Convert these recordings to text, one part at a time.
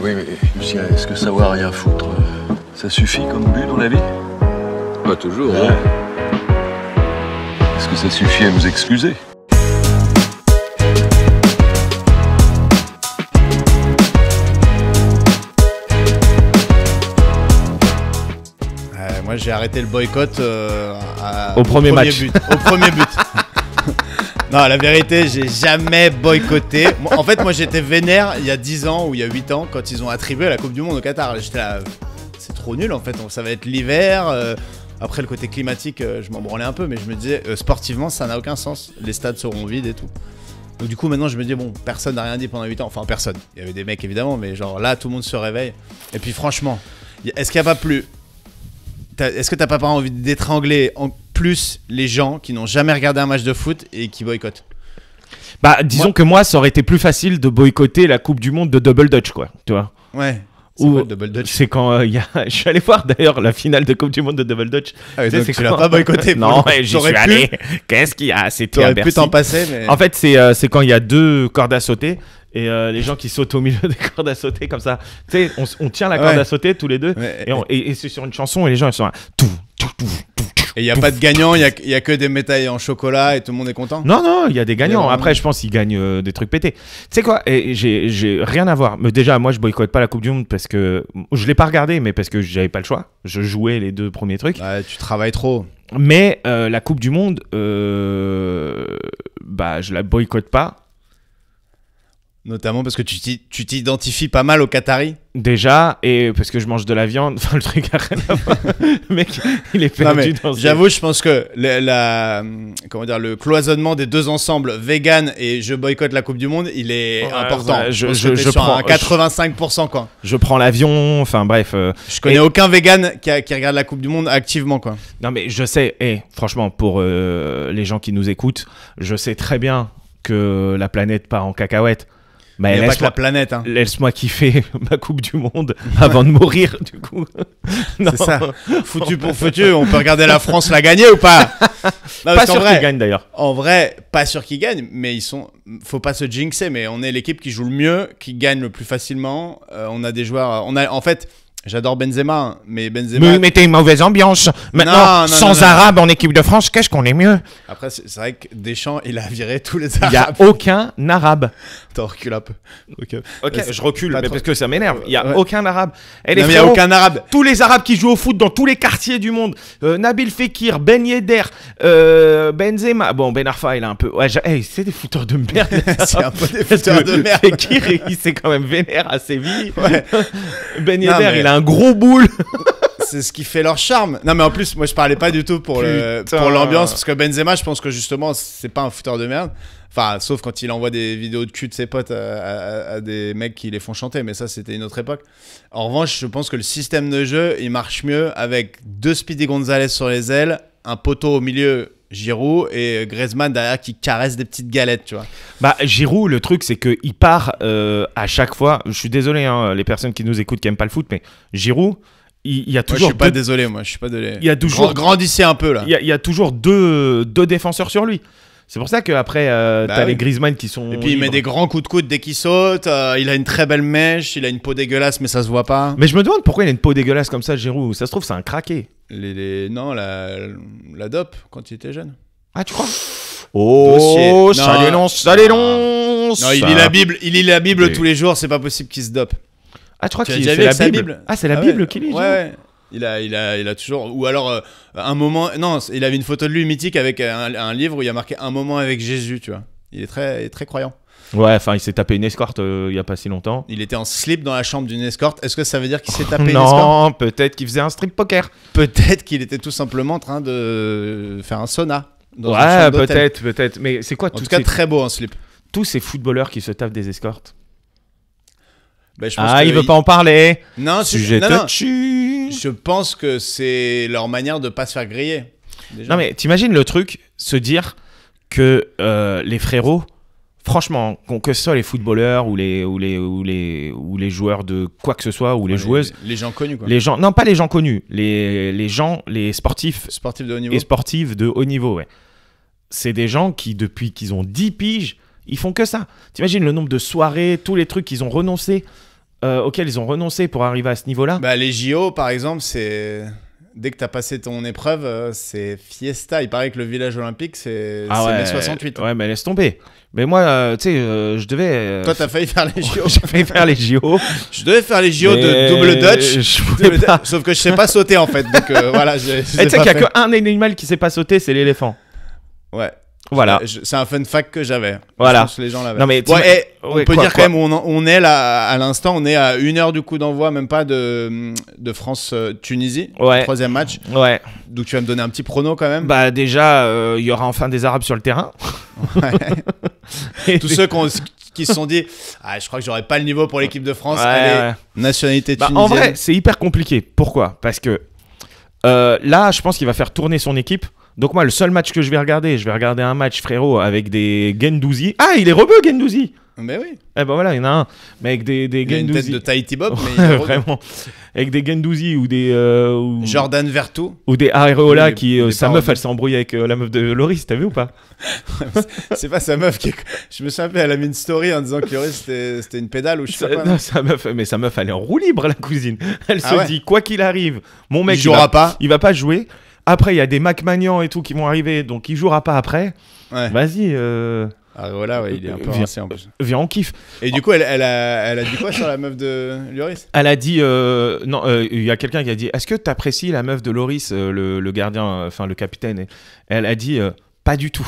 Oui, mais Lucien, est-ce que savoir rien foutre, ça suffit comme but dans la vie? Pas toujours, ouais. hein. Est-ce que ça suffit à nous excuser? Moi j'ai arrêté le boycott au premier match. Au premier but. Non, la vérité, j'ai jamais boycotté. En fait, moi j'étais vénère il y a 10 ans ou il y a 8 ans quand ils ont attribué la Coupe du Monde au Qatar. J'étais là, c'est trop nul en fait, ça va être l'hiver. Après le côté climatique, je m'en branlais un peu, mais je me disais, sportivement, ça n'a aucun sens. Les stades seront vides et tout. Donc du coup, maintenant je me dis, bon, personne n'a rien dit pendant 8 ans. Enfin, personne. Il y avait des mecs évidemment, mais genre là, tout le monde se réveille. Et puis franchement, est-ce qu'il n'y a pas plus... Est-ce que t'as pas envie d'étrangler en plus les gens qui n'ont jamais regardé un match de foot et qui boycottent? Bah, disons que moi, ça aurait été plus facile de boycotter la Coupe du Monde de Double Dutch, quoi. Tu vois? Ouais. Ou Double Dutch. C'est quand je suis allé voir d'ailleurs la finale de Coupe du Monde de Double Dutch. Ah oui, donc tu l'as pas boycotté? Non, j'y suis allé. Qu'est-ce qu'il y a? C'était à Bercy. Pu t'en passer, mais... En fait, c'est quand il y a deux cordes à sauter. Et les gens qui sautent au milieu des cordes à sauter comme ça, tu sais, on tient la corde à sauter tous les deux, et c'est sur une chanson et les gens ils sont là. Et il n'y a pas de gagnant, il y a que des médailles en chocolat et tout le monde est content? Non, il y a des gagnants. Après, je pense qu'ils gagnent des trucs pétés. Tu sais quoi? Et j'ai rien à voir. Mais déjà, moi, je boycotte pas la Coupe du Monde parce que je l'ai pas regardé, mais parce que j'avais pas le choix. Je jouais les deux premiers trucs. Ouais, tu travailles trop. Mais la Coupe du Monde, bah, je la boycotte pas. Notamment parce que tu t'identifies pas mal aux Qataris. Déjà, et parce que je mange de la viande, enfin le truc a rien à voir. Le mec, il est perdu dans j'avoue, je pense que le cloisonnement des deux ensembles, vegan et je boycotte la Coupe du Monde, il est important. Ouais, je prends un 85% quoi. Je prends l'avion, enfin bref. Je connais aucun vegan qui regarde la Coupe du Monde activement quoi. Non mais je sais, franchement, pour les gens qui nous écoutent, je sais très bien que la planète part en cacahuète. Mais pas que la planète. Hein. Laisse-moi kiffer ma Coupe du Monde avant de mourir, du coup. C'est ça. Foutu pour foutu, on peut regarder la France la gagner ou pas? Non, pas sûr qu'ils gagnent d'ailleurs. En vrai, pas sûr qu'ils gagnent, mais faut pas se jinxer, mais on est l'équipe qui joue le mieux, qui gagne le plus facilement. On a des joueurs. En fait. J'adore Benzema, mais Benzema... Vous mettez une mauvaise ambiance. Maintenant, sans Arabes en équipe de France, qu'est-ce qu'on est mieux? Après, c'est vrai que Deschamps, il a viré tous les Arabes. Il n'y a aucun Arabe. T'en recules un peu. Ok, je recule, mais parce que ça m'énerve. Il n'y a aucun Arabe. Et il n'y a aucun Arabe. Tous les Arabes qui jouent au foot dans tous les quartiers du monde. Nabil Fekir, Ben Yedder, Benzema. Bon, Ben Arfa, il a un peu... Ouais, c'est des fouteurs de merde. C'est un peu des fouteurs de merde. Fekir, il s'est quand même vénère à Séville. Ouais. Ben Yedder, il a un gros boule. C'est ce qui fait leur charme. Non mais en plus moi je parlais pas du tout pour l'ambiance parce que Benzema je pense que justement c'est pas un fouteur de merde. Enfin sauf quand il envoie des vidéos de cul de ses potes à des mecs qui les font chanter, mais ça c'était une autre époque. En revanche je pense que le système de jeu il marche mieux avec deux Speedy Gonzalez sur les ailes, un poteau au milieu, Giroud, et Griezmann derrière qui caresse des petites galettes, tu vois. Bah Giroud, le truc c'est qu'il part à chaque fois. Je suis désolé, hein, les personnes qui nous écoutent qui aiment pas le foot, mais Giroud, il y a toujours. Moi, je suis pas désolé, moi, je suis pas désolé. Il y a toujours grandissez un peu là. Il y a toujours deux défenseurs sur lui. C'est pour ça qu'après, t'as les Griezmann qui sont. Et puis il met des grands coups de coude dès qu'il saute. Il a une très belle mèche. Il a une peau dégueulasse, mais ça se voit pas. Mais je me demande pourquoi il a une peau dégueulasse comme ça, Giroud. Ça se trouve, c'est un craqué. Non, la dope quand il était jeune. Ah, tu crois? Oh, ça dénonce. Non, il lit la Bible tous les jours. C'est pas possible qu'il se dope. Ah, tu crois que c'est la Bible? Ah, c'est la Bible qu'il lit. Ouais. Il a toujours... Ou alors, un moment... Non, il avait une photo de lui mythique avec un livre où il y a marqué « Un moment avec Jésus », tu vois. Il est très, très croyant. Ouais, enfin, il s'est tapé une escorte il y a pas si longtemps. Il était en slip dans la chambre d'une escorte. Est-ce que ça veut dire qu'il s'est tapé une escorte? Non, peut-être qu'il faisait un strip poker. Peut-être qu'il était tout simplement en train de faire un sauna. Ouais, peut-être. Mais c'est quoi En tout cas, très beau en slip. Tous ces footballeurs qui se tapent des escortes. Bah, il veut pas en parler. Non, touchy. Je pense que c'est leur manière de pas se faire griller. Déjà. Non mais t'imagines le truc, se dire que les frérots, franchement, que ce soit les footballeurs ou les joueurs de quoi que ce soit ou les joueuses, les gens connus quoi. Non pas les gens connus, les sportifs de haut niveau. Et sportifs de haut niveau, ouais. C'est des gens qui depuis qu'ils ont 10 piges, ils font que ça. T'imagines le nombre de soirées, tous les trucs qu'ils ont renoncé auxquels ils ont renoncé pour arriver à ce niveau-là. Bah, les JO, par exemple, c'est... Dès que t'as passé ton épreuve, c'est fiesta. Il paraît que le village olympique, c'est mai 68. Ouais, mais laisse tomber. Mais moi, tu sais, je devais... Toi, t'as failli faire les JO. J'ai failli faire les JO. Je devais faire les JO Mais de double Dutch. je pouvais pas. Sauf que je sais pas sauter, en fait. Donc, voilà. Tu sais qu'il y a qu'un animal qui sait pas sauter, c'est l'éléphant. Ouais. Voilà. C'est un fun fact que j'avais. Voilà. Je pense que les gens l'avaient. Non, mais on peut dire quand même où on est là, à l'instant, on est à 1 heure du coup d'envoi, même pas de France-Tunisie. Ouais. 3e match. Ouais. Donc tu vas me donner un petit prono quand même. Bah déjà, il y aura enfin des Arabes sur le terrain. Ouais. Tous ceux qui se sont dit je crois que j'aurais pas le niveau pour l'équipe de France. Ouais, Allez, ouais. nationalité tunisienne. En vrai, c'est hyper compliqué. Pourquoi ? Parce que là, je pense qu'il va faire tourner son équipe. Donc moi, le seul match que je vais regarder un match, frérot, avec des Guendouzi. Ah, il est rebeu, Guendouzi. Mais oui. Eh ben voilà, il y en a un. Mais avec des Il a une Guendouzi. tête de Tahiti Bob, mais il est Vraiment. Avec des Guendouzi ou des... Jordan Vertou. Ou des Areola Oui, qui... des sa paroles. meuf, elle s'est embrouillée avec la meuf de Loris, t'as vu ou pas ? C'est pas sa meuf qui. Je me suis rappelé, elle a mis une story en disant que Lloris c'était une pédale ou je sais pas quoi. Non, sa meuf, elle est en roue libre, la cousine. Elle Ah se ouais. dit, quoi qu'il arrive, mon mec, Il jouera pas. Il va pas jouer. Après, il y a des McMahon et tout qui vont arriver, donc il jouera pas après. Ouais. Vas-y, Voilà, ouais, il est un peu viens. rincé en plus. viens, on kiffe. Et du coup, elle a dit quoi sur la meuf de Lloris? Elle a dit, non, il y a quelqu'un qui a dit, est-ce que t'apprécies la meuf de Loris, le gardien, enfin le capitaine? Et elle a dit, pas du tout.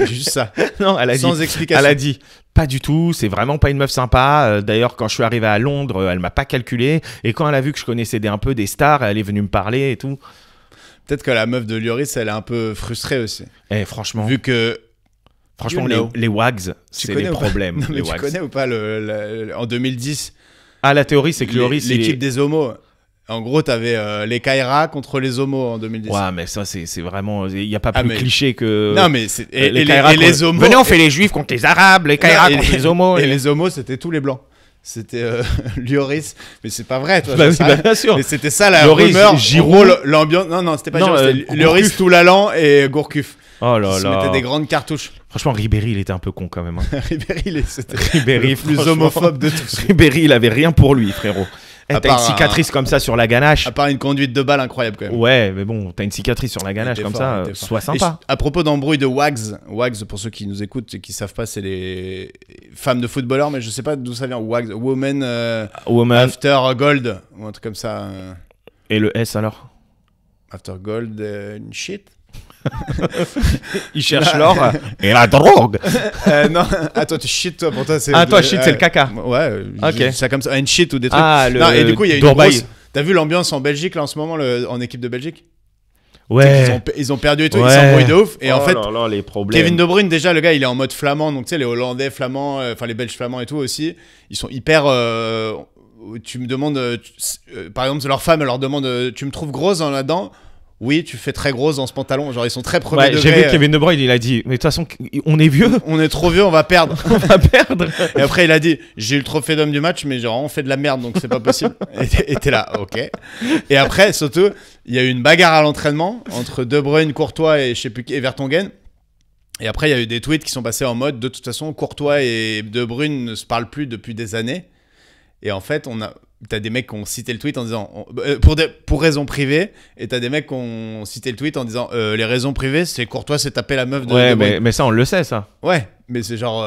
Juste ça. Non, elle a Sans dit, explication. elle a dit, pas du tout, c'est vraiment pas une meuf sympa. D'ailleurs, quand je suis arrivé à Londres, elle m'a pas calculé. Et quand elle a vu que je connaissais un peu des stars, elle est venue me parler et tout. Peut-être que la meuf de Lloris, elle est un peu frustrée aussi. Et franchement, Vu que. franchement, You know. les Wags, c'est les connais ou pas problèmes. Non, mais les tu Wags. connais ou pas en 2010 Ah, la théorie, c'est que Lloris, l'équipe des homos. En gros, t'avais les Kaira contre les homos en 2010. Ouais, mais ça, c'est vraiment. Il n'y a pas Ah, plus mais- cliché que. Non, mais c'est. Et Kaira les homos. Venez, on fait les juifs contre les arabes, les Kaira Non, contre les homos. Et les homos, c'était tous les blancs. C'était Lloris. Mais c'est pas vrai, toi. Bah j'en oui, sais bah rien. bien sûr. Mais c'était ça la Lloris, rumeur. Giroud. En gros, l'ambiance. Non, c'était pas Non, Giroud, c'était Gourcuff. Lloris, Toulalan et Gourcuff. Oh Ils là se là. mettaient des grandes cartouches. Franchement, Ribéry, il était un peu con quand même. Hein. Ribéry, c'était Ribéry, le plus franchement. homophobe de tous. Ribéry, il avait rien pour lui, frérot. Eh, À t'as une part cicatrice comme ça sur la ganache. À part une conduite de balle incroyable quand même. Ouais, mais bon, t'as une cicatrice sur la ganache Il était comme fort, ça, il était fort. sois sympa. À propos d'embrouille de Wags, pour ceux qui nous écoutent et qui savent pas, c'est les femmes de footballeurs, mais je sais pas d'où ça vient. Wags, Women Woman After Gold, ou un truc comme ça. et le S alors. After Gold, shit. Il cherche l'or et la drogue. Non, toi tu shit, toi, pour toi c'est. Ah, toi, shit, c'est le caca. Ouais, Ok. je dis ça comme ça, un shit ou des trucs. Ah, le. Non, et du coup, il y a une Dorbaï. grosse. T'as vu l'ambiance en Belgique là en ce moment, en équipe de Belgique? Ouais. Ils ont perdu et tout, Ouais. ils s'embrouillent de ouf. Et en Oh fait, là là, les problèmes. Kevin De Bruyne, déjà, le gars, il est en mode flamand. Donc, tu sais, les Hollandais flamands, enfin, les Belges flamands et tout aussi, ils sont hyper. Tu me demandes. Par exemple, leur femme, elle leur demande tu me trouves grosse là-dedans? Oui, tu fais très grosse dans ce pantalon. Genre, ils sont très premier Ouais, degré. j'ai vu Kevin De Bruyne, il a dit, mais de toute façon, on est vieux, On est trop vieux, on va perdre. on va perdre. Et après, il a dit j'ai eu le trophée d'homme du match, mais genre, on fait de la merde, donc c'est pas possible. Et t'es là, ok. Et après, surtout, il y a eu une bagarre à l'entraînement entre De Bruyne, Courtois et je sais plus qui, et Vertonghen. Et après, il y a eu des tweets qui sont passés en mode de toute façon, Courtois et De Bruyne ne se parlent plus depuis des années. Et en fait, t'as des mecs qui ont cité le tweet en disant pour raisons privées, et t'as des mecs qui ont cité le tweet en disant les raisons privées, c'est Courtois s'est tapé la meuf de Ouais, De Bruyne. mais ça, on le sait, ça. Ouais, mais c'est genre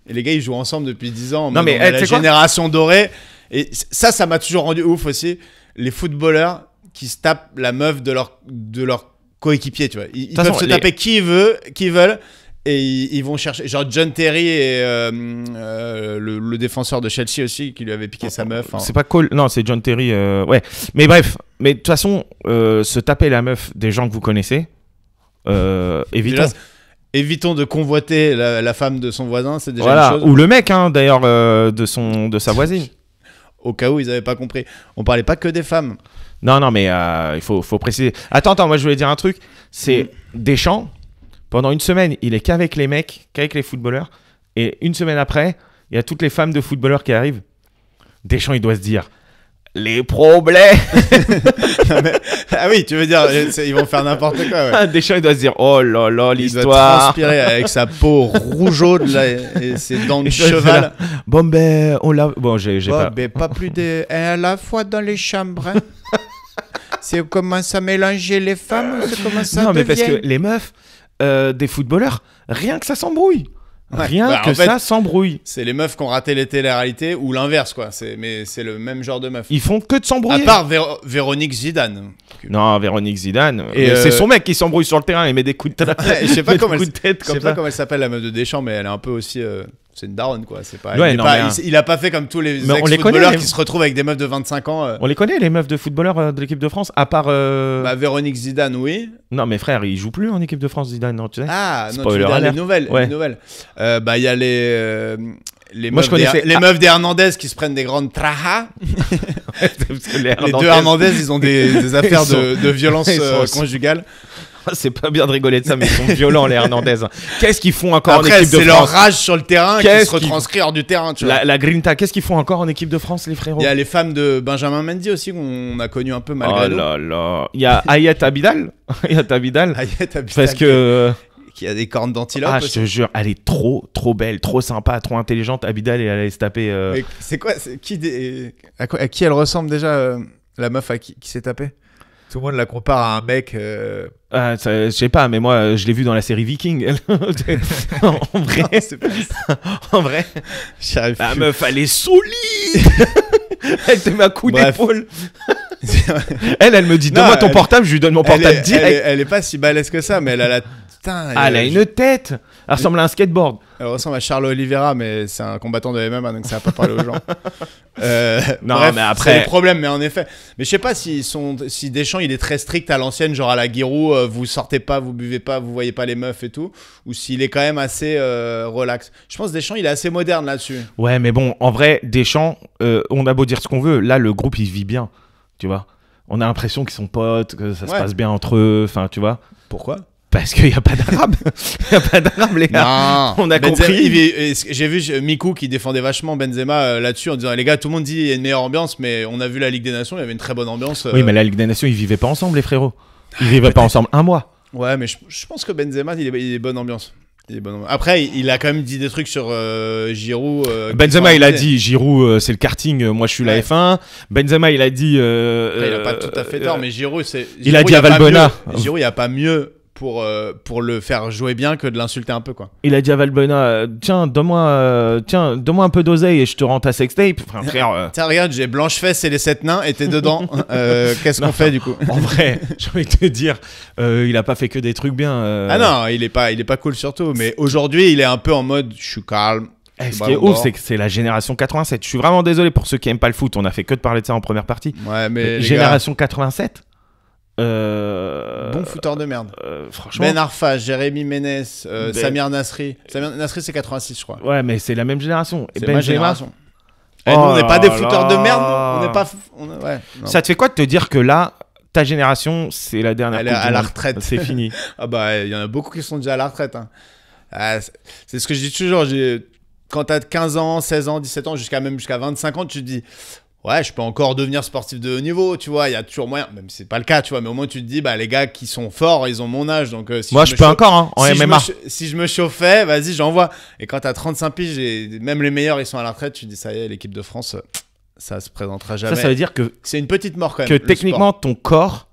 et les gars ils jouent ensemble depuis 10 ans. Non, mais, on a tu la sais quoi génération dorée. Et ça m'a toujours rendu ouf aussi. Les footballeurs qui se tapent la meuf de leur coéquipier, tu vois. Ils peuvent façon, se taper qui veulent. Et ils vont chercher, genre John Terry et le défenseur de Chelsea aussi, qui lui avait piqué sa meuf. Hein. C'est pas cool. Non, c'est John Terry. Ouais. Mais bref. Mais de toute façon, se taper la meuf des gens que vous connaissez, évitons. Déjà, évitons de convoiter la femme de son voisin, c'est déjà Voilà. une chose. Ou le mec, hein, d'ailleurs, de sa voisine. Au cas où ils avaient pas compris. On parlait pas que des femmes. Non, mais il faut préciser. Attends, moi je voulais dire un truc. C'est Deschamps, pendant une semaine, il est qu'avec les mecs, qu'avec les footballeurs. Et une semaine après, il y a toutes les femmes de footballeurs qui arrivent. Deschamps, il doit se dire, les problèmes. Ah oui, tu veux dire, ils vont faire n'importe quoi. Ouais. Deschamps, il doit se dire, oh là là, Il doit l'histoire. transpirer avec sa peau rougeaude là, et ses dents de Et toi, cheval. Bon, ben, on l'a. Bon, j'ai pas. Mais pas plus de à la fois dans les chambres. Hein. C'est commence à mélanger les femmes, c'est comment ça Non, mais devient. parce que les meufs des footballeurs, rien que ça s'embrouille. Ouais. Rien Bah, que en fait, ça s'embrouille. C'est les meufs qui ont raté les téléréalités ou l'inverse, quoi. Mais c'est le même genre de meuf. Ils font que de À s'embrouiller. part Véronique Zidane. Non, Véronique Zidane. Et C'est son mec qui s'embrouille sur le terrain et met des coups de tête. Je sais pas comment coups de tête Je comme sais pas ça. comment elle s'appelle la meuf de Deschamps, mais elle est un peu aussi. C'est une daronne, quoi. C'est pas. Ouais, il, est non, pas- mais, il a pas fait comme tous les Mais on les ex-footballeurs connaît, qui se retrouvent avec des meufs de 25 ans. On les connaît, les meufs de footballeurs de l'équipe de France, à part. Bah, Véronique Zidane, oui. Non, mais frère, il joue plus en équipe de France, Zidane, non, tu sais. Ah, non, tu Spoiler veux dire les alert. nouvelles. Ouais. Les nouvelles. Bah, il y a les Moi, meufs je connaissais- les meufs des Hernandez qui se prennent des grandes trajas. Parce que les Les deux Hernandez- Hernandez, ils ont des affaires Ils sont- de violence ils sont- conjugale. C'est pas bien de rigoler de ça, mais ils sont violents, les Hernandez. Qu'est-ce qu'ils font encore en Après, équipe de c'est leur France rage sur le terrain qui Qu'est-ce se retranscrit hors du terrain, tu vois. La Grinta, qu'est-ce qu'ils font encore en équipe de France, les frérots? Il y a les femmes de Benjamin Mendy aussi qu'on a connu un peu malgré Oh nous. là là. Il y a Ayet Abidal. Ayet Abidal. Ayet Abidal Parce que. qui a des cornes d'antilope. Ah, je aussi. te jure, elle est trop belle, trop sympa, trop intelligente. Abidal, et elle allait se taper. Mais c'est quoi à qui elle ressemble déjà la meuf à qui s'est tapée? Tout le monde la compare à un mec. Ah, je sais pas, mais moi, je l'ai vu dans la série Viking. En vrai, Non, c'est pas ça. en vrai. J'y arrive La plus. meuf, elle est solide. Elle te met un coup Bref. d'épaule. Elle me dit, Non, donne-moi ton elle- portable, je lui donne mon portable direct. Elle est pas si balèze que ça, mais elle a la. Putain, Ah, elle a une tête. Elle ressemble à un skateboard. Elle ressemble à Charles Oliveira, mais c'est un combattant de MMA, donc ça va pas parler aux gens. Non, bref, mais après- c'est le problème, mais en effet. Mais je sais pas si Deschamps il est très strict à l'ancienne, genre à la Giroud, vous sortez pas, vous buvez pas, vous voyez pas les meufs et tout, ou s'il est quand même assez relax. Je pense que Deschamps il est assez moderne là-dessus. Ouais, mais bon, en vrai, Deschamps, on a beau dire ce qu'on veut, là, le groupe, il vit bien, tu vois. On a l'impression qu'ils sont potes, que ça se Ouais. passe bien entre eux, enfin, tu vois. Pourquoi? Parce qu'il n'y a pas d'arabe. Il n'y a pas d'arabe, les gars. Non, On a Benzema, compris. J'ai vu Mikou qui défendait vachement Benzema là-dessus en disant les gars, tout le monde dit il y a une meilleure ambiance, mais on a vu la Ligue des Nations, il y avait une très bonne ambiance. Oui, mais la Ligue des Nations, ils vivaient pas ensemble, les frérots. Ils vivaient pas ensemble un mois. Ouais, mais je pense que Benzema il est bonne ambiance. Après, il a quand même dit des trucs sur Giroud. qui Benzema, sont il a abusés. dit Giroud, c'est le karting, moi je suis la Ouais. F1. Benzema, il a dit. Après, il a pas tout à fait tort, mais Giroud, c'est. il a Giroud, dit y à pas Valbuena. mieux- Giroud, il n'y a pas mieux pour le faire jouer bien que de l'insulter un peu, quoi. Il a dit à Valbuena, tiens, donne-moi un peu d'oseille et je te rends ta sextape. Enfin, frère, Tiens, regarde, j'ai Blanche-Fesse et les 7 nains, et t'es dedans. Qu'est-ce qu'on fait, du coup? en vrai, j'ai envie de te dire, il a pas fait que des trucs bien. Ah non, il est pas cool surtout, mais aujourd'hui, il est un peu en mode, je suis calme. Ce qui est ouf, c'est que c'est la génération 87. Je suis vraiment désolé pour ceux qui aiment pas le foot. On a fait que de parler de ça en première partie. Ouais, mais les Génération 87. gars, bon fouteur de merde. Franchement. Ben Arfa, Jérémy Ménès, Ben- Samir Nasri. Samir Nasri, c'est 86, je crois. Ouais, mais c'est la même génération. Et C'est Benzema, ma génération. Oh Nous, on n'est pas des là fouteurs de là. merde. On n'est pas. Ouais. non. Ça te fait quoi de te dire que là, ta génération, c'est la dernière Elle est Coupe à du la Monde. retraite. C'est fini. Ah bah, il y en a beaucoup qui sont déjà à la retraite. Hein. Ah, c'est ce que je dis toujours. Quand t'as 15 ans, 16 ans, 17 ans, jusqu'à 25 ans, tu te dis, ouais, je peux encore devenir sportif de haut niveau, tu vois, il y a toujours moyen. Même si c'est pas le cas, tu vois, mais au moins tu te dis, bah, les gars qui sont forts, ils ont mon âge. Donc, si Moi, je je me peux chauffe- encore, hein, en si MMA. si je me chauffais, vas-y, j'envoie. Et quand t'as 35 piges, même les meilleurs, ils sont à la retraite, tu te dis, ça y est, l'équipe de France, ça se présentera jamais. Ça veut dire que C'est une petite mort quand même. que le techniquement, ton corps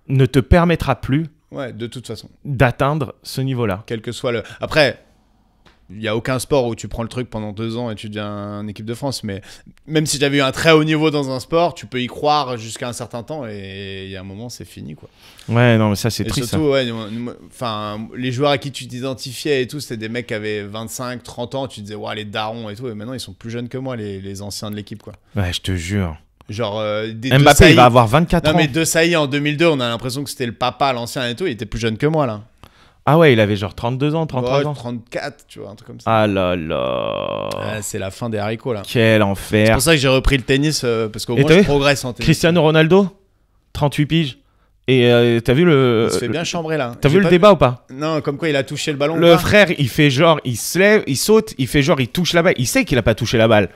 ne te permettra plus sport. Ouais, de toute façon. d'atteindre ce niveau-là. Quel que soit le. Après, il n'y a aucun sport où tu prends le truc pendant 2 ans et tu deviens une équipe de France. Mais même si j'avais eu un très haut niveau dans un sport, tu peux y croire jusqu'à un certain temps et il y a un moment, c'est fini, quoi. Ouais, non, mais ça, c'est Et triste. surtout, ouais, enfin, les joueurs à qui tu t'identifiais et tout, c'était des mecs qui avaient 25, 30 ans. Tu te disais, ouais, les darons et tout. Et maintenant, ils sont plus jeunes que moi, les anciens de l'équipe, quoi. Ça. Ouais, je te jure. Genre, des Mbappé, De Sailly- il va avoir 24 Non, ans. mais De Sailly en 2002, on a l'impression que c'était le papa, l'ancien et tout. Il était plus jeune que moi, là. Ah ouais, il avait genre 32 ans, 33 Ouais, ans. 34, tu vois, un truc comme ça. Ah là là. Ouais, c'est la fin des haricots, là. Quel C'est enfer. pour ça que j'ai repris le tennis, parce qu'au Et moins t'as je vu progresse en tennis. Cristiano Ronaldo, 38 piges. Et t'as vu le. Il se fait bien chambrer là. T'as J'ai vu le pas débat ou pas? Non, comme quoi il a touché le ballon. ou Le pas. frère, il fait genre, il se lève, il saute, il fait genre, il touche la balle. Il sait qu'il a pas touché la balle.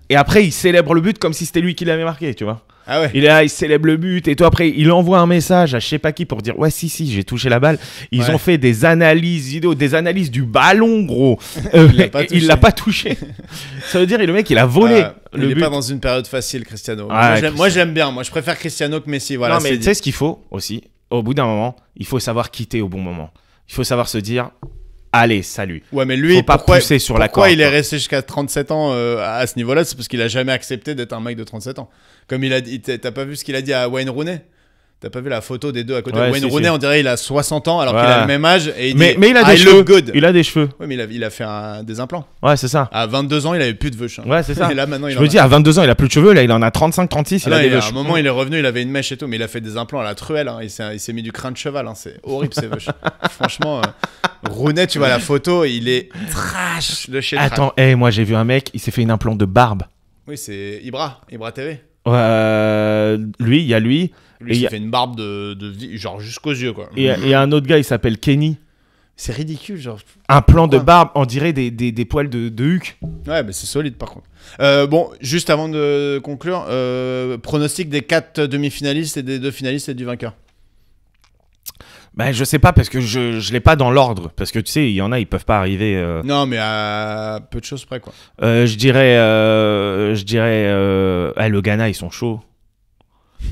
Et après, il célèbre le but comme si c'était lui qui l'avait marqué, tu vois. Ah ouais. Il est là, il célèbre le but. Et toi, après, il envoie un message à je sais pas qui pour dire ouais, si, j'ai touché la balle. Ils ont fait des analyses vidéo, des analyses du ballon, gros. Il l'a pas touché. Ça veut dire, le mec, il a volé. Il est pas dans une période facile, Cristiano. Moi, j'aime bien. Moi, je préfère Cristiano que Messi. Voilà, non, mais tu sais ce qu'il faut aussi. Au bout d'un moment, il faut savoir quitter au bon moment. Il faut savoir se dire allez, salut. Ouais, mais lui, faut pas pousser sur la corde. Pourquoi il est resté jusqu'à 37 ans à ce niveau-là? C'est parce qu'il a jamais accepté d'être un mec de 37 ans. Comme il a dit, t'as pas vu ce qu'il a dit à Wayne Rooney? T'as pas vu la photo des deux à côté? Wayne Rooney, on dirait il a 60 ans alors qu'il a le même âge. Et il mais il a des cheveux. Good. Il a des cheveux. Oui, mais il a fait des implants. Ouais, c'est ça. À 22 ans, il avait plus de veuches. Ouais, c'est ça. Et là, maintenant, je me dis, à 22 ans, il a plus de cheveux. Là, il en a 35, 36. Il a des veuches. À un moment, il est revenu, il avait une mèche et tout, mais il a fait des implants à la truelle. Il s'est mis du crin de cheval. C'est horrible, ces veuches. Franchement, Rooney, tu vois la photo, il est trash de chez trash. Attends, moi, j'ai vu un mec, il s'est fait une implant de barbe. Oui, c'est Ibra TV. Lui, il y a lui. Lui, il fait une barbe de genre jusqu'aux yeux, quoi. Et il y a un autre gars, il s'appelle Kenny. C'est ridicule, genre. Un plan de barbe, on dirait des poils de Huck. Ouais, mais c'est solide, par contre. Bon, juste avant de conclure, pronostic des 4 demi-finalistes et des 2 finalistes et du vainqueur. Ben, je sais pas, parce que je l'ai pas dans l'ordre. Parce que tu sais, il y en a, ils peuvent pas arriver. Non, mais à peu de choses près, quoi. Je dirais. Le Ghana, ils sont chauds.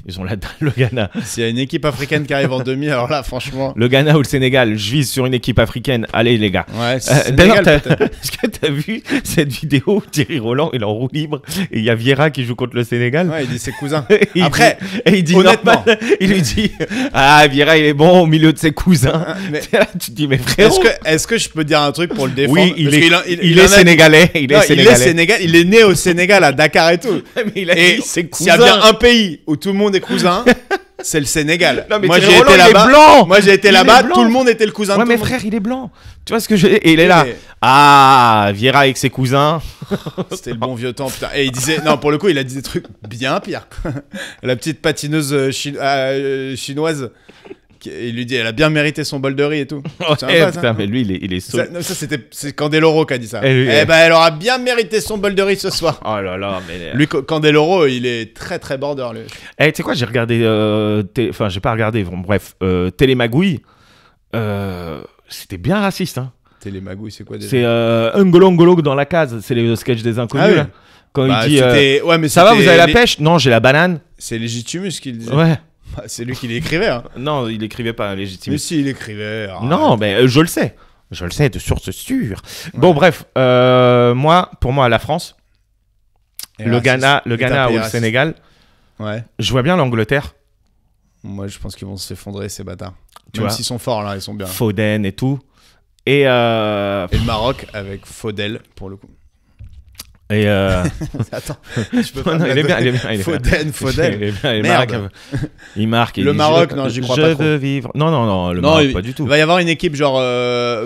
Ils ont la dalle, le Ghana. S'il y a une équipe africaine qui arrive en demi, alors là, franchement. Le Ghana ou le Sénégal, je vise sur une équipe africaine. Allez, les gars. Ouais, d'ailleurs, est-ce que t'as vu cette vidéo où Thierry Roland, il est en roue libre et il y a Vieira qui joue contre le Sénégal? Ouais, il dit ses cousins. Après, il dit honnêtement, il lui dit Vieira, il est bon au milieu de ses cousins. Mais, tu te dis, mais frérot. Est-ce que je peux dire un truc pour le défendre? Oui, il est sénégalais. Il est né au Sénégal, à Dakar et tout. Mais il a dit ses cousins. S'il y a bien un pays où tout le monde est cousin, c'est le Sénégal. Non, mais moi, j'ai été là-bas. Moi, j'ai été là-bas. Tout le monde était le cousin. Ouais, mais frère, il est blanc. Tu vois ce que je. Et il est là. Ah, Vieira avec ses cousins. C'était le bon vieux temps, putain. Et il disait, non, pour le coup, il a dit des trucs bien pires. La petite patineuse chinoise. Il lui dit, elle a bien mérité son bol de riz et tout. Ouais, putain, mais lui, il est saut. C'est Candeloro qui a dit ça. Elle aura bien mérité son bol de riz ce soir. Oh là là, mais. Lui, Candeloro, il est très très border, lui. Tu sais quoi, j'ai regardé. Enfin, j'ai pas regardé. Bon, bref, Télémagouille. C'était bien raciste, hein. Télémagouille, c'est quoi déjà? C'est Ngolo dans la case. C'est le sketch des inconnus, là. Quand il dit. Ouais, mais ça va, vous avez la pêche? Non, j'ai la banane. C'est Légitimus qui le disait. Ouais. C'est lui qui l'écrivait. Hein. Non, il écrivait pas Légitimus. Mais si, il écrivait. Non, mais je le sais. Je le sais de source sûre. Ouais. Bon, bref. Pour moi, la France, le Ghana ou le Sénégal. Ouais. Je vois bien l'Angleterre. Moi, je pense qu'ils vont s'effondrer, ces bâtards. Même s'ils sont forts, là, ils sont bien. Foden et tout. Et le Maroc avec Faudel, pour le coup. Et Attends, je peux pas. Non, il est bien. Faudel. Il est bien. Merde. Il marque. Le Maroc, non, j'y crois pas trop. Je veux vivre. Non, le Maroc, pas du tout. Il va y avoir une équipe genre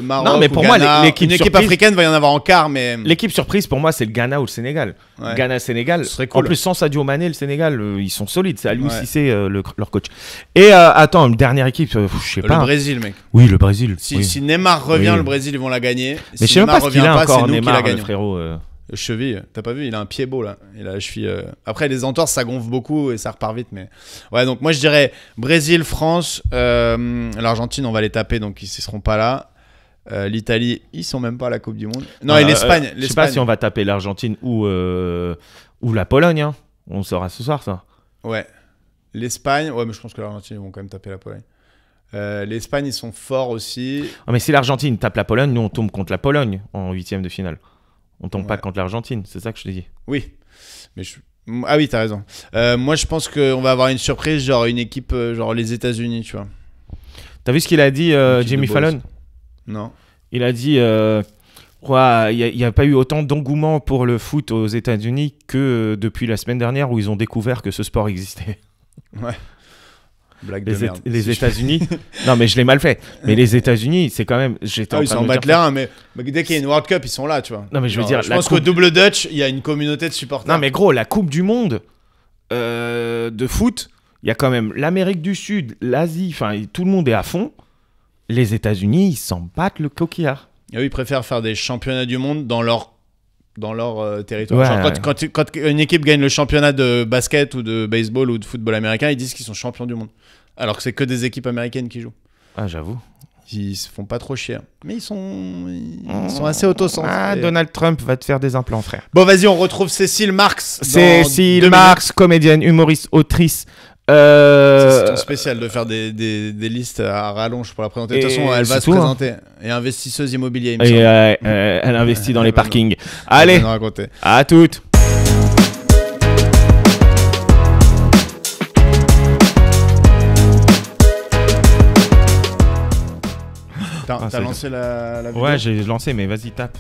Maroc. Non, mais pour Ghana, moi, l'équipe africaine va y en avoir en quart, mais. L'équipe surprise, pour moi, c'est le Ghana ou le Sénégal. Ouais. Ghana-Sénégal. Cool. En plus, sans Sadio Mané, le Sénégal, ils sont solides. C'est Aliou Cissé, leur coach. Et attends, une dernière équipe, je sais pas. Le Brésil, mec. Oui, le Brésil. Si Neymar revient, le Brésil, ils vont la gagner. Mais je sais même pas ce qu'il a encore, Neymar, le frérot. Cheville, t'as pas vu, il a un pied beau là, il a la cheville. Après les entorses ça gonfle beaucoup et ça repart vite, mais ouais, donc moi je dirais Brésil, France, l'Argentine on va les taper donc ils seront pas là. L'Italie ils sont même pas à la Coupe du Monde. Non, et l'Espagne. Je sais pas si on va taper l'Argentine ou la Pologne, hein. On saura ce soir ça. Ouais, l'Espagne, ouais mais je pense que l'Argentine ils vont quand même taper la Pologne. L'Espagne ils sont forts aussi. Oh, mais si l'Argentine tape la Pologne, nous on tombe contre la Pologne en 8e de finale. On tombe pas contre l'Argentine, c'est ça que je te dis. Oui, mais ah oui, t'as raison. Moi, je pense qu'on va avoir une surprise, genre une équipe, genre les États-Unis, tu vois. T'as vu ce qu'il a dit, Jimmy Fallon? Non. Il a dit, il n'y a pas eu autant d'engouement pour le foot aux États-Unis que depuis la semaine dernière où ils ont découvert que ce sport existait. Ouais. Blague de merde. Les États-Unis. Non, mais je l'ai mal fait. Mais les États-Unis, c'est quand même. Ils s'en battent l'air, mais dès qu'il y a une World Cup, ils sont là, tu vois. Non, mais je veux dire. Je pense qu'au Double Dutch, il y a une communauté de supporters. Non, mais gros, la Coupe du Monde de foot, il y a quand même l'Amérique du Sud, l'Asie, enfin, tout le monde est à fond. Les États-Unis, ils s'en battent le coquillard. Et eux, ils préfèrent faire des championnats du monde dans leur dans leur territoire. Genre, quand une équipe gagne le championnat de basket ou de baseball ou de football américain, ils disent qu'ils sont champions du monde. Alors que c'est que des équipes américaines qui jouent. Ah, j'avoue. Ils se font pas trop chier. Mais ils sont assez autocentrés. Ah, Donald Trump va te faire des implants, frère. Bon, vas-y, on retrouve Cécile Marx. Cécile Marx, comédienne, humoriste, autrice. C'est ton spécial de faire des listes à rallonge pour la présenter. De toute façon, elle va se présenter. Et investisseuse immobilière, il me semble. Elle investit dans les parkings. Allez, à toutes. T'as lancé la vidéo? Ouais, j'ai lancé, mais vas-y, tape.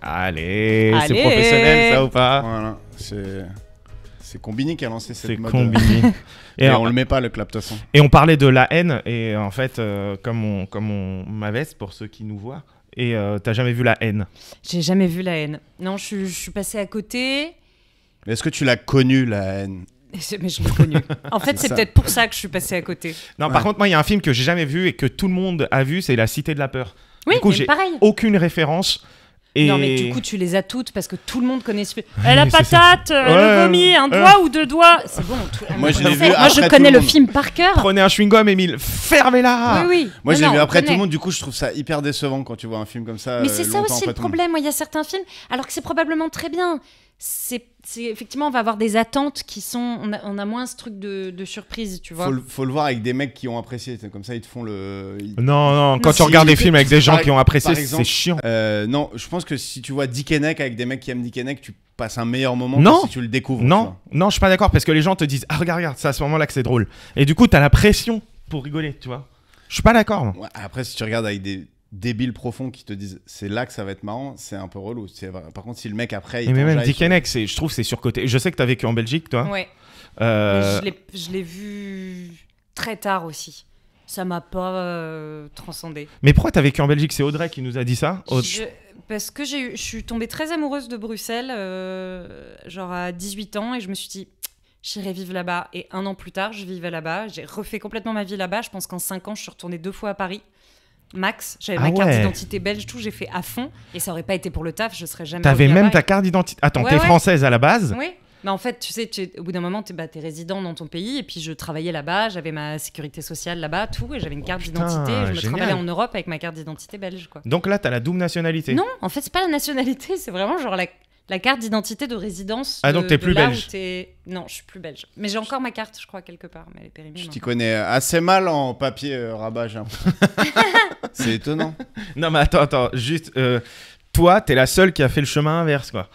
Allez. C'est professionnel, ça, ou pas? Voilà, c'est Combini qui a lancé cette mode. C'est Combini. Et on le met pas, le clap, de toute façon. Et on parlait de la haine, et en fait, comme on m'avesse, pour ceux qui nous voient, et t'as jamais vu la haine? J'ai jamais vu la haine. Non, je suis passée à côté. Est-ce que tu l'as connue, la haine? Mais je l'ai connue. En fait, c'est peut-être pour ça que je suis passée à côté. Non, par contre, moi, il y a un film que j'ai jamais vu et que tout le monde a vu, c'est La Cité de la Peur. Oui, du coup, mais j'ai pareil. aucune référence. Et... Non, mais du coup, tu les as toutes parce que tout le monde connaît ce film. La patate, le vomi, un doigt ou deux doigts. C'est bon. Moi, je l'ai vu. Moi, je connais le film par cœur. Prenez un chewing-gum, Émile. Fermez-la. Oui. Moi, je l'ai vu après tout le monde. Du coup, je trouve ça hyper décevant quand tu vois un film comme ça. Mais c'est ça aussi le problème. Moi, il y a certains films, alors que c'est probablement très bien. C'est effectivement, on va avoir des attentes qui sont. On a moins ce truc de surprise, tu vois. Faut le voir avec des mecs qui ont apprécié. C'est comme ça, ils te font le. Non. Quand tu regardes des films avec des gens qui ont apprécié, c'est chiant. Non, je pense que si tu vois Dickeneck avec des mecs qui aiment Dickeneck, tu passes un meilleur moment que si tu le découvres. Non, je suis pas d'accord parce que les gens te disent ah regarde, c'est à ce moment-là que c'est drôle. Et du coup, t'as la pression pour rigoler, tu vois. Je suis pas d'accord. Ouais, après, si tu regardes avec des débiles profonds qui te disent c'est là que ça va être marrant, c'est un peu relou. Par contre, si le mec après. Mais même Dickeneck, je trouve c'est surcoté. Je sais que t'as vécu en Belgique, toi. Ouais. Je l'ai vu très tard aussi. Ça m'a pas transcendé. Mais pourquoi t'as vécu en Belgique? C'est Audrey qui nous a dit ça. Parce que je suis tombée très amoureuse de Bruxelles, genre à 18 ans, et je me suis dit j'irai vivre là-bas. Et 1 an plus tard, je vivais là-bas. J'ai refait complètement ma vie là-bas. Je pense qu'en 5 ans, je suis retournée 2 fois à Paris. Max, j'avais ma carte d'identité belge, tout, j'ai fait à fond, et ça aurait pas été pour le taf, je serais jamais. T'avais même ta carte d'identité. Attends, t'es française à la base? Oui. Mais en fait, tu sais, au bout d'un moment, t'es résident dans ton pays, et puis je travaillais là-bas, j'avais ma sécurité sociale là-bas, tout, et j'avais une carte d'identité. Je me travaillais en Europe avec ma carte d'identité belge, quoi. Donc là, t'as la double nationalité? Non, en fait, c'est pas la nationalité, c'est vraiment genre la carte d'identité de résidence. Donc t'es plus belge? Non, je suis plus belge. Mais j'ai encore ma carte, je crois, quelque part. Mais elle est périmée. Je t'y connais assez mal en papier rabat, j'ai l'impression. C'est étonnant. Non, mais attends, juste. Toi, t'es la seule qui a fait le chemin inverse, quoi.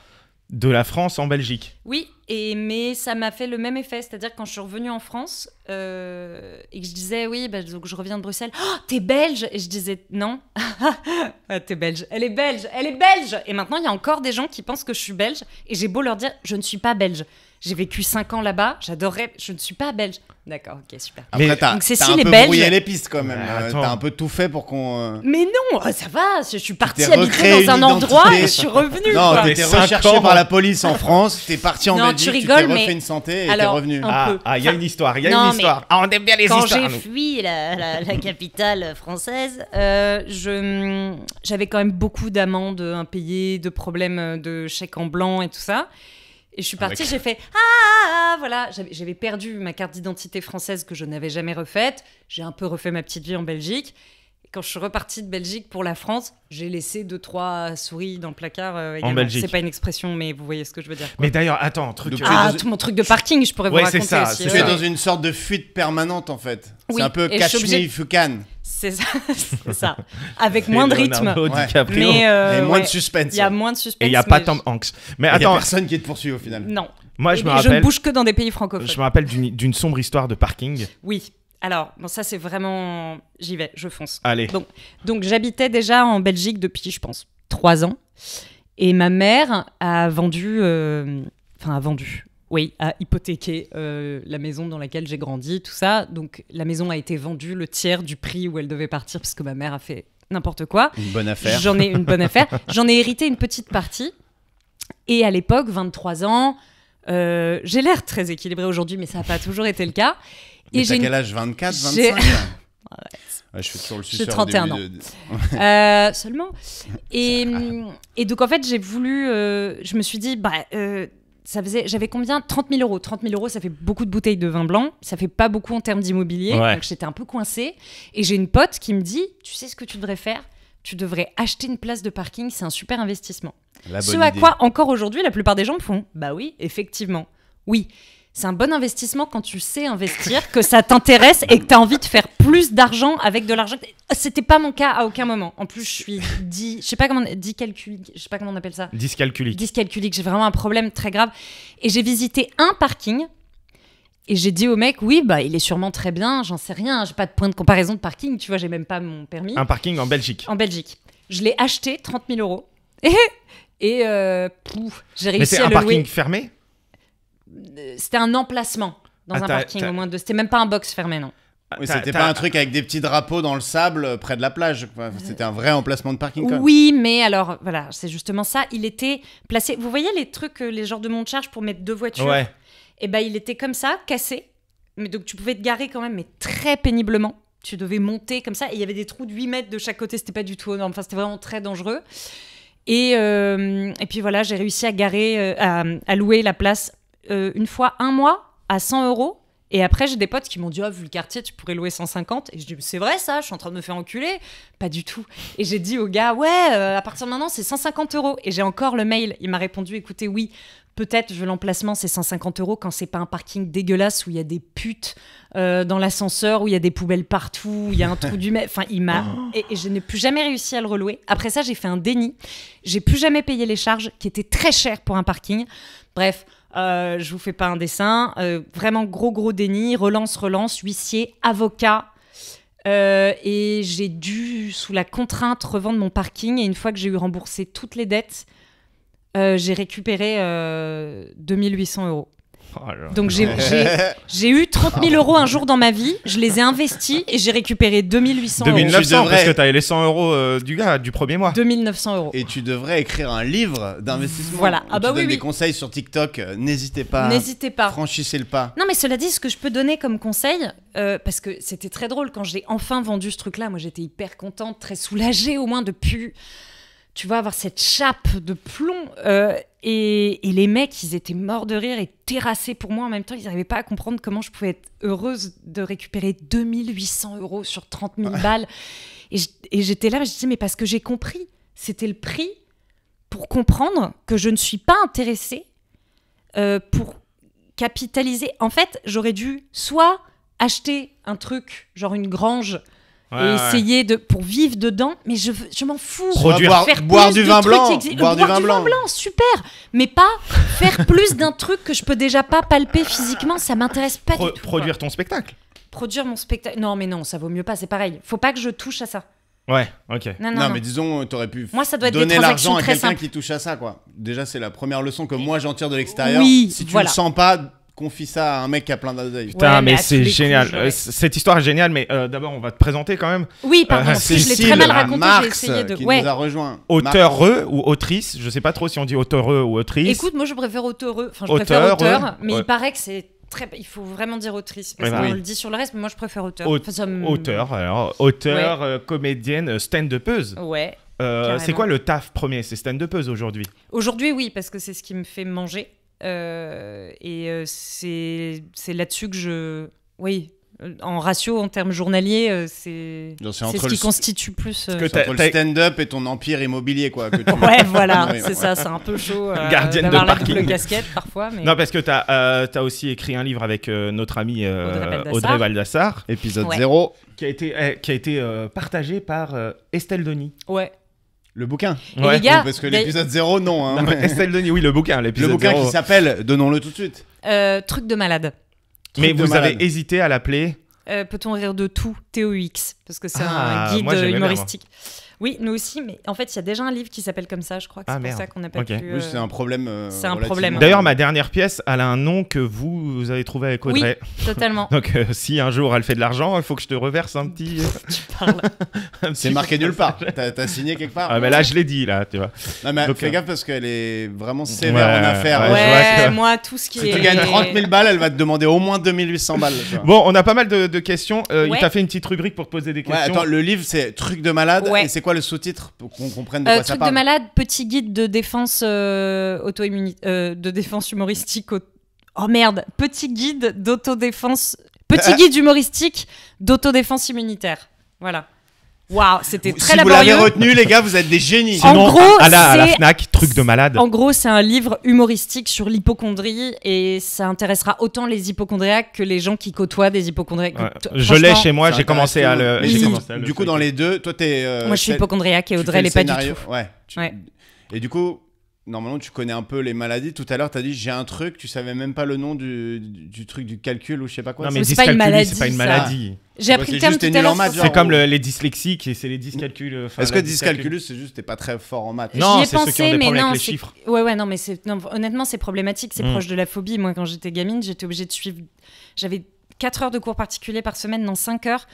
De la France en Belgique. Oui, mais ça m'a fait le même effet. C'est-à-dire que quand je suis revenue en France et que je disais, oui, donc je reviens de Bruxelles. Oh, t'es belge? Et je disais, non. T'es belge. Elle est belge. Et maintenant, il y a encore des gens qui pensent que je suis belge. Et j'ai beau leur dire, je ne suis pas belge. J'ai vécu 5 ans là-bas, j'adorerais, je ne suis pas belge. D'accord, ok, super. Après, t'as un peu brouillé les pistes quand même. T'as un peu tout fait pour qu'on... Mais non, ça va, je suis partie habiter dans un endroit et je suis revenue. Non, t'étais recherché par la police en France, t'es parti en Belgique, tu t'es refait une santé et t'es revenu. Il y a une histoire, on aime bien les histoires. Quand j'ai fui la capitale française, j'avais quand même beaucoup d'amendes impayées, de problèmes de chèques en blanc et tout ça. Et je suis partie, j'ai fait voilà, j'avais perdu ma carte d'identité française que je n'avais jamais refaite. J'ai un peu refait ma petite vie en Belgique. Et quand je suis repartie de Belgique pour la France, j'ai laissé 2-3 souris dans le placard. En Belgique. C'est pas une expression, mais vous voyez ce que je veux dire, quoi. Mais d'ailleurs, attends, tout mon truc de parking, je pourrais vous raconter ça, aussi. Tu es dans une sorte de fuite permanente en fait. Oui, c'est un peu Catch Me If You Can. C'est ça. Avec moins de rythme. Mais moins de suspense. Il y a moins de suspense. Et il n'y a pas Tom Hanks. Mais attends. Il n'y a personne qui te poursuit au final. Non. Moi, je ne bouge que dans des pays francophones. Je me rappelle d'une sombre histoire de parking. Oui. Alors, bon, ça, c'est vraiment... J'y vais, je fonce. Allez. Donc j'habitais déjà en Belgique depuis, je pense, 3 ans. Et ma mère a vendu... Oui, a hypothéqué la maison dans laquelle j'ai grandi, tout ça. Donc, la maison a été vendue le tiers du prix où elle devait partir, parce que ma mère a fait n'importe quoi. Une bonne affaire. Une bonne affaire. J'en ai hérité une petite partie. Et à l'époque, 23 ans, j'ai l'air très équilibrée aujourd'hui, mais ça n'a pas toujours été le cas. Mais t'as quel âge? 24, 25? Ouais, je fais toujours le J'ai suceur 31 au ans. début Seulement. Et donc, en fait, j'ai voulu... je me suis dit, j'avais combien 30 000 euros. 30 000 euros, ça fait beaucoup de bouteilles de vin blanc. Ça fait pas beaucoup en termes d'immobilier. Ouais. Donc, j'étais un peu coincée. Et j'ai une pote qui me dit, tu sais ce que tu devrais faire ? Tu devrais acheter une place de parking. C'est un super investissement. Ce à quoi, encore aujourd'hui, la plupart des gens me font, bah oui, effectivement. Oui, c'est un bon investissement quand tu sais investir, que ça t'intéresse et que tu as envie de faire plus d'argent avec de l'argent. C'était pas mon cas à aucun moment. En plus, je suis je sais pas comment on appelle ça. Dyscalculique. J'ai vraiment un problème très grave. Et j'ai visité un parking et j'ai dit au mec, oui, bah il est sûrement très bien, j'en sais rien, j'ai pas de point de comparaison de parking, tu vois, j'ai même pas mon permis. Un parking en Belgique. En Belgique. Je l'ai acheté 30 000 euros. Et j'ai réussi à le louer. Mais c'est un parking fermé ? C'était un emplacement dans un parking au moins de... C'était même pas un box fermé, non. Oui, c'était pas un truc avec des petits drapeaux dans le sable près de la plage. C'était un vrai emplacement de parking. Oui, mais alors voilà, c'est justement ça. Il était placé. Vous voyez les trucs, les genres de monte-charge pour mettre deux voitures. Ouais. Et ben il était comme ça, cassé. Mais donc tu pouvais te garer quand même, mais très péniblement. Tu devais monter comme ça. Et il y avait des trous de 8 mètres de chaque côté. C'était pas du tout énorme. Enfin, c'était vraiment très dangereux. Et puis voilà, j'ai réussi à garer, à louer la place une fois un mois à 100 euros. Et après, j'ai des potes qui m'ont dit, vu le quartier, tu pourrais louer 150. Et je dis, c'est vrai ça, je suis en train de me faire enculer. Pas du tout. Et j'ai dit au gars, à partir de maintenant, c'est 150 euros. Et j'ai encore le mail. Il m'a répondu, écoutez, oui, peut-être, l'emplacement, c'est 150 euros quand c'est pas un parking dégueulasse où il y a des putes dans l'ascenseur, où il y a des poubelles partout, où il y a un trou du mec. Enfin, il m'a... Et je n'ai plus jamais réussi à le relouer. Après ça, j'ai fait un déni. J'ai plus jamais payé les charges qui étaient très chères pour un parking. Bref... je vous fais pas un dessin, vraiment gros déni, relance, huissier, avocat, et j'ai dû sous la contrainte revendre mon parking, et une fois que j'ai eu remboursé toutes les dettes, j'ai récupéré 2800 euros. Donc j'ai eu 30 000 euros un jour dans ma vie, je les ai investis et j'ai récupéré 2800 euros. 2900 parce que t'avais les 100 euros du gars du premier mois. 2900 euros. Et tu devrais écrire un livre d'investissement. Voilà. Tu donnes des conseils sur TikTok. N'hésitez pas. Franchissez le pas. Non mais cela dit, ce que je peux donner comme conseil, parce que c'était très drôle quand j'ai enfin vendu ce truc-là, moi j'étais hyper contente, très soulagée au moins de plus... Tu vas avoir cette chape de plomb. Et les mecs, ils étaient morts de rire et terrassés pour moi en même temps. Ils n'arrivaient pas à comprendre comment je pouvais être heureuse de récupérer 2800 euros sur 30 000 balles. Et j'étais là, je disais, mais parce que j'ai compris. C'était le prix pour comprendre que je ne suis pas intéressée pour capitaliser. En fait, j'aurais dû soit acheter un truc, genre une grange... et essayer pour vivre dedans, mais je m'en fous. Boire du vin blanc. Boire du vin blanc, super. Mais pas faire plus d'un truc que je peux déjà pas palper physiquement, ça m'intéresse pas du tout. Produire ton spectacle. Produire mon spectacle. Non, mais non, ça vaut mieux pas, c'est pareil. Faut pas que je touche à ça. Ouais, ok. Non, mais disons, t'aurais pu moi, ça doit être donner l'argent à quelqu'un simples. qui touche à ça, quoi. Déjà, c'est la première leçon que moi j'en tire de l'extérieur. Oui, si tu le sens pas, confie ça à un mec qui a plein d'oseille. Putain, mais c'est génial. Cette histoire est géniale, mais d'abord, on va te présenter quand même. Oui, pardon, je l'ai très mal raconté, j'ai essayé de... qui nous a rejoint. Auteureux ou autrice, je sais pas trop si on dit auteureux ou autrice. Écoute, moi je préfère auteureux, enfin je préfère auteur, mais il paraît que c'est très... Il faut vraiment dire autrice, parce qu'on le dit sur le reste, mais moi je préfère auteur. Auteur, comédienne, stand-upeuse. Ouais. C'est quoi le taf premier? C'est stand-upeuse aujourd'hui? Aujourd'hui, oui, parce que c'est ce qui me fait manger. C'est là-dessus que je... Oui, en ratio, en termes journaliers, c'est ce qui constitue plus... entre le stand-up et ton empire immobilier, quoi. Ouais, voilà, c'est ça, c'est un peu chaud d'avoir la double casquette parfois. Mais... Non, parce que t'as aussi écrit un livre avec notre ami Audrey Baldassar. Épisode 0. Qui a été partagé par Estelle Denis. Ouais. Le bouquin. Ouais. Les gars, parce que l'épisode 0, non. Hein. Non, Estelle Denis, oui, le bouquin. Le bouquin 0. Qui s'appelle, donnons-le tout de suite. Truc de malade. Mais vous avez hésité à l'appeler Peut-on rire de tout, TOX, parce que c'est un guide humoristique. Oui, nous aussi, mais en fait, il y a déjà un livre qui s'appelle comme ça, je crois que c'est pour ça qu'on n'a pas pu... Oui, c'est un problème. C'est un problème. D'ailleurs, ma dernière pièce, elle a un nom que vous avez trouvé avec Audrey. Oui, totalement. Donc, si un jour elle fait de l'argent, il faut que je te reverse un petit... Tu parles. C'est marqué nulle part. T'as signé quelque part. Ah, mais là, je l'ai dit, là, tu vois. Non, mais Donc, fais gaffe parce qu'elle est vraiment sévère en affaires. Ouais, moi, tout ce qui est... Si tu gagnes 30 000 balles, elle va te demander au moins 2800 balles. Bon, on a pas mal de questions. Il t'a fait une petite rubrique pour te poser des questions. Attends, le livre, c'est Truc de malade. Ouais. Et c'est quoi le sous-titre pour qu'on comprenne de quoi ça Truc parle? de malade, petit guide de défense de défense humoristique. Oh merde, petit guide d'autodéfense. Petit guide humoristique d'autodéfense immunitaire. Voilà. Waouh, c'était très laborieux. Si vous l'avez retenu, les gars, vous êtes des génies. Sinon, en gros, à la Fnac, truc de malade. En gros, c'est un livre humoristique sur l'hypocondrie et ça intéressera autant les hypocondriaques que les gens qui côtoient des hypocondriaques. Ouais. Je l'ai chez moi, j'ai commencé à le. Du coup, dans les deux, toi, t'es. Moi, je suis hypocondriaque et Audrey l'est pas du tout. Ouais. Et du coup. Normalement, tu connais un peu les maladies. Tout à l'heure, tu as dit j'ai un truc, tu savais même pas le nom du truc du calcul ou je sais pas quoi. Non, mais c'est pas une maladie. C'est pas une maladie. J'ai appris le terme tout à l'heure. C'est comme les dyslexiques et c'est les dyscalculs. Est-ce que dyscalculus, c'est juste t'es pas très fort en maths? Non, c'est ceux qui ont des problèmes avec les chiffres. Ouais, non, mais honnêtement, c'est problématique. C'est proche de la phobie. Moi, quand j'étais gamine, j'étais obligée de suivre. J'avais 4 heures de cours particuliers par semaine, dans 5 heures,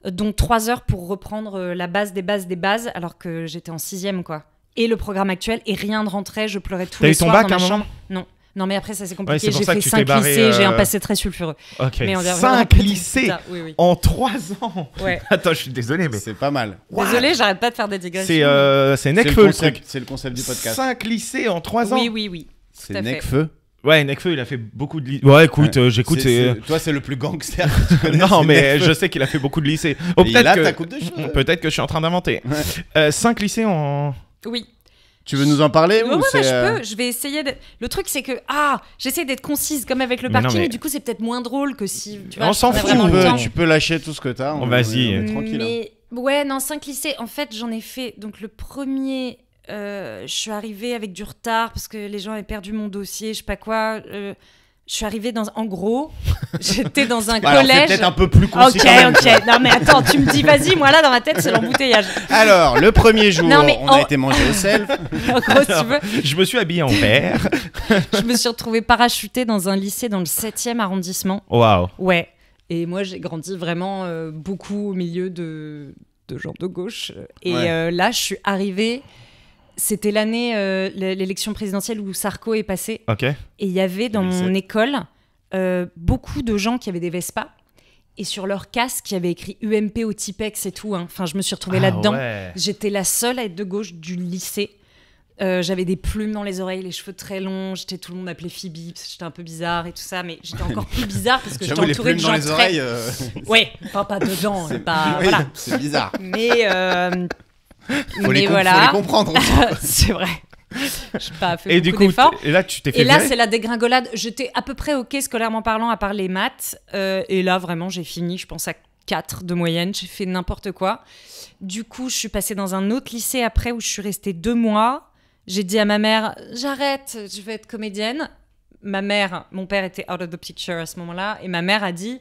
dont 3 heures pour reprendre la base des bases, alors que j'étais en 6e, quoi. Et le programme actuel, et rien ne rentrait, je pleurais tous les soirs dans ma chambre. Non, mais après, ça c'est compliqué. J'ai fait 5 lycées, j'ai un passé très sulfureux. Ok, mais 5 lycées en 3 ans. Ouais. Attends, je suis désolé, mais... C'est pas mal. Désolé, j'arrête pas de faire des digressions. C'est Necfeu le truc. C'est le concept du podcast. 5 lycées en 3 ans. Oui. C'est Necfeu. Ouais, Necfeu, il a fait beaucoup de lycées. Ouais, écoute, j'écoute. Toi, c'est le plus gangster que tu connais. Non, mais je sais qu'il a fait beaucoup de lycées. Peut-être que je suis en train d'inventer. 5 lycées en... Oui. Tu veux nous en parler ouais, je peux. Je vais essayer de... Le truc, c'est que j'essaie d'être concise comme avec le parking. Mais... Du coup, c'est peut-être moins drôle que si... Tu vois, on s'en fout. Tu peux lâcher tout ce que t'as. Vas-y. Tranquille. Mais... Ouais, non, 5 lycées. En fait, j'en ai fait... Donc, le premier... je suis arrivée avec du retard parce que les gens avaient perdu mon dossier, je sais pas quoi. Je suis arrivée en gros, j'étais dans un collège. C'est peut-être un peu plus concis. Ok. Non mais attends, tu me dis vas-y, moi là dans ma tête c'est l'embouteillage. Alors, le premier jour, on a été manger au self. En gros, si tu veux. Je me suis habillée en vert. Je me suis retrouvée parachutée dans un lycée dans le 7e arrondissement. Waouh. Ouais. Et moi j'ai grandi vraiment beaucoup au milieu de gens de gauche. Et là je suis arrivée. C'était l'année, l'élection présidentielle où Sarko est passé. Ok. Et il y avait dans mon école beaucoup de gens qui avaient des Vespa. Et sur leur casque, il y avait écrit UMP au Tipex et tout. Enfin, je me suis retrouvée là-dedans. Ouais. J'étais la seule à être de gauche du lycée. J'avais des plumes dans les oreilles, les cheveux très longs. Tout le monde m'appelait Phoebe parce que j'étais un peu bizarre et tout ça. Mais j'étais encore plus bizarre parce que j'étais entourée de gens les oreilles, Ouais, pas dedans. Voilà. C'est bizarre. Mais... Faut les comprendre. C'est vrai. Je n'ai pas fait et beaucoup du coup, d'efforts. Et là, tu t'es fait Et là, virer. c'est la dégringolade. J'étais à peu près OK scolairement parlant, à part les maths. Et là, vraiment, j'ai fini, je pense, à 4 de moyenne. J'ai fait n'importe quoi. Du coup, je suis passée dans un autre lycée après où je suis restée 2 mois. J'ai dit à ma mère, j'arrête, je vais être comédienne. Mon père était out of the picture à ce moment-là. Et ma mère a dit,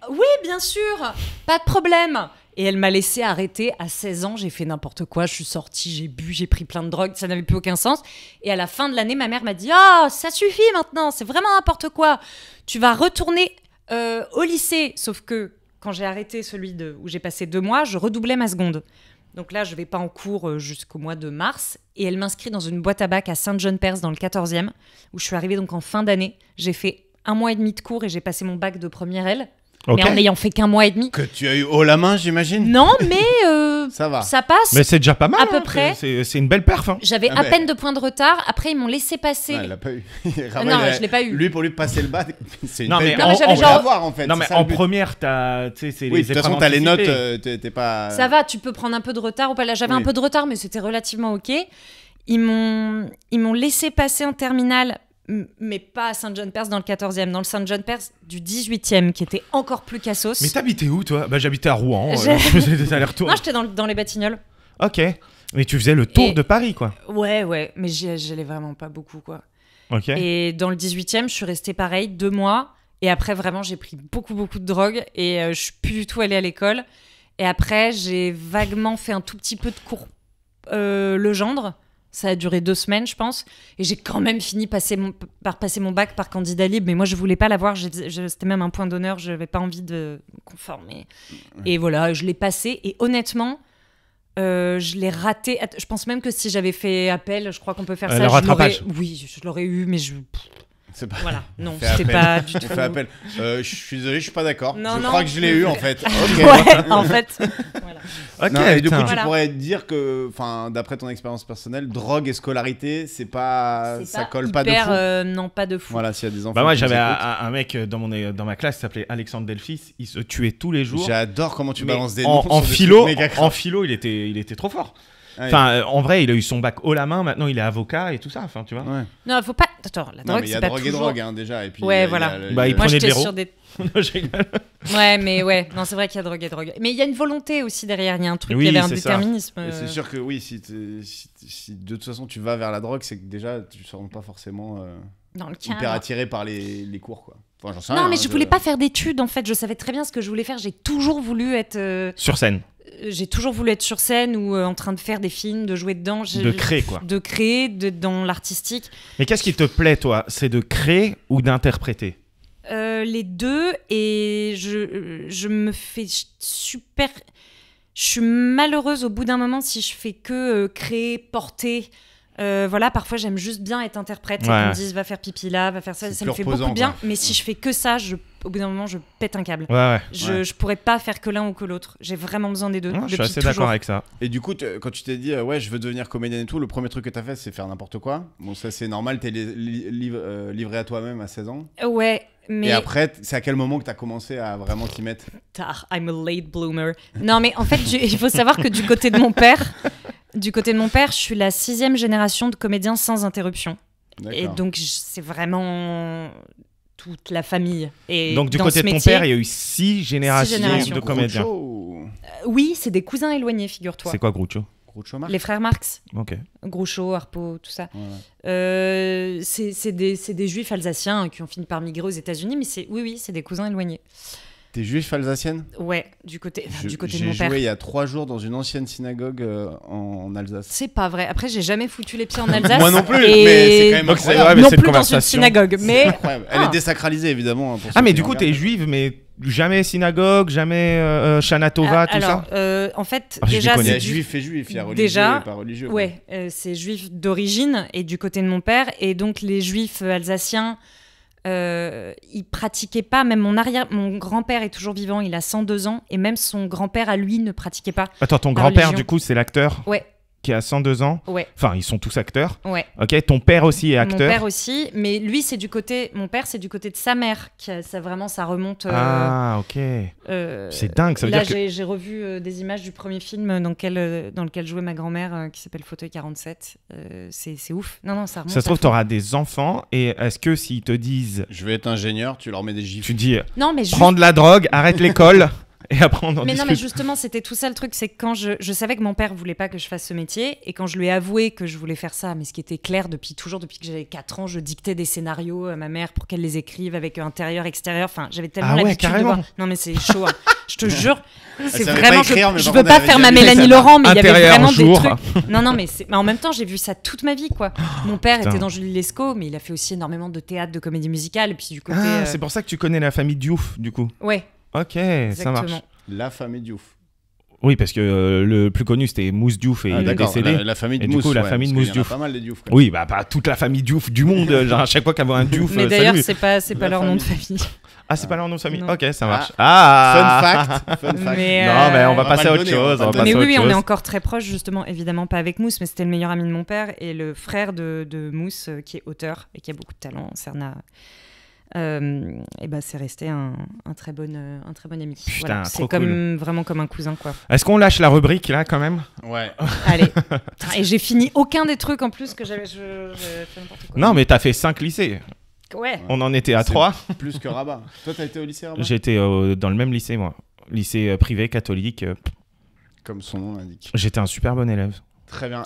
oui, bien sûr, pas de problème. Et elle m'a laissé arrêter à 16 ans. J'ai fait n'importe quoi. Je suis sortie, j'ai bu, j'ai pris plein de drogues. Ça n'avait plus aucun sens. Et à la fin de l'année, ma mère m'a dit « ça suffit maintenant. C'est vraiment n'importe quoi. Tu vas retourner au lycée. » Sauf que quand j'ai arrêté celui où j'ai passé 2 mois, je redoublais ma seconde. Donc là, je ne vais pas en cours jusqu'au mois de mars. Et elle m'inscrit dans une boîte à bac à Saint-Jean-Perse dans le 14e, où je suis arrivée donc en fin d'année. J'ai fait 1 mois et demi de cours et j'ai passé mon bac de première L. Okay. Mais en n'ayant fait qu'1 mois et demi. Que tu as eu haut la main, j'imagine. Non, mais ça va. Ça passe. Mais c'est déjà pas mal. À peu près. C'est une belle perf. Hein. J'avais à peine de points de retard. Après, ils m'ont laissé passer. Non, il l'a pas eu. Non, je l'ai pas eu. Lui, pour lui passer le bac, c'est une non, belle perf. On va voir en fait. Non, mais en première, c'est les de toute façon, t'as les notes, t'es pas. Ça va, tu peux prendre un peu de retard ou pas. Là, j'avais un peu de retard, mais c'était relativement OK. Ils m'ont laissé passer en terminale. Mais pas à Saint-Jean-Perse dans le 14e, dans le Saint-Jean-Perse du 18e, qui était encore plus cassos. Mais t'habitais où, toi ? Bah, j'habitais à Rouen, je faisais des allers-retours. Non, j'étais dans les Batignolles. Ok, mais tu faisais le tour de Paris, quoi. Ouais, mais j'allais vraiment pas beaucoup, quoi. Ok. Et dans le 18e, je suis restée pareil, 2 mois, et après, vraiment, j'ai pris beaucoup de drogue, et je suis plus du tout allée à l'école. Et après, j'ai vaguement fait un tout petit peu de cours le gendre. Ça a duré 2 semaines, je pense. Et j'ai quand même fini par passer mon bac par candidat libre. Mais moi, je voulais pas l'avoir. C'était même un point d'honneur. Je n'avais pas envie de me conformer. Et voilà, je l'ai passé. Et honnêtement, je l'ai raté. Je pense même que si j'avais fait appel, je crois qu'on peut faire ça. Le rattrapage. Oui, je l'aurais eu, mais C'est pas... Voilà, non, c'était pas du tout. On fait appel. Je suis désolé, je suis pas d'accord. Non, je crois que je l'ai eu en fait. Ouais, en fait. Voilà. Ok, Non, et du coup, putain. tu pourrais dire que, d'après ton expérience personnelle, drogue et scolarité, ça colle pas de fou. Non, pas de fou. Voilà, s'il y a des enfants. Bah moi qui j'avais nous écoutent. un mec dans ma classe qui s'appelait Alexandre Delphis, il se tuait tous les jours. J'adore comment tu Mais balances des noms. en sur des philo, trucs méga en graves. philo, il était trop fort. Ouais. Enfin, en vrai, il a eu son bac haut la main, maintenant il est avocat et tout ça, enfin, tu vois. Ouais. Non, faut pas. Attends, la Non, drogue, mais il y c'est a pas drogue toujours. et drogue hein, déjà. Et puis, Ouais, il y a voilà. le- Bah, il Moi, prenait de j'étais l'héros. sur des. Non, je rigole. Ouais, mais ouais. Non, c'est vrai qu'il y a drogue et drogue. Mais il y a une volonté aussi derrière. Il y a un truc, Oui, il y avait un c'est ça. déterminisme. Et c'est sûr que oui, si de toute façon tu vas vers la drogue, c'est que déjà tu ne seras pas forcément Dans le cadre. hyper attiré par les cours, quoi. Enfin, j'en sais Non, rien, mais hein, je voulais pas faire d'études en fait. Je savais très bien ce que je voulais faire. J'ai toujours voulu être. Sur scène, J'ai toujours voulu être sur scène ou en train de faire des films, de jouer dedans. de créer quoi. De créer, dans l'artistique. Mais qu'est-ce qui te plaît, toi? C'est de créer ou d'interpréter? Les deux, et je me fais super. Je suis malheureuse au bout d'un moment si je fais que créer, porter. Voilà, parfois j'aime juste bien être interprète. Ouais. Qu'on me dise va faire pipi là, va faire ça, C'est ça me plus fait reposant, beaucoup de bien. quoi. Mais si je fais que ça, au bout d'un moment, je pète un câble. Ouais. Je pourrais pas faire que l'un ou que l'autre. J'ai vraiment besoin des deux. Non, je suis depuis assez toujours. d'accord avec ça. Et du coup, quand tu t'es dit ouais, je veux devenir comédienne et tout, le premier truc que t'as fait, c'est faire n'importe quoi. Bon, ça c'est normal, t'es livré à toi-même à 16 ans. Ouais, mais Et après, c'est à quel moment que t'as commencé à vraiment t'y mettre? tard. I'm a late bloomer. Non, mais en fait, il faut savoir que du côté de mon père, je suis la 6e génération de comédiens sans interruption. Et D'accord. donc, c'est vraiment toute la famille. Et Donc du dans côté ce de ton métier, père, il y a eu 6 générations générations. de comédiens. Groucho ou... oui, c'est des cousins éloignés, figure-toi. C'est quoi Groucho? Groucho Marx? Les frères Marx, Ok. Groucho, Harpo, tout ça. Ouais. C'est des juifs alsaciens qui ont fini par migrer aux États-Unis, mais oui, c'est des cousins éloignés. T'es juif alsacienne? Ouais, du côté de mon J'ai père. joué il y a 3 jours dans une ancienne synagogue en Alsace. C'est pas vrai. Après, j'ai jamais foutu les pieds en Alsace. Moi non plus, et mais c'est quand même Donc, c'est incroyable. vrai, mais non c'est une plus dans une conversation. synagogue. C'est Mais incroyable. Elle Ah. est désacralisée évidemment. Pour Ah ceux mais qui du nous coup t'es regardent. juive mais jamais synagogue, jamais Shana Tova, tout alors, ça. en fait, Ah, je déjà, les connais. Il y a c'est juif et juif, il y a religieux Déjà, et pas religieux. quoi. ouais, c'est juif d'origine et du côté de mon père. Et donc, les juifs alsaciens, ils pratiquaient pas. Même mon grand-père est toujours vivant, il a 102 ans. Et même son grand-père à lui ne pratiquait pas. Attends, ton la grand-père religion. du coup c'est l'acteur Ouais, qui a 102 ans. ouais, Enfin ils sont tous acteurs. ouais. Ok, ton père aussi est Mon acteur. père aussi, mais lui, mon père, c'est du côté de sa mère. Ça remonte. Ah ok. C'est dingue, ça veut là, dire que... j'ai revu des images du premier film dans lequel jouait ma grand-mère, qui s'appelle Fauteuil 47. C'est ouf. Non, ça remonte. Ça se trouve à fond. t'auras des enfants et est-ce que s'ils te disent, Je vais être ingénieur, tu leur mets des gifs. tu dis Non, mais juste- prends de la drogue, arrête l'école et après on en Mais non, discute. mais justement, c'était tout ça le truc, c'est que quand je savais que mon père voulait pas que je fasse ce métier, et quand je lui ai avoué que je voulais faire ça, mais ce qui était clair depuis que j'avais 4 ans, je dictais des scénarios à ma mère pour qu'elle les écrive avec intérieur, extérieur, enfin, j'avais tellement Ah ouais, l'habitude de carrément. voir. Non, mais c'est chaud, hein. Je te jure, c'est savait vraiment. pas écrire, mais Je par veux contre, pas elle avait faire ma déjà lu Mélanie ça. Laurent, mais il y avait Intérieur vraiment jour. des trucs. Non, mais en même temps, j'ai vu ça toute ma vie, quoi. Mon père Putain. était dans Julie Lescaut, mais il a fait aussi énormément de théâtre, de comédie musicale, et puis du côté. Ah, c'est pour ça que tu connais la famille Diouf du coup. Ouais, Ok, ça marche. exactement. La famille Diouf. Oui, parce que le plus connu c'était Mousse Diouf et il est d'accord, décédé. la famille de Et du Mousse. coup, la ouais, famille de parce Mousse qu'il y en a Diouf. pas mal des Diouf. quoi. Oui, bah pas toute la famille Diouf du monde. Genre à chaque fois qu'il y a un Diouf, Mais d'ailleurs, salut. c'est pas La leur nom de famille. famille. Ah, c'est pas leur nom de famille. Non. Ok, ça marche. Ah, Fun fact. Mais, Non, mais on va on va passer pas à le autre donner, on va chose. pas On le va Mais passer à oui, autre on est chose. encore très proches, justement, évidemment pas avec Mousse, mais c'était le meilleur ami de mon père et le frère de Mousse, qui est auteur et qui a beaucoup de talent, Serna. Et ben c'est resté un très bon ami. Putain, Voilà, trop c'est cool. vraiment comme un cousin, quoi. Est-ce qu'on lâche la rubrique là quand même? Ouais. Allez. Putain, et j'ai fini aucun des trucs en plus que j'avais fait n'importe quoi. Non, mais t'as fait 5 lycées. Ouais. On en était à C'est 3. Plus que Rabat. Toi, t'as été au lycée, Rabat? J'étais dans le même lycée, moi. Lycée privé, catholique. Comme son nom l'indique. J'étais un super bon élève. Très bien.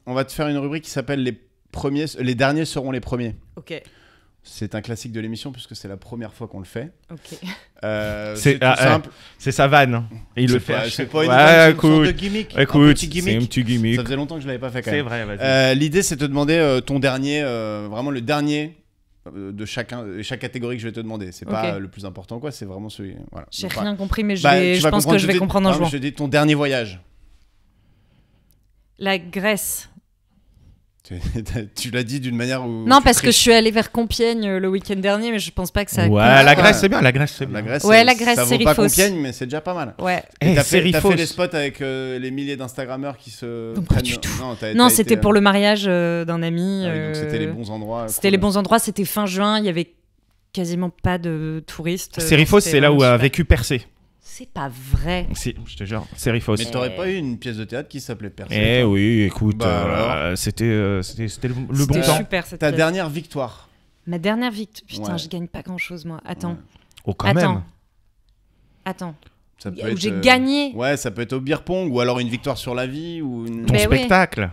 On va te faire une rubrique qui s'appelle les derniers seront les premiers. Ok. C'est un classique de l'émission puisque c'est la première fois qu'on le fait. Ok. C'est tout simple. C'est sa vanne. Hein. Et il le fait. C'est pas une vanne, c'est une sorte de gimmick. Un Écoute, petit c'est un petit gimmick. Ça faisait longtemps que je l'avais pas fait quand C'est même. vrai, vas-y. L'idée, c'est de te demander ton dernier, vraiment le dernier de chaque catégorie que je vais te demander. C'est pas le plus important, quoi. C'est vraiment celui. Voilà. J'ai Donc, rien compris, mais je pense que je vais comprendre un jour. Je te dis ton dernier voyage. La Grèce. Tu l'as dit d'une manière où. Non, parce que je suis allée vers Compiègne le week-end dernier, mais je pense pas que ça. Ouais, la Grèce, c'est bien. La Grèce, c'est bien. La Grèce, c'est ça vaut pas Rifos. Compiègne, mais c'est déjà pas mal. Ouais. T'as fait les spots avec les milliers d'Instagrammeurs qui se. Donc, pas du tout. Non, Non, c'était pour le mariage d'un ami. Ah oui, donc c'était les bons endroits. C'était les bons endroits. C'était fin juin. Il y avait quasiment pas de touristes. Serifos, c'est là où a vécu Persée. C'est pas vrai. Si, je te jure, Serifos. Mais t'aurais pas eu une pièce de théâtre qui s'appelait Persée? Eh oui, écoute, c'était le bon temps. C'était super cette Ta pièce. dernière victoire. Ma dernière victoire. Putain, Ouais. je gagne pas grand chose moi. Attends. Ouais. Oh, quand même. Attends. Ça peut Où être, j'ai gagné. Ouais, ça peut être au beer pong ou alors une victoire sur la vie ou une. Ton Mais oui. spectacle.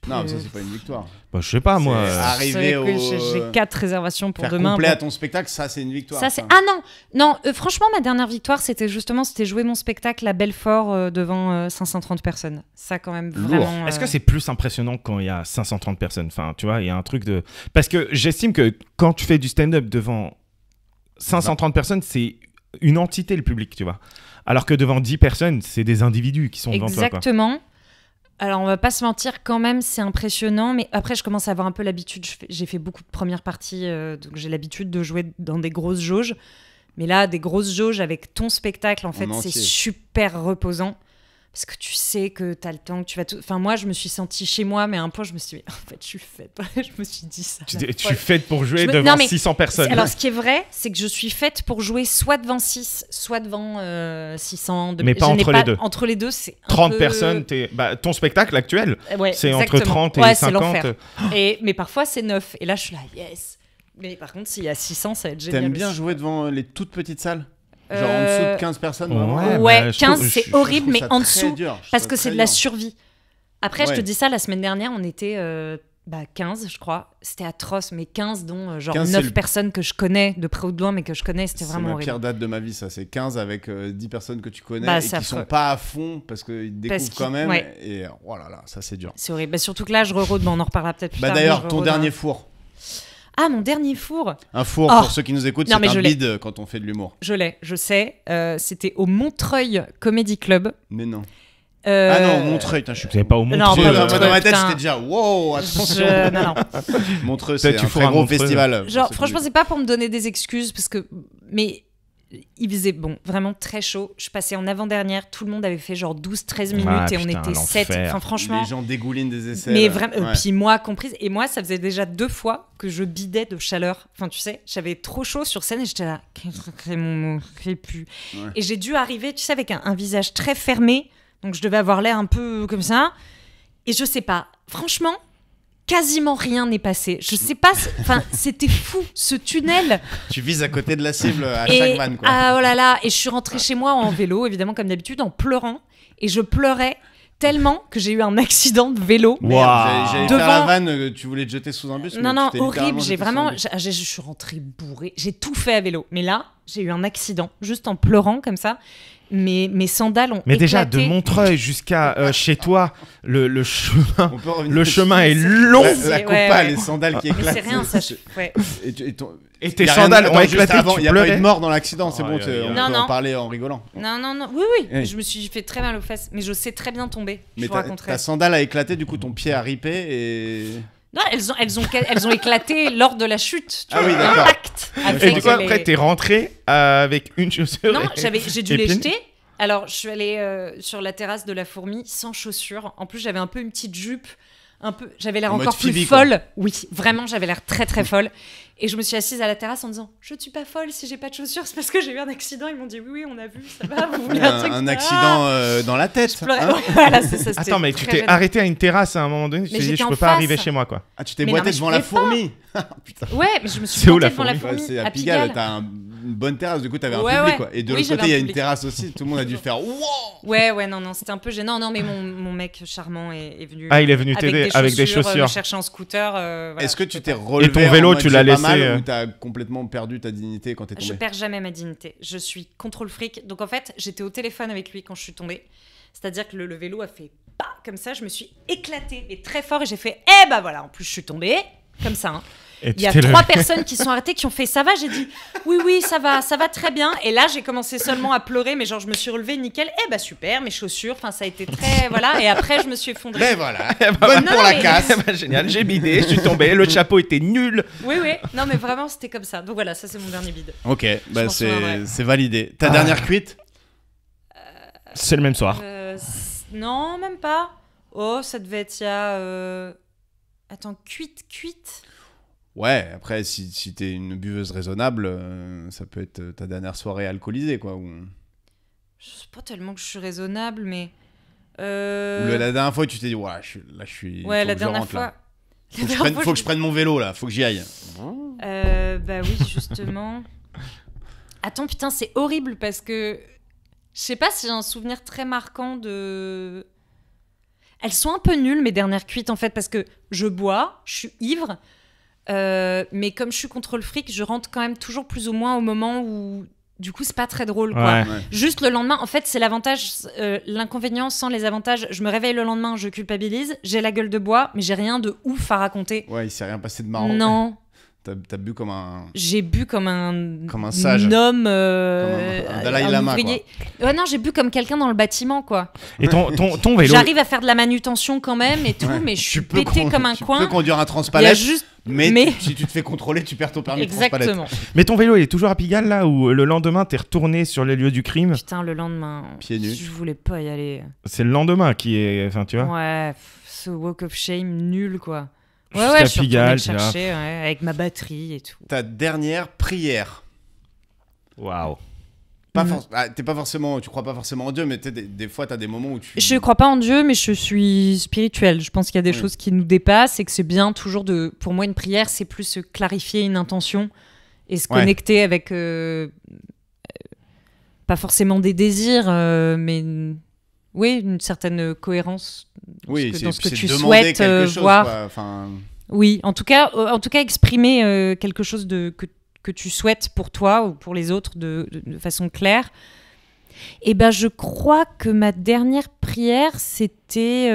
Non, mais ça c'est pas une victoire. Bah, je sais pas, moi. C'est arriver au. J'ai 4 réservations pour faire demain. complet Bon. à ton spectacle, ça c'est une victoire. Ça c'est non franchement ma dernière victoire c'était jouer mon spectacle à Belfort devant 530 personnes. Ça quand même vraiment. Est-ce que c'est plus impressionnant quand il y a 530 personnes? Enfin, tu vois, il y a un truc de. Parce que j'estime que quand tu fais du stand-up devant 530 personnes, c'est une entité le public, tu vois. Alors que devant 10 personnes, c'est des individus qui sont devant toi. Exactement. Alors, on va pas se mentir, quand même, c'est impressionnant. Mais après, je commence à avoir un peu l'habitude. J'ai fait beaucoup de premières parties, donc j'ai l'habitude de jouer dans des grosses jauges. Mais là, des grosses jauges avec ton spectacle, en fait, c'est entier. super reposant. Parce que tu sais que tu as le temps, que tu vas tout... Enfin, moi, je me suis sentie chez moi, mais à un point, je me suis dit, en fait, je suis faite. Je me suis dit ça. Tu es faite pour jouer devant Non, mais 600 personnes. Alors, ce qui est vrai, c'est que je suis faite pour jouer soit devant 6, soit devant 600. Mais pas entre les deux. Entre les deux, c'est 30 peu... personnes, ton spectacle actuel, Ouais, c'est exactement. entre 30 et ouais, 50. C'est l'enfer. Mais parfois, c'est 9. Et là, je suis là, yes. Mais par contre, s'il y a 600, ça va être génial. T'aimes bien aussi. jouer devant les toutes petites salles? Genre en dessous de 15 personnes? vraiment Ouais, bah, je 15, trouve- c'est Je horrible, trouve mais ça en très dessous, dur, je parce trouve que ça c'est très de la dur. survie. Après, je Ouais. te dis ça, la semaine dernière, on était 15, je crois. C'était atroce, mais 15, dont genre 15, 9 c'est le- personnes que je connais, de près ou de loin, mais que je connais, c'était C'est vraiment ma horrible. pire date de ma vie, ça. C'est 15 avec 10 personnes que tu connais Bah, et c'est qui sont affreux. pas à fond parce qu'ils découvrent qu'ils- quand même. ouais. Et oh là là, ça c'est dur. C'est horrible. Bah, surtout que là, je rerôde, mais on en reparlera peut-être plus Bah tard. mais d'ailleurs, je ton rerôde dernier un- four. Ah, mon dernier four. Un four, Oh. pour ceux qui nous écoutent, Non, c'est mais un je l'ai. bide quand on fait de l'humour. Je l'ai, je sais. C'était au Montreuil Comedy Club. Mais non. Ah non, Montreuil, je suis C'est pas au Non, Montreuil. pas Dans Montreuil, ma tête, putain. j'étais déjà wow, attention. Non. Montreuil, c'est Tu un feras très gros Montreuil. festival. Genre, pour ceux franchement, qui- c'est pas pour me donner des excuses, parce que. Mais il faisait, vraiment très chaud. Je passais en avant-dernière, tout le monde avait fait genre 12-13 minutes Ah, et on putain, était 7. l'enfer. Enfin, franchement. Les gens dégoulinent des essais. Mais là. vraiment, Ouais. puis moi comprise. Et moi, ça faisait déjà 2 fois que je bidais de chaleur. Enfin, tu sais, j'avais trop chaud sur scène et j'étais là, mon pu. Ouais. Et j'ai dû arriver, tu sais, avec un visage très fermé. Donc, je devais avoir l'air un peu comme ça. Et je sais pas, franchement, quasiment rien n'est passé. Je sais pas, enfin, c'était fou, ce tunnel. Tu vises à côté de la cible à Et, chaque vanne, quoi. ah, oh là là, et je suis rentrée chez moi en vélo, évidemment, comme d'habitude, en pleurant. Et je pleurais tellement que j'ai eu un accident de vélo. Merde, j'allais Devant- faire la vanne, tu voulais te jeter sous un bus. Non, mais non, tu t'es littéralement horrible. J'ai jeté sous un vraiment. bus. Je suis rentrée bourrée. J'ai tout fait à vélo. Mais là, j'ai eu un accident, juste en pleurant comme ça. Mes sandales ont Mais déjà, éclaté. de Montreuil jusqu'à chez toi, le chemin, On peut revenir le dessus. chemin est long. La Ouais, coupa, ouais. les sandales qui Mais éclatent. c'est rien, ça. Ouais. Et Et tes y a rien- sandales attends, ont juste éclaté, avant, tu Il n'y a pas eu pleurais. de mort dans l'accident, c'est Oh, bon, aïe, aïe, on aïe. peut Non, en non. parler en rigolant. Non, oui. Oui. Je me suis fait très mal aux fesses, mais je sais très bien tomber. Mais je vous ta raconterai. sandale a éclaté, du coup ton pied a ripé et. Non, elles ont éclaté lors de la chute. Tu Ah vois, oui, d'accord. l'impact a Et fait du coup, que après, les- t'es rentré avec une chaussure. Non, et- j'ai dû et les puis- jeter. Alors, je suis allée sur la terrasse de la Fourmi sans chaussures. En plus, j'avais un peu une petite jupe. J'avais l'air En mode encore plus Phoebe, quoi. folle. Oui, vraiment, j'avais l'air très très folle. Et je me suis assise à la terrasse en disant, je ne suis pas folle si j'ai pas de chaussures, c'est parce que j'ai eu un accident. Ils m'ont dit, oui, on a vu, ça va, vous voulez un truc Un Ah accident dans la tête. Je pleurais. hein. Ouais, voilà, c'est ça. c'était Attends, mais tu très t'es gênant. arrêté à une terrasse à un moment donné. Tu Mais t'es dit, j'étais je en peux pas face. arriver chez moi, quoi. Ah, tu t'es Mais boité non, mais je devant la pouvais pas. fourmi. Ouais, mais je me suis C'est où, plantée la devant la Fourmi Fourmi C'est à à Pigalle, Pigalle. t'as un une bonne terrasse, du coup t'avais un Ouais, public ouais. quoi. Et de Oui, l'autre j'avais côté il y a un une public. terrasse aussi, tout le monde a dû faire wow. Ouais, non, c'était un peu gênant. Non, mais mon mec charmant est venu. Ah, il est venu t'aider avec des chaussures. Me chercher en scooter. Voilà, Est-ce que tu t'es pas. relevé Et ton vélo, en mode tu l'as j'ai pas laissé, mal, ou t'as complètement perdu ta dignité quand t'es Je tombé? perds jamais ma dignité. Je suis contrôle fric. Donc en fait, j'étais au téléphone avec lui quand je suis tombée. C'est-à-dire que le vélo a fait bah comme ça, je me suis éclatée mais très fort et j'ai fait voilà, en plus je suis tombée comme ça. Hein. Et Il y a 3 personnes qui sont arrêtées qui ont fait ça va, j'ai dit oui ça va très bien et là j'ai commencé seulement à pleurer mais genre je me suis relevée nickel. Super, mes chaussures, enfin ça a été très voilà et après je me suis effondrée. Ben voilà, bonne pour la casse. Génial, j'ai bidé, je suis tombé, le chapeau était nul. Oui, non mais vraiment c'était comme ça. Donc voilà, ça c'est mon dernier bide. Ok, bah m'en souviendrai. c'est validé. Ta dernière cuite? C'est le même soir. Non, même pas. Oh, ça devait être il y a... Attends, cuite. Ouais, après si t'es une buveuse raisonnable, ça peut être ta dernière soirée alcoolisée quoi. Ou Je sais pas tellement que je suis raisonnable, mais... ou la dernière fois tu t'es dit ouais, je suis... Ouais, faut la que je dernière rentre, là. fois... Faut que je prenne mon vélo là, faut que j'y aille. Bah oui, justement. Attends, putain, c'est horrible parce que... Je sais pas si j'ai un souvenir très marquant de... Elles sont un peu nulles, mes dernières cuites, en fait, parce que je bois, je suis ivre, mais comme je suis contrôle fric, je rentre quand même toujours plus ou moins au moment où... Du coup, c'est pas très drôle, quoi. Ouais. Juste le lendemain, en fait, c'est l'avantage, l'inconvénient sans les avantages. Je me réveille le lendemain, je culpabilise, j'ai la gueule de bois, mais j'ai rien de ouf à raconter. Ouais, il s'est rien passé de marrant. Non. T'as bu comme un... J'ai bu comme un sage. Homme, Comme un Dalai Lama, ouvrier. Ouais, non, j'ai bu comme quelqu'un dans le bâtiment, quoi. Et ton vélo. J'arrive à faire de la manutention quand même et tout, mais je suis pété comme un coin. Tu peux conduire un Il y a transpalette, juste... mais si tu te fais contrôler, tu perds ton permis de transpalette. Exactement. Mais ton vélo, il est toujours à Pigalle là ou le lendemain t'es retourné sur les lieux du crime? Putain, le lendemain, Pieds nus. je voulais pas y aller. C'est le lendemain qui est. Enfin, tu vois. Ouais, ce walk of shame nul, quoi. Jusqu'à Ouais, je suis retournée Pigalle, le chercher avec ma batterie et tout. Ta dernière prière. Waouh. T'es pas forcément, tu crois pas forcément en Dieu, mais des fois t'as des moments où tu... Je crois pas en Dieu, mais je suis spirituelle. Je pense qu'il y a des choses qui nous dépassent et que c'est bien toujours de... Pour moi, une prière, c'est plus se clarifier une intention et se connecter avec... pas forcément des désirs, mais... Oui, une certaine cohérence dans ce que tu souhaites quelque chose, voir. Quoi. Enfin... Oui, en tout cas exprimer quelque chose que tu souhaites pour toi ou pour les autres de façon claire. Et ben, je crois que ma dernière prière, c'était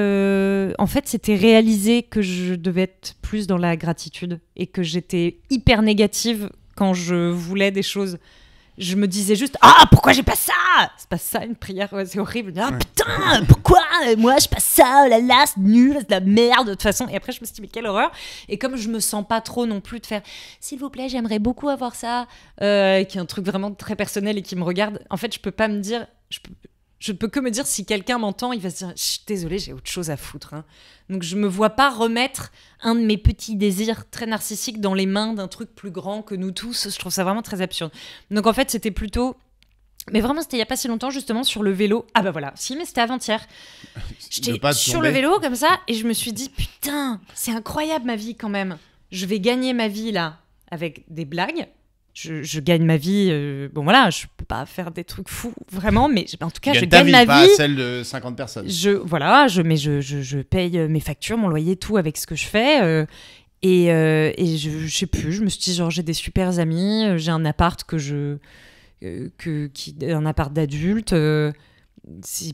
réaliser que je devais être plus dans la gratitude et que j'étais hyper négative quand je voulais des choses. Je me disais juste pourquoi j'ai pas ça? C'est pas ça une prière, c'est horrible. Putain, pourquoi moi je passe ça? Oh là là, c'est nul, c'est de la merde de toute façon. Et après je me suis dit mais quelle horreur. Et comme je me sens pas trop non plus de faire s'il vous plaît j'aimerais beaucoup avoir ça, qui est un truc vraiment très personnel et qui me regarde. En fait je peux pas me dire, je peux que me dire si quelqu'un m'entend, il va se dire désolé, j'ai autre chose à foutre. Hein. Donc je me vois pas remettre un de mes petits désirs très narcissiques dans les mains d'un truc plus grand que nous tous. Je trouve ça vraiment très absurde. Donc en fait c'était plutôt... Mais vraiment c'était il y a pas si longtemps justement sur le vélo. Ah bah voilà, si mais c'était avant-hier. J'étais sur le vélo comme ça et je me suis dit putain, c'est incroyable ma vie quand même. Je vais gagner ma vie là avec des blagues. Je gagne ma vie, bon voilà, je peux pas faire des trucs fous vraiment, mais en tout cas je gagne ma vie. Pas celle de 50 personnes. Je paye mes factures, mon loyer, tout avec ce que je fais. Et je sais plus, je me suis dit genre j'ai des super amis, j'ai un appart un appart d'adulte.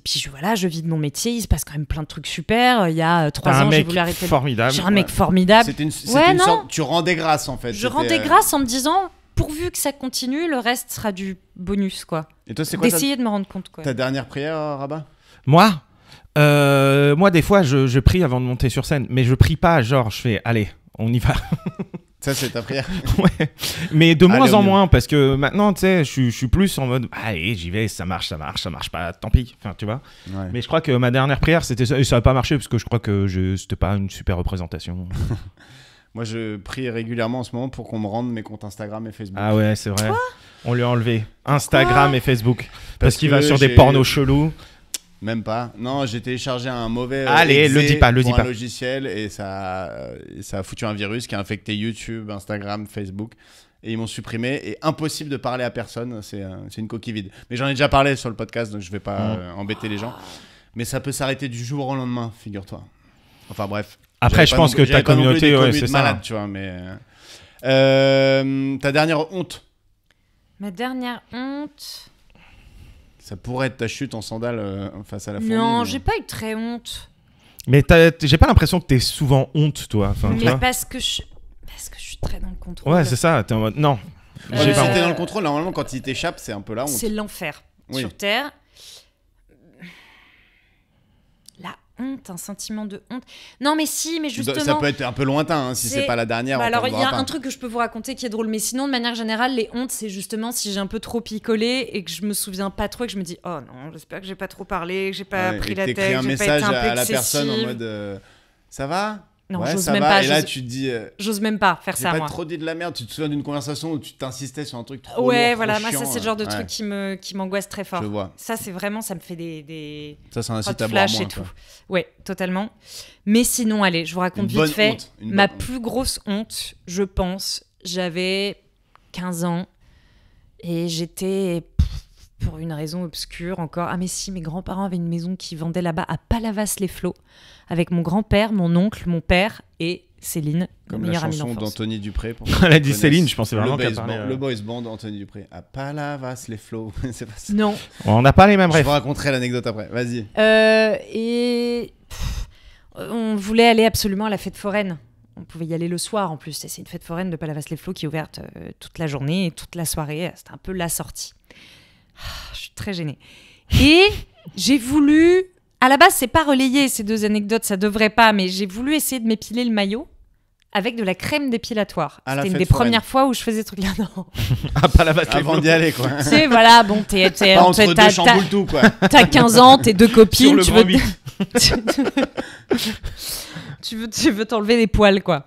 Puis voilà, je vis de mon métier, il se passe quand même plein de trucs super. Il y a 3 ans, j'ai voulu arrêter. Formidable. J'ai un mec formidable. C'était une sorte, tu rendais grâce en fait. Je rendais grâce en me disant pourvu que ça continue, le reste sera du bonus, quoi. Et toi, c'est quoi d'essayer de me rendre compte, quoi. Ta dernière prière, Rabat? Moi, des fois, je prie avant de monter sur scène, mais je prie pas, genre, je fais, allez, on y va. Ça, c'est ta prière? Ouais, mais de moins en moins, parce que maintenant, tu sais, je suis plus en mode, allez, j'y vais, ça marche pas, tant pis, enfin, tu vois. Ouais. Mais je crois que ma dernière prière, c'était ça, et ça n'a pas marché, parce que je crois que c'était pas une super représentation. Moi, je prie régulièrement en ce moment pour qu'on me rende mes comptes Instagram et Facebook. Ah ouais, c'est vrai. Quoi? On lui a enlevé Instagram et Facebook. Parce qu'il va sur des pornos chelous. Même pas. Non, j'ai téléchargé un mauvais le dis pas. logiciel et ça a foutu un virus qui a infecté YouTube, Instagram, Facebook. et ils m'ont supprimé et impossible de parler à personne, c'est une coquille vide. Mais j'en ai déjà parlé sur le podcast, donc je vais pas embêter les gens. Mais ça peut s'arrêter du jour au lendemain, figure-toi. Enfin bref. Après, je pense que ta communauté, c'est ça. Malade, tu vois, mais ta dernière honte. Ma dernière honte. Ça pourrait être ta chute en sandales face à la fourmi. Non, j'ai pas eu très honte. Mais j'ai pas l'impression que t'es souvent honte, toi. Enfin, mais parce que je suis très dans le contrôle. Ouais, c'est ça. T'es en mode non. Si t'es dans le contrôle, normalement, quand il t'échappe, c'est un peu la honte. C'est l'enfer sur Terre. La honte, un sentiment de honte. Non, mais si, mais justement. Ça peut être un peu lointain, hein, si c'est pas la dernière. Alors, il y a un truc que je peux vous raconter qui est drôle, mais sinon, de manière générale, les hontes, c'est justement si j'ai un peu trop picolé et que je me souviens pas trop et que je me dis, oh non, j'espère que j'ai pas trop parlé, que j'ai pas pris la tête, que j'ai un pas message été un peu à la excessive. personne en mode, ça va? Non, ouais, j'ose ça même va. pas. Et là, tu te dis. J'ose même pas faire ça, moi. J'ai moi. pas trop dit de la merde. Tu te souviens d'une conversation où tu t'insistais sur un truc trop Ouais, lourd, voilà. trop Moi, chiant, ça, c'est le genre de truc qui m'angoisse très fort. Je vois. Ça, c'est vraiment, ça me fait des ça, c'est un site hot à boire flash moins, et tout. Ouais, totalement. Mais sinon, allez, je vous raconte vite fait. Ma plus grosse honte, je pense, j'avais 15 ans et j'étais, pour une raison obscure encore. Ah mais si, mes grands-parents avaient une maison qui vendait là-bas à Palavas-les-Flots avec mon grand-père, mon oncle, mon père et Céline, comme la chanson d'Anthony Dupré. Elle a dit Céline, je pensais vraiment qu'elle parlait. Le boys band d'Anthony Dupré à Palavas-les-Flots. C'est pas ça. Non. On n'a pas les mêmes rêves. Je vous raconterai l'anecdote après. Vas-y. On voulait aller absolument à la fête foraine. On pouvait y aller le soir en plus. C'est une fête foraine de Palavas-les-Flots qui est ouverte toute la journée et toute la soirée. C'était un peu la sortie. Je suis très gênée. Et j'ai voulu... À la base, c'est pas relayé ces deux anecdotes, ça devrait pas, mais j'ai voulu essayer de m'épiler le maillot avec de la crème dépilatoire. C'était une des premières fois où je faisais ce truc-là. Non. Avant d'y aller, quoi. Tu sais, voilà, bon, t'es entre deux chamboules tout, quoi. T'as 15 ans, t'es deux copines, tu veux t'enlever des poils, quoi.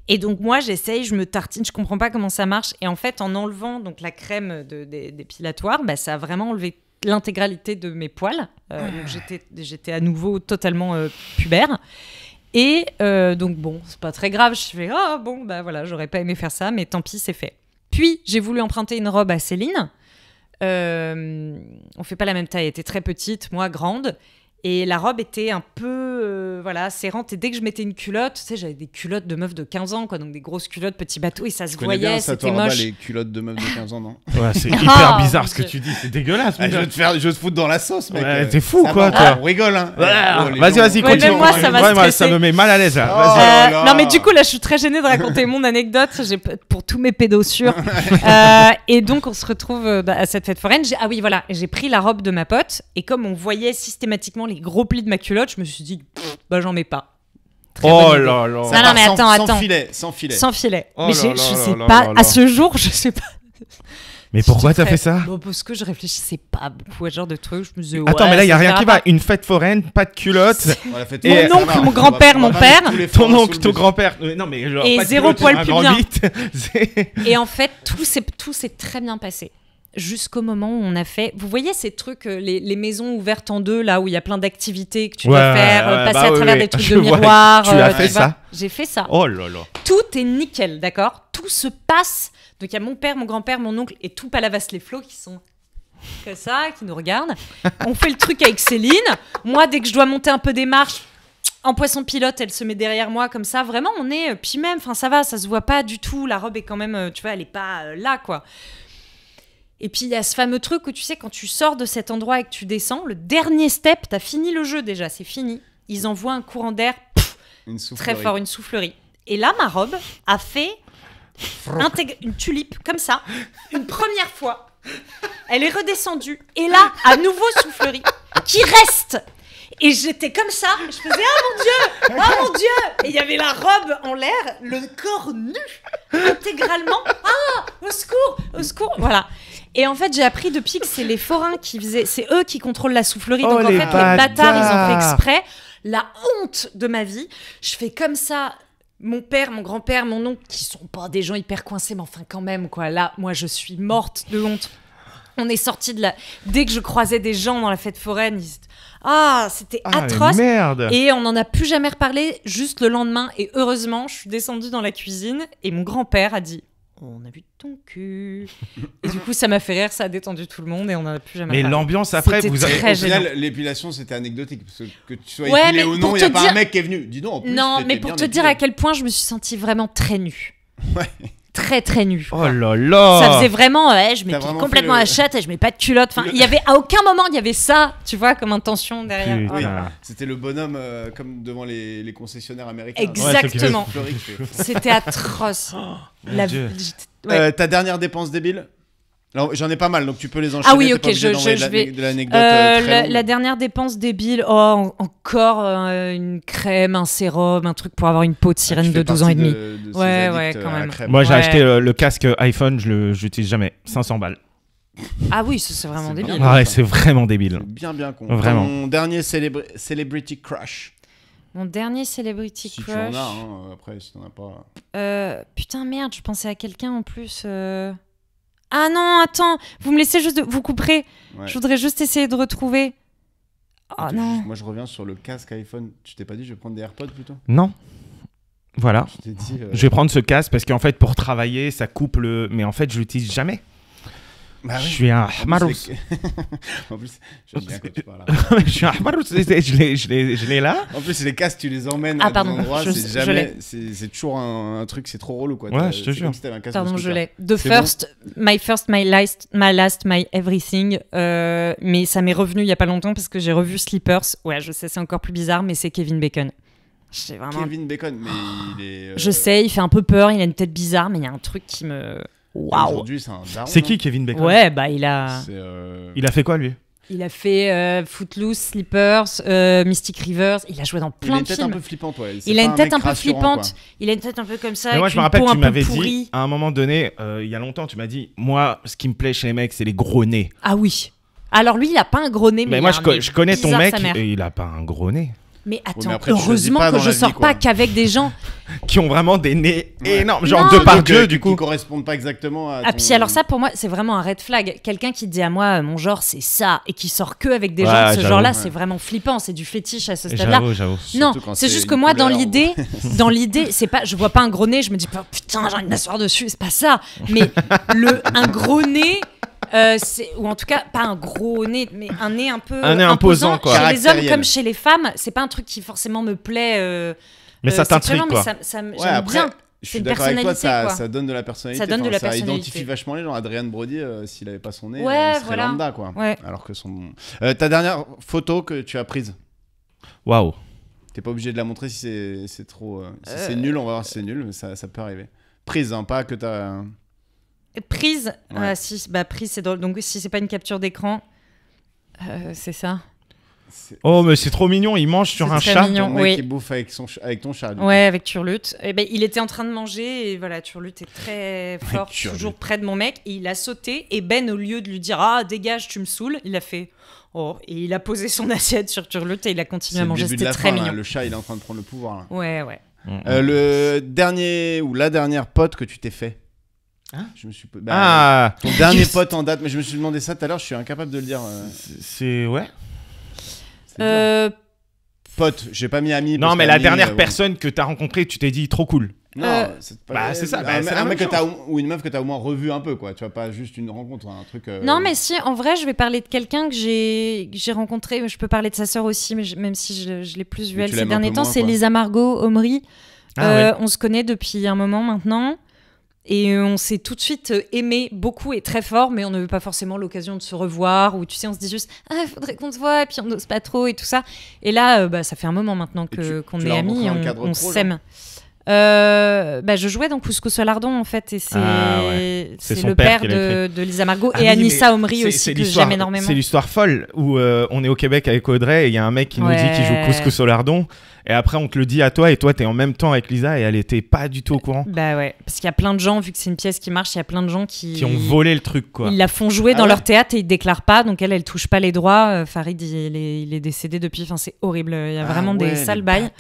Et donc moi, j'essaye, je me tartine, je comprends pas comment ça marche. Et en fait, en enlevant donc la crème dépilatoire, bah, ça a vraiment enlevé l'intégralité de mes poils. Donc j'étais à nouveau totalement pubère. Et donc bon, c'est pas très grave. Je fais bon, bah voilà, j'aurais pas aimé faire ça, mais tant pis, c'est fait. Puis j'ai voulu emprunter une robe à Céline. On fait pas la même taille, elle était très petite, moi grande. Et la robe était un peu serrante. Et dès que je mettais une culotte, tu sais, j'avais des culottes de meufs de 15 ans, quoi, donc des grosses culottes, petits bateaux, et ça se voyait, bien, c'était moche. Les culottes de meufs de 15 ans, non? Ouais, c'est hyper bizarre ce que tu dis, c'est dégueulasse. Je veux te foutre dans la sauce, mec. Ouais, t'es fou, quoi, toi. On rigole, hein. Vas-y, continue. Même moi, ça m'a stressé. Ça me met mal à l'aise, là. Non, mais du coup, là, je suis très gênée de raconter mon anecdote. J'ai pour tous mes pédossures. Et donc, on se retrouve à cette fête foraine. J'ai pris la robe de ma pote, et comme on voyait systématiquement les gros plis de ma culotte, je me suis dit, j'en mets pas. Oh là là. Non, mais attends. Sans filet. Mais je sais pas, à ce jour, je sais pas. Mais pourquoi t'as fait ça? Parce que je réfléchissais pas beaucoup à ce genre de truc. Je me disais, attends, mais là, il n'y a rien qui va. Une fête foraine, pas de culotte. Mon oncle, mon grand-père, mon père. Ton oncle, ton grand-père. Non, mais genre, et pas de zéro culotte, poil pubien. Vite. Et en fait, tout s'est très bien passé. Jusqu'au moment où on a fait... Vous voyez ces trucs, les maisons ouvertes en deux, là où il y a plein d'activités que tu dois faire, passer à travers des trucs de miroir. Tu as fait ça? J'ai fait ça. Oh là là. Tout est nickel, d'accord? Tout se passe. Donc il y a mon père, mon grand-père, mon oncle et tout Palavas-les-Flots qui sont comme ça, qui nous regardent. On fait le truc avec Céline. Moi, dès que je dois monter un peu des marches, en poisson pilote, elle se met derrière moi comme ça. Vraiment, on est... Puis même, ça va, ça se voit pas du tout. La robe est quand même... Tu vois, elle est pas là, quoi. Et puis, il y a ce fameux truc où, tu sais, quand tu sors de cet endroit et que tu descends, le dernier step, t'as fini le jeu déjà, c'est fini. Ils envoient un courant d'air très fort, une soufflerie. Et là, ma robe a fait une tulipe, comme ça, une première fois. Elle est redescendue. Et là, à nouveau soufflerie, qui reste. Et j'étais comme ça, je faisais « Oh mon Dieu !» Et il y avait la robe en l'air, le corps nu, intégralement. « Ah, au secours !» Voilà. Et en fait, j'ai appris depuis que c'est les forains qui faisaient... C'est eux qui contrôlent la soufflerie. Donc en fait, les bâtards, ils ont fait exprès. La honte de ma vie. Je fais comme ça... Mon père, mon grand-père, mon oncle, qui sont pas des gens hyper coincés, mais enfin quand même, quoi. Là, moi, je suis morte de honte. On est sortis de la... Dès que je croisais des gens dans la fête foraine, c'était atroce. Merde. Et on n'en a plus jamais reparlé, juste le lendemain. Et heureusement, je suis descendue dans la cuisine et mon grand-père a dit on a vu ton cul. Et du coup, ça m'a fait rire, ça a détendu tout le monde et on n'en a plus jamais Mais parlé. l'ambiance après, C'était vous avez. très Au final, gênant. l'épilation, c'était anecdotique. Parce que tu sois Ouais, épilé mais ou pour non, il te n'y a pas dire- un mec qui est venu. Dis donc, en plus, Non, t'étais mais pour bien te épilé. dire à quel point je me suis sentie vraiment très nue. Ouais. Très, très nue. Oh là là. Ça faisait vraiment, ouais, je T'as m'épile vraiment complètement fait le- à chatte et je mets pas de culotte. Enfin, il y avait, à aucun moment, il y avait ça, tu vois, comme intention derrière. Putain. Oh Oui, là là. c'était le bonhomme comme devant les concessionnaires américains. Exactement. Fleury qui fait- C'était atroce. Mon Dieu. Ouais. Ta dernière dépense débile? Alors, j'en ai pas mal, donc tu peux les enchaîner. Ah oui, t'es ok, pas obligé je d'envoyer vais. de l'anecdote très longue. La dernière dépense débile, oh, encore une crème, un sérum, un truc pour avoir une peau de Ah, sirène tu de fais 12 ans et partie demi. de ces Ouais, addicts, ouais, quand à la même. crème. Moi, j'ai Ouais. acheté le casque iPhone, je l'utilise jamais. 500 balles. Ah oui, ça, c'est vraiment C'est débile. bien. Ah ouais, c'est vraiment débile. C'est bien con. Vraiment. Mon dernier celebrity crush. Mon dernier celebrity Si crush. tu en as, hein, après, si t'en as pas. Putain, merde, je pensais à quelqu'un en plus. Ah non, attends, vous me laissez juste. Vous couperez. Ouais. Je voudrais juste essayer de retrouver. Oh Attends, non. Moi, je reviens sur le casque iPhone. Tu t'es pas dit, je vais prendre des AirPods plutôt? Non. Voilà. Je t'ai dit. Je vais prendre ce casque parce qu'en fait, pour travailler, ça coupe le. Mais en fait, je l'utilise jamais. Bah Je oui. suis un En plus, Hamarous. En plus, j'aime bien quand tu parles. Je suis un Hamarous. Je l'ai là. En plus, les casques, tu les emmènes Ah, à des pardon, endroits, je c'est jamais. C'est toujours un truc, c'est trop relou quoi. Ouais, je te C'est jure. comme si t'avais un casque Pardon, de je scooter. l'ai. The C'est first, my first, my last, my everything. Mais ça m'est revenu il y a pas longtemps parce que j'ai revu Sleepers. Ouais, je sais, c'est encore plus bizarre, mais c'est Kevin Bacon. C'est vraiment. Kevin Bacon, mais il est. Je sais, il fait un peu peur, il a une tête bizarre, mais il y a un truc qui me. Waouh. Aujourd'hui, c'est un daron. C'est qui Kevin Bacon? Ouais, bah il a. C'est, Il a fait quoi lui? Il a fait Footloose, Sleepers, Mystic Rivers. Il a joué dans Il a plein une de tête un films. peu flippante, ouais. C'est Il a pas une tête mec un peu rassurant, flippante. quoi. Il a une tête un peu comme ça. Mais moi, avec je me une rappelle, peau tu un peu m'avais dit, pourrie. à un moment donné, il y a longtemps, tu m'as dit, moi, ce qui me plaît chez les mecs, c'est les gros nez. Ah oui. Alors lui, il a pas un gros nez, mais Mais il moi, a un nez je connais ton bizarre, mec, sa mère. et il a pas un gros nez. Mais attends, mais après, tu choisis heureusement pas que dans je la vie, sors quoi. pas qu'avec des gens. Qui ont vraiment des nez Ouais. énormes. Genre Non, Depardieu, Donc, du coup. Qui correspondent pas exactement à. Ah, ton- puis alors ça, pour moi, c'est vraiment un red flag. Quelqu'un qui dit à moi, mon genre, c'est ça, et qui sort que avec des Ouais, gens de ce j'avoue. genre-là, Ouais. c'est vraiment flippant. C'est du fétiche à ce stade-là. J'avoue. Non, Surtout quand c'est c'est juste une que moi, dans couleur, l'idée, c'est pas, je vois pas un gros nez, je me dis pas, putain, j'ai envie de m'asseoir dessus, c'est pas ça. Mais un gros nez, ou en tout cas, pas un gros nez, mais un nez un peu Un nez imposant, quoi. Chez les hommes Caractériel. comme chez les femmes, c'est pas un truc qui forcément me plaît. Mais ça t'intrigue, sexuellement, quoi. Mais ça Ouais, j'aime après, bien. je C'est suis une d'accord avec toi, personnalité, quoi. ça donne de la personnalité. Ça donne de la Ça personnalité. identifie vachement les gens. Adrien Brody, s'il avait pas son nez, Ouais, il serait voilà. lambda, quoi. Ouais. Alors que son. Ta dernière photo que tu as prise, Waouh. t'es pas obligé de la montrer si c'est trop. Si c'est nul, on va voir si c'est nul, mais ça peut arriver. Prise, hein, pas que t'as. Prise, Ouais. prise, c'est drôle. Donc si c'est pas une capture d'écran, c'est ça. Oh, mais c'est trop mignon, il mange sur C'est un très chat. mignon. Ton mec Oui. qui bouffe avec ton chat. du coup. Ouais, avec Turlut. Et ben, il était en train de manger et voilà, Turlut est très fort, Turlut. toujours près de mon mec. Et il a sauté et Ben, au lieu de lui dire ah dégage, tu me saoules, il a fait oh et il a posé son assiette sur Turlut et il a C'est continué à le manger. début de C'était la très fin, là. mignon. Le chat, il est en train de prendre le pouvoir. Là. Ouais. Le dernier ou la dernière pote que tu t'es fait. Je me suis. Ah, Ton dernier pote en date, mais je me suis demandé ça tout à l'heure, je suis incapable de le dire. c'est. Ouais. C'est dur. Pote, j'ai pas mis ami. Non, parce mais la qu'ami, dernière bon. personne que t'as rencontrée, tu t'es dit trop cool. Non, c'est pas. bah, c'est ça, Un, bah, c'est la un même mec que chose. t'as ou une meuf que t'as au moins revu un peu, quoi. Tu vois, pas juste une rencontre, un truc. Non, mais si, en vrai, je vais parler de quelqu'un que j'ai rencontré. Je peux parler de sa sœur aussi, mais même si je l'ai plus vue Mais elle tu ces l'aimes un derniers peu temps, moins, c'est quoi. Lisa Margot Omri. Ah, ouais. On se connaît depuis un moment maintenant. Et on s'est tout de suite aimé beaucoup et très fort, mais on n'avait pas forcément l'occasion de se revoir, ou tu sais, on se dit juste « Ah, il faudrait qu'on se voit », et puis on n'ose pas trop et tout ça. Et là, ça fait un moment maintenant qu'on tu est l'as amis, rencontré dans et le cadre on pro, s'aime. Je jouais dans Couscous au lardon en fait, et c'est Ah ouais. C'est son le père père qui l'a de Lisa Margot Ah et oui, Anissa mais Omri aussi, que l'histoire- j'aime énormément. C'est l'histoire folle où on est au Québec avec Audrey et il y a un mec qui nous dit qu'il joue Ouais. couscous au lardon et après on te le dit à toi et toi t'es en même temps avec Lisa et elle était pas du tout au courant. Bah ouais, parce qu'il y a plein de gens, vu que c'est une pièce qui marche, il y a plein de gens qui Qui ont volé le truc quoi. Ils la font jouer Ah dans ouais. leur théâtre et ils déclarent pas, donc elle touche pas les droits. Farid, il est décédé depuis, enfin c'est horrible. Il y a vraiment des sales bails.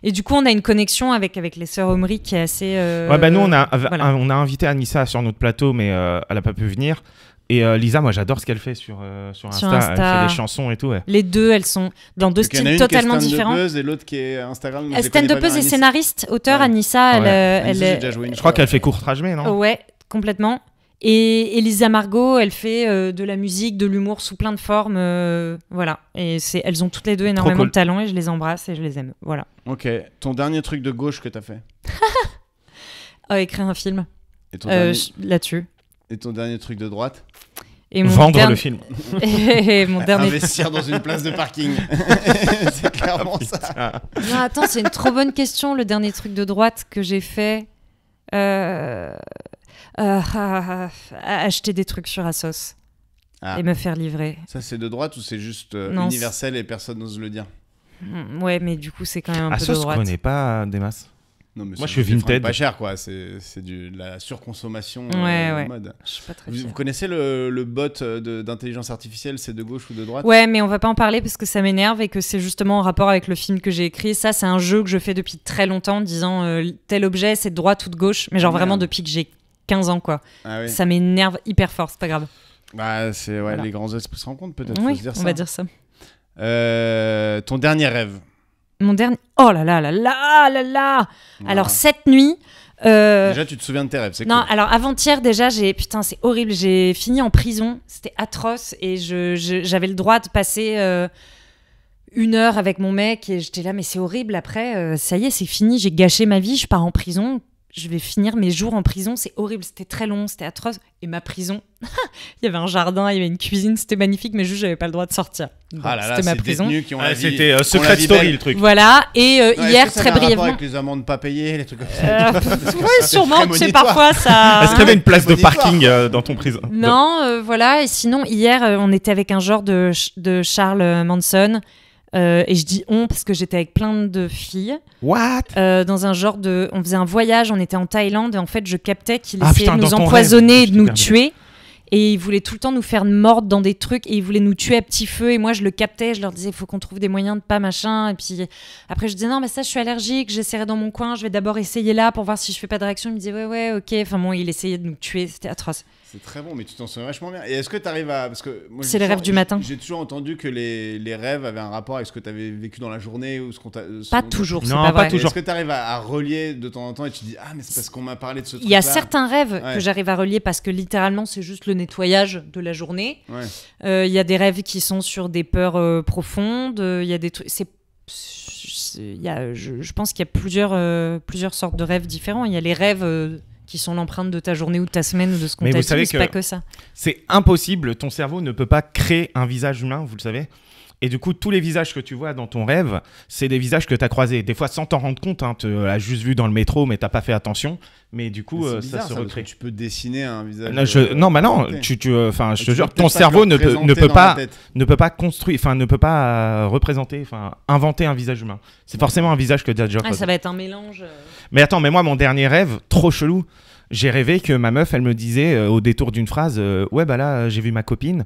Et du coup, on a une connexion avec les sœurs Omri qui est assez. Ouais, bah nous on a invité Anissa sur notre plateau mais elle a pas pu venir. Et Lisa, moi j'adore ce qu'elle fait sur Insta. Elle fait des chansons et tout. Ouais. Les deux, elles sont dans deux Il y en a styles une totalement qui est différents. stand-upeuse et l'autre qui est Instagram. Stand-upeuse et scénariste, auteur, Ouais. Anissa, Ouais. elle Anissa, j'ai est. déjà joué une Je crois fois. qu'elle fait court trajet, non? Ouais, complètement. Et Elisa Margot, elle fait de la musique, de l'humour sous plein de formes. Voilà. Et elles ont toutes les deux énormément de talent et je les embrasse et je les aime. Voilà. Ok. Ton dernier truc de gauche que t'as fait? Écrire un film. Là-dessus. Et ton dernier truc de droite? Et vendre le film. Et mon dernier... Investir dans une place de parking. C'est clairement ça. Non, attends, c'est une trop bonne question. Le dernier truc de droite que j'ai fait... acheter des trucs sur Asos et me faire livrer. Ça, c'est de droite ou c'est juste universel et personne n'ose le dire? Ouais, mais du coup, c'est quand même un peu de droite. Asos, je connais pas des masses. Non, mais moi, je suis Vinted. Pas cher, quoi. C'est de la surconsommation mode. Je suis pas très vous connaissez le bot d'intelligence artificielle, c'est de gauche ou de droite? Ouais, mais on va pas en parler parce que ça m'énerve et que c'est justement en rapport avec le film que j'ai écrit. Ça, c'est un jeu que je fais depuis très longtemps, disant tel objet, c'est de droite ou de gauche. Mais genre vraiment depuis que j'ai 15 ans, quoi. Ah, oui. Ça m'énerve hyper fort, c'est pas grave. Bah, c'est voilà. Les grands esprits se rencontrent, peut-être. Oui, faut se dire on va dire ça. Ton dernier rêve? Mon dernier... Oh là là là là là là. Alors, cette nuit... Déjà, tu te souviens de tes rêves, c'est cool. Non, alors avant-hier, déjà, putain, c'est horrible. J'ai fini en prison. C'était atroce. Et j'avais le droit de passer 1 heure avec mon mec. Et j'étais là, mais c'est horrible. Après, ça y est, c'est fini. J'ai gâché ma vie. Je pars en prison. Je vais finir mes jours en prison. C'est horrible. C'était très long. C'était atroce. Et ma prison, il y avait un jardin, il y avait une cuisine. C'était magnifique, mais juste, j'avais pas le droit de sortir. Donc, c'était ma prison. C'était Secret Story, le truc. Voilà. Et hier, très brièvement. Avec les amendes pas payées, les trucs comme ça. Oui, sûrement. Tu sais, parfois, ça. Est-ce qu'il y avait une place de parking dans ton prison? Non, voilà. Et sinon, hier, on était avec un genre de Charles Manson. Et je dis on parce que j'étais avec plein de filles. What? Dans un genre de... On faisait un voyage, on était en Thaïlande et en fait je captais qu'il essayait de nous empoisonner et de nous tuer. Et il voulait tout le temps nous faire mordre dans des trucs et il voulait nous tuer à petit feu. Et moi je le captais, je leur disais il faut qu'on trouve des moyens de pas machin. Et puis après je disais non mais ça je suis allergique, j'essaierai dans mon coin, je vais d'abord essayer là pour voir si je fais pas de réaction. Il me disait ouais ok. Enfin bon, il essayait de nous tuer, c'était atroce. C'est très bon, mais tu t'en souviens vachement bien. Et est-ce que tu arrives à... Parce que moi, c'est les rêves du matin. J'ai toujours entendu que les rêves avaient un rapport avec ce que tu avais vécu dans la journée ou ce qu'on t'a... Pas toujours, c'est non, pas vrai. toujours. Est-ce que tu arrives à relier de temps en temps et tu te dis ah mais c'est parce qu'on m'a parlé de ce truc-là? Il y a certains rêves que j'arrive à relier parce que littéralement c'est juste le nettoyage de la journée. Il y a des rêves qui sont sur des peurs profondes. Il y a des trucs... Je pense qu'il y a plusieurs sortes de rêves différents. Il y a les rêves... qui sont l'empreinte de ta journée ou de ta semaine ou de ce qu'on t'a dit, c'est pas que ça. C'est impossible, ton cerveau ne peut pas créer un visage humain, vous le savez. Et du coup, tous les visages que tu vois dans ton rêve, c'est des visages que tu as croisés. Des fois, sans t'en rendre compte, tu l'as juste vu dans le métro, mais t'as pas fait attention. Mais du coup, bizarre, ça se recrée. Tu peux dessiner un visage. Non, je te jure, ton cerveau ne peut pas construire, enfin, ne peut pas représenter, enfin, inventer un visage humain. C'est forcément un visage que tu as déjà croisé. Ça va être un mélange. Mais attends, mais moi, mon dernier rêve, trop chelou, j'ai rêvé que ma meuf, elle me disait au détour d'une phrase, ouais, bah là, j'ai vu ma copine.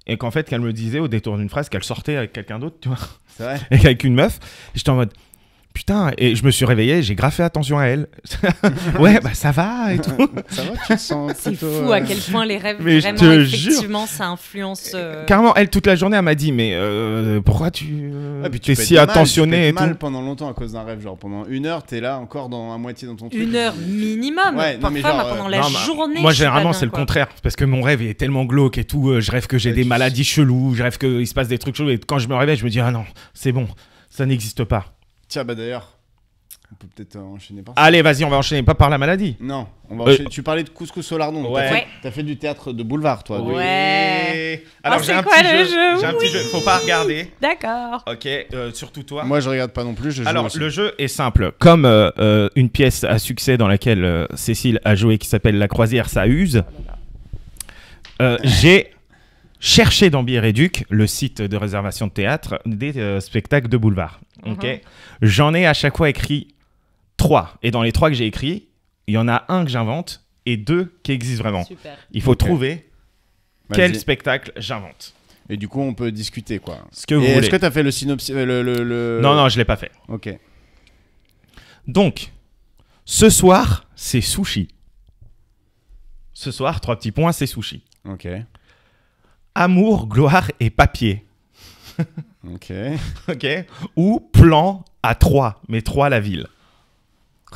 Et qu'en fait, qu'elle me disait au détour d'une phrase qu'elle sortait avec quelqu'un d'autre, tu vois. C'est vrai. Et qu'avec une meuf. Et j'étais en mode, putain. Et je me suis réveillé, j'ai grave fait attention à elle. Ouais, bah ça va et tout. Ça va, tu te sens c'est fou à quel point les rêves, mais vraiment, effectivement, ça influence. Carrément, elle, toute la journée, elle m'a dit, mais pourquoi tu t'es si attentionné et tout. Mal pendant longtemps à cause d'un rêve. Genre pendant 1 heure, t'es là encore à moitié dans ton truc. 1 heure minimum. Ouais, parfois, genre, pendant la journée. Moi, généralement, c'est le contraire. Parce que mon rêve est tellement glauque et tout. Je rêve que j'ai des maladies cheloues. Je rêve qu'il se passe des trucs chelous. Et quand je me réveille, je me dis, ah non, c'est bon, ça n'existe pas. Tiens, bah d'ailleurs. On peut peut-être enchaîner par ça. Allez, vas-y, on va enchaîner. Pas par la maladie. Non, on va enchaîner. Tu parlais de Couscous au lardon. Ouais. T'as fait du théâtre de boulevard, toi. Ouais. Alors, j'ai un petit jeu. J'ai un petit jeu. Faut pas regarder. D'accord. Ok, surtout toi. Moi, je regarde pas non plus. Alors, le jeu est simple. Comme une pièce à succès dans laquelle Cécile a joué qui s'appelle La Croisière, ça use. J'ai cherché dans Billet Réduc, le site de réservation de théâtre, des spectacles de boulevard. Ok. J'en ai à chaque fois écrit 3. Et dans les 3 que j'ai écrits, il y en a un que j'invente et 2 qui existent vraiment. Super. Il faut trouver quel spectacle j'invente. Et du coup, on peut discuter, quoi. Ce que vous voulez. Est-ce que tu as fait le synopsis Non, je l'ai pas fait. Ok. Donc, ce soir, c'est sushi. Ce soir, 3 petits points, c'est sushi. Ok. Amour, gloire et papier. Ok. Ok. Ou plan à 3, mais 3 la ville.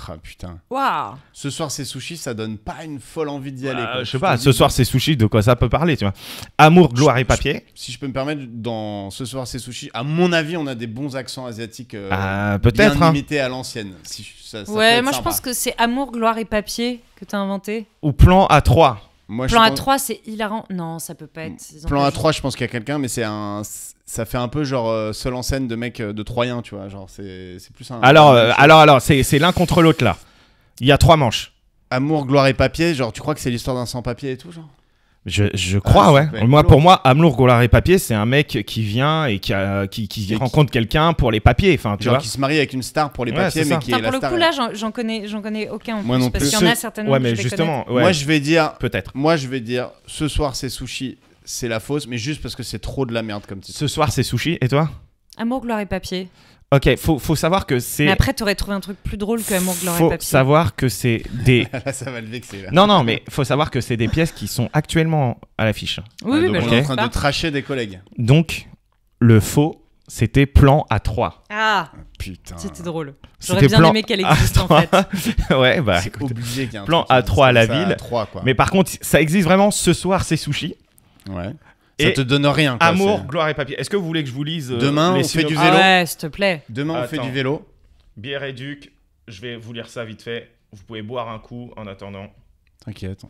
Ah putain. Waouh. Ce soir c'est sushi, ça donne pas une folle envie d'y aller. Quoi. Je sais pas, ce soir c'est sushi, de quoi ça peut parler, tu vois. Amour, gloire et papier. Si je peux me permettre, dans ce soir c'est sushi, à mon avis, on a des bons accents asiatiques peut-être, bien imités à l'ancienne. Ça peut être moi je sympa. pense que c'est Amour, gloire et papier que t'as inventé. Ou plan A3. Moi, Plan je pense... A3, c'est hilarant. Non, ça peut pas être. Plan A3, je pense qu'il y a quelqu'un, mais ça fait un peu genre seul en scène de mec de Troyen, tu vois. Genre, c'est plus un. Alors, c'est l'un contre l'autre là. Il y a 3 manches. Amour, gloire et papier, genre, tu crois que c'est l'histoire d'un sans-papier et tout, genre Je crois, ouais. Pour moi, Amour, gloire et papier, c'est un mec qui vient et qui rencontre quelqu'un pour les papiers. Enfin, tu vois. Qui se marie avec une star pour les papiers, mais qui est la pour star. le coup, là, j'en connais aucun. Moi non plus. Parce qu'il y en a certainement. Ouais, mais justement. Ouais. Moi, je vais dire. Peut-être. Moi, je vais dire, ce soir, c'est sushi, c'est la fausse, mais juste parce que c'est trop de la merde comme titre. Ce soir, c'est sushi. Et toi? Amour, gloire et papier. Ok, faut savoir que c'est. Mais après, t'aurais trouvé un truc plus drôle que Amour, gloire et papier. Faut savoir que c'est des. Là, ça va le vexer. Là. Non, mais faut savoir que c'est des pièces qui sont actuellement à l'affiche. Oui, donc mais on est en train de tracher des collègues. Donc, le faux, c'était plan A3. Ah, putain. C'était drôle. C'était J'aurais bien plan aimé qu'elle existe en fait. Ouais, bah. C'est obligé qu'il y ait un plan truc A3 à la ça, ville. A3, quoi. Mais par contre, ça existe vraiment. Ce soir, c'est sushi. Ouais. Et Ça te donne rien. Quoi, Amour, gloire et papier. Est-ce que vous voulez que je vous lise Demain, les on fait du synopsis vélo. Ah ouais, s'il te plaît. Demain, on fait du vélo. Bière et Duc, je vais vous lire ça vite fait. Vous pouvez boire un coup en attendant. T'inquiète.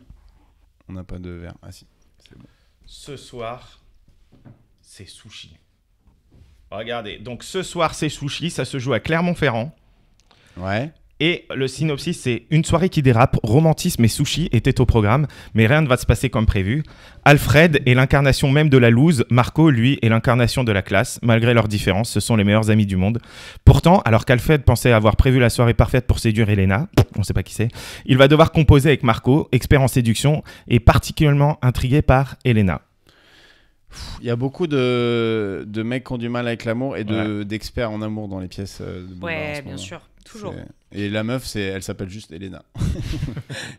On n'a pas de verre. Ah si, c'est bon. Ce soir, c'est sushi. Regardez, donc ce soir, c'est sushi. Ça se joue à Clermont-Ferrand. Ouais. Et le synopsis, c'est une soirée qui dérape, romantisme et sushi étaient au programme, mais rien ne va se passer comme prévu. Alfred est l'incarnation même de la loose, Marco, lui, est l'incarnation de la classe. Malgré leurs différences, ce sont les meilleurs amis du monde. Pourtant, alors qu'Alfred pensait avoir prévu la soirée parfaite pour séduire Elena, on ne sait pas qui c'est, il va devoir composer avec Marco, expert en séduction, et particulièrement intrigué par Elena. Il y a beaucoup de mecs qui ont du mal avec l'amour et d'experts en amour dans les pièces de Boulevard en Ouais, ce bien moment. sûr. Toujours. Et la meuf, elle s'appelle juste Elena.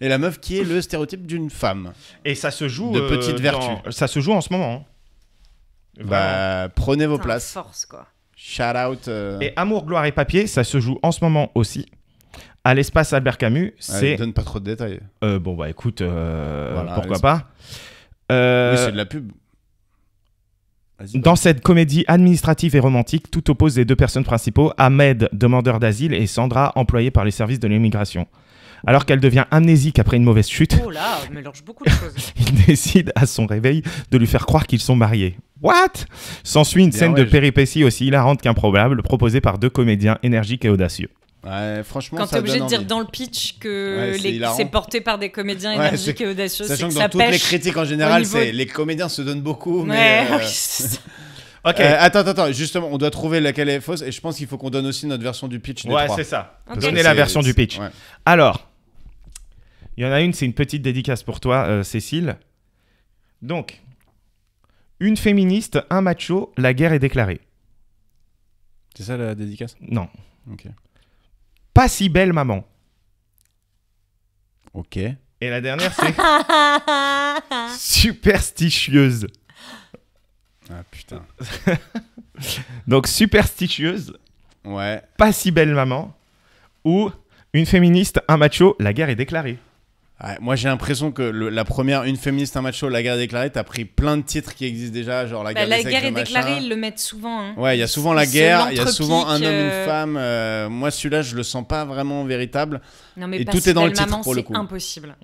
Et la meuf qui est le stéréotype d'une femme. Et ça se joue... De petite vertu. Ça se joue en ce moment. Hein. Bah, prenez vos Putain, places. force, quoi. Shout out. Et Amour, gloire et papier, ça se joue en ce moment aussi. À l'espace Albert Camus, c'est... Donne pas trop de détails. Bon, bah écoute, Voilà, pourquoi pas. Oui, c'est de la pub. Dans cette comédie administrative et romantique, tout oppose les deux personnes principaux, Ahmed, demandeur d'asile, et Sandra, employée par les services de l'immigration. Alors qu'elle devient amnésique après une mauvaise chute, Oh là, on mélange beaucoup de choses. il décide à son réveil de lui faire croire qu'ils sont mariés. What? S'ensuit une scène de péripéties aussi hilarante qu'improbable, proposée par 2 comédiens énergiques et audacieux. Ouais, franchement, Quand ça t'es obligé de donne dire envie. dans le pitch que Ouais, c'est porté par des comédiens Ouais, énergiques et audacieux, c'est Sachant que que ça dans toutes les pêche. critiques en général, au niveau- c'est les comédiens se donnent beaucoup, Ouais, mais... oui, c'est ça. Ok. Attends, justement, on doit trouver laquelle est fausse et je pense qu'il faut qu'on donne aussi notre version du pitch des Ouais, trois. c'est ça. Ok. Donnez la version du pitch. Ouais. Alors, il y en a une, c'est une petite dédicace pour toi, Cécile. Donc, une féministe, un macho, la guerre est déclarée. C'est ça la dédicace? Non. Ok. Pas si belle maman. Ok. Et la dernière, c'est superstitieuse. Ah putain. Donc, superstitieuse, Ouais. pas si belle maman, ou une féministe, un macho, la guerre est déclarée. Ouais, moi j'ai l'impression que la première, une féministe, un macho, la guerre est déclarée, t'as pris plein de titres qui existent déjà, genre la guerre, La des sexes, guerre est le déclarée, machin. ils le mettent souvent. Hein. Ouais, il y a souvent la C'est guerre, il y a souvent un homme, l'entrepique, une femme. Moi celui-là, je le sens pas vraiment véritable. Non, mais Et pas tout si est dans le belle titre, maman, pour le c'est coup. impossible.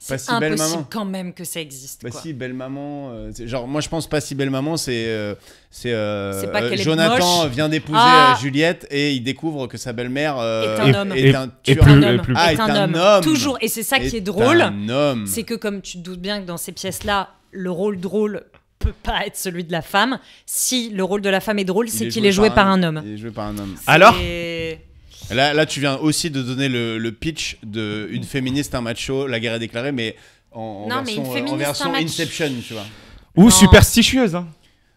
Pas C'est si belle impossible maman. quand même que ça existe. Bah quoi. si, belle maman. Genre, moi je pense pas si belle maman, c'est pas qu'elle est Jonathan moche. vient d'épouser Juliette et il découvre que sa belle-mère Est un homme. est un et tueur. plus- Un homme. plus- Ah, est un homme. Toujours. Et c'est ça qui est drôle. Un homme. C'est que comme tu te doutes bien que dans ces pièces-là, le rôle drôle peut pas être celui de la femme. Si le rôle de la femme est drôle, c'est qu'il est joué par un homme. Il est joué par un homme. Alors Et- Là, tu viens aussi de donner le pitch de une féministe, un macho, la guerre est déclarée, mais en Non, mais version, une féministe, en version un macho. Inception, tu vois. Ou Non. superstitieuse. Hein.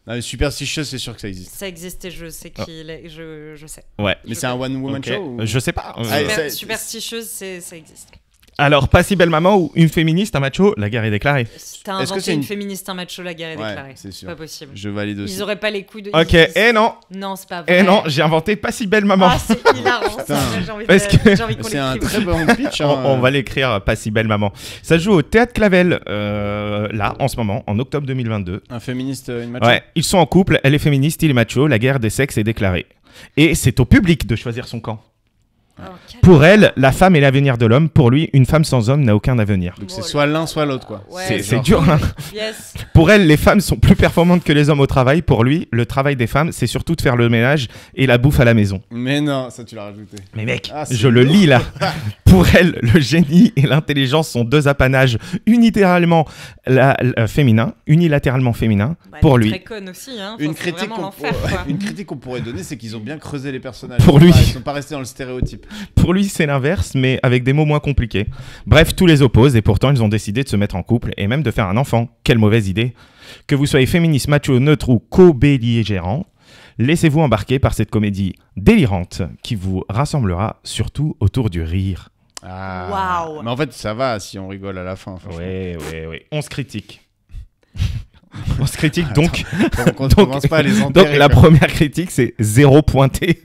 Non, mais superstitious, c'est sûr que ça existe. Ça existe et je sais qu'il est. Je sais. Ouais. Mais c'est un one woman Ok. show ou... Je sais pas. Ah, ça- Superstitieuse, ça existe. Alors, pas si belle maman ou une féministe, un macho, la guerre est déclarée. T'as inventé une féministe, un macho, la guerre est déclarée. C'est sûr. Pas possible. Je valide aussi. Ils auraient pas les couilles de. Ok, et non. Non, c'est pas vrai. Et non, j'ai inventé pas si belle maman. Ah, c'est hilarant. Ça, j'ai envie Parce que... j'ai envie qu'on C'est un l'écrive. très bon pitch. Hein. On va l'écrire, pas si belle maman. Ça se joue au Théâtre Clavel, là, en ce moment, en octobre 2022. Un féministe, une macho. Ouais, ils sont en couple, elle est féministe, il est macho, la guerre des sexes est déclarée. Et c'est au public de choisir son camp. Oh, Pour elle, la femme est l'avenir de l'homme. Pour lui, une femme sans homme n'a aucun avenir. Donc c'est soit l'un, soit l'autre, quoi. Ouais, C'est dur, hein. Yes. Pour elle, les femmes sont plus performantes que les hommes au travail. Pour lui, le travail des femmes, c'est surtout de faire le ménage et la bouffe à la maison. Mais non, ça tu l'as rajouté. Mais mec, Ah, c'est je le lourd. lis là. Pour elle, le génie et l'intelligence sont deux apanages unilatéralement féminins. Bah, pour t'es lui. Très conne aussi, hein. Une Enfin, c'est critique, vraiment l'enfer, quoi. une critique qu'on pourrait donner, c'est qu'ils ont bien creusé les personnages. Pour lui. Ils sont pas restés dans le stéréotype. Pour lui, c'est l'inverse, mais avec des mots moins compliqués. Bref, tous les opposent et pourtant, ils ont décidé de se mettre en couple et même de faire un enfant. Quelle mauvaise idée. Que vous soyez féministe, macho, neutre ou co-belligérant, laissez-vous embarquer par cette comédie délirante qui vous rassemblera surtout autour du rire. Ah. Waouh. Mais en fait, ça va si on rigole à la fin. franchement. Oui. On se critique. On se critique donc. On commence pas à les enterrer. Donc la quoi. première critique, c'est 0 pointé.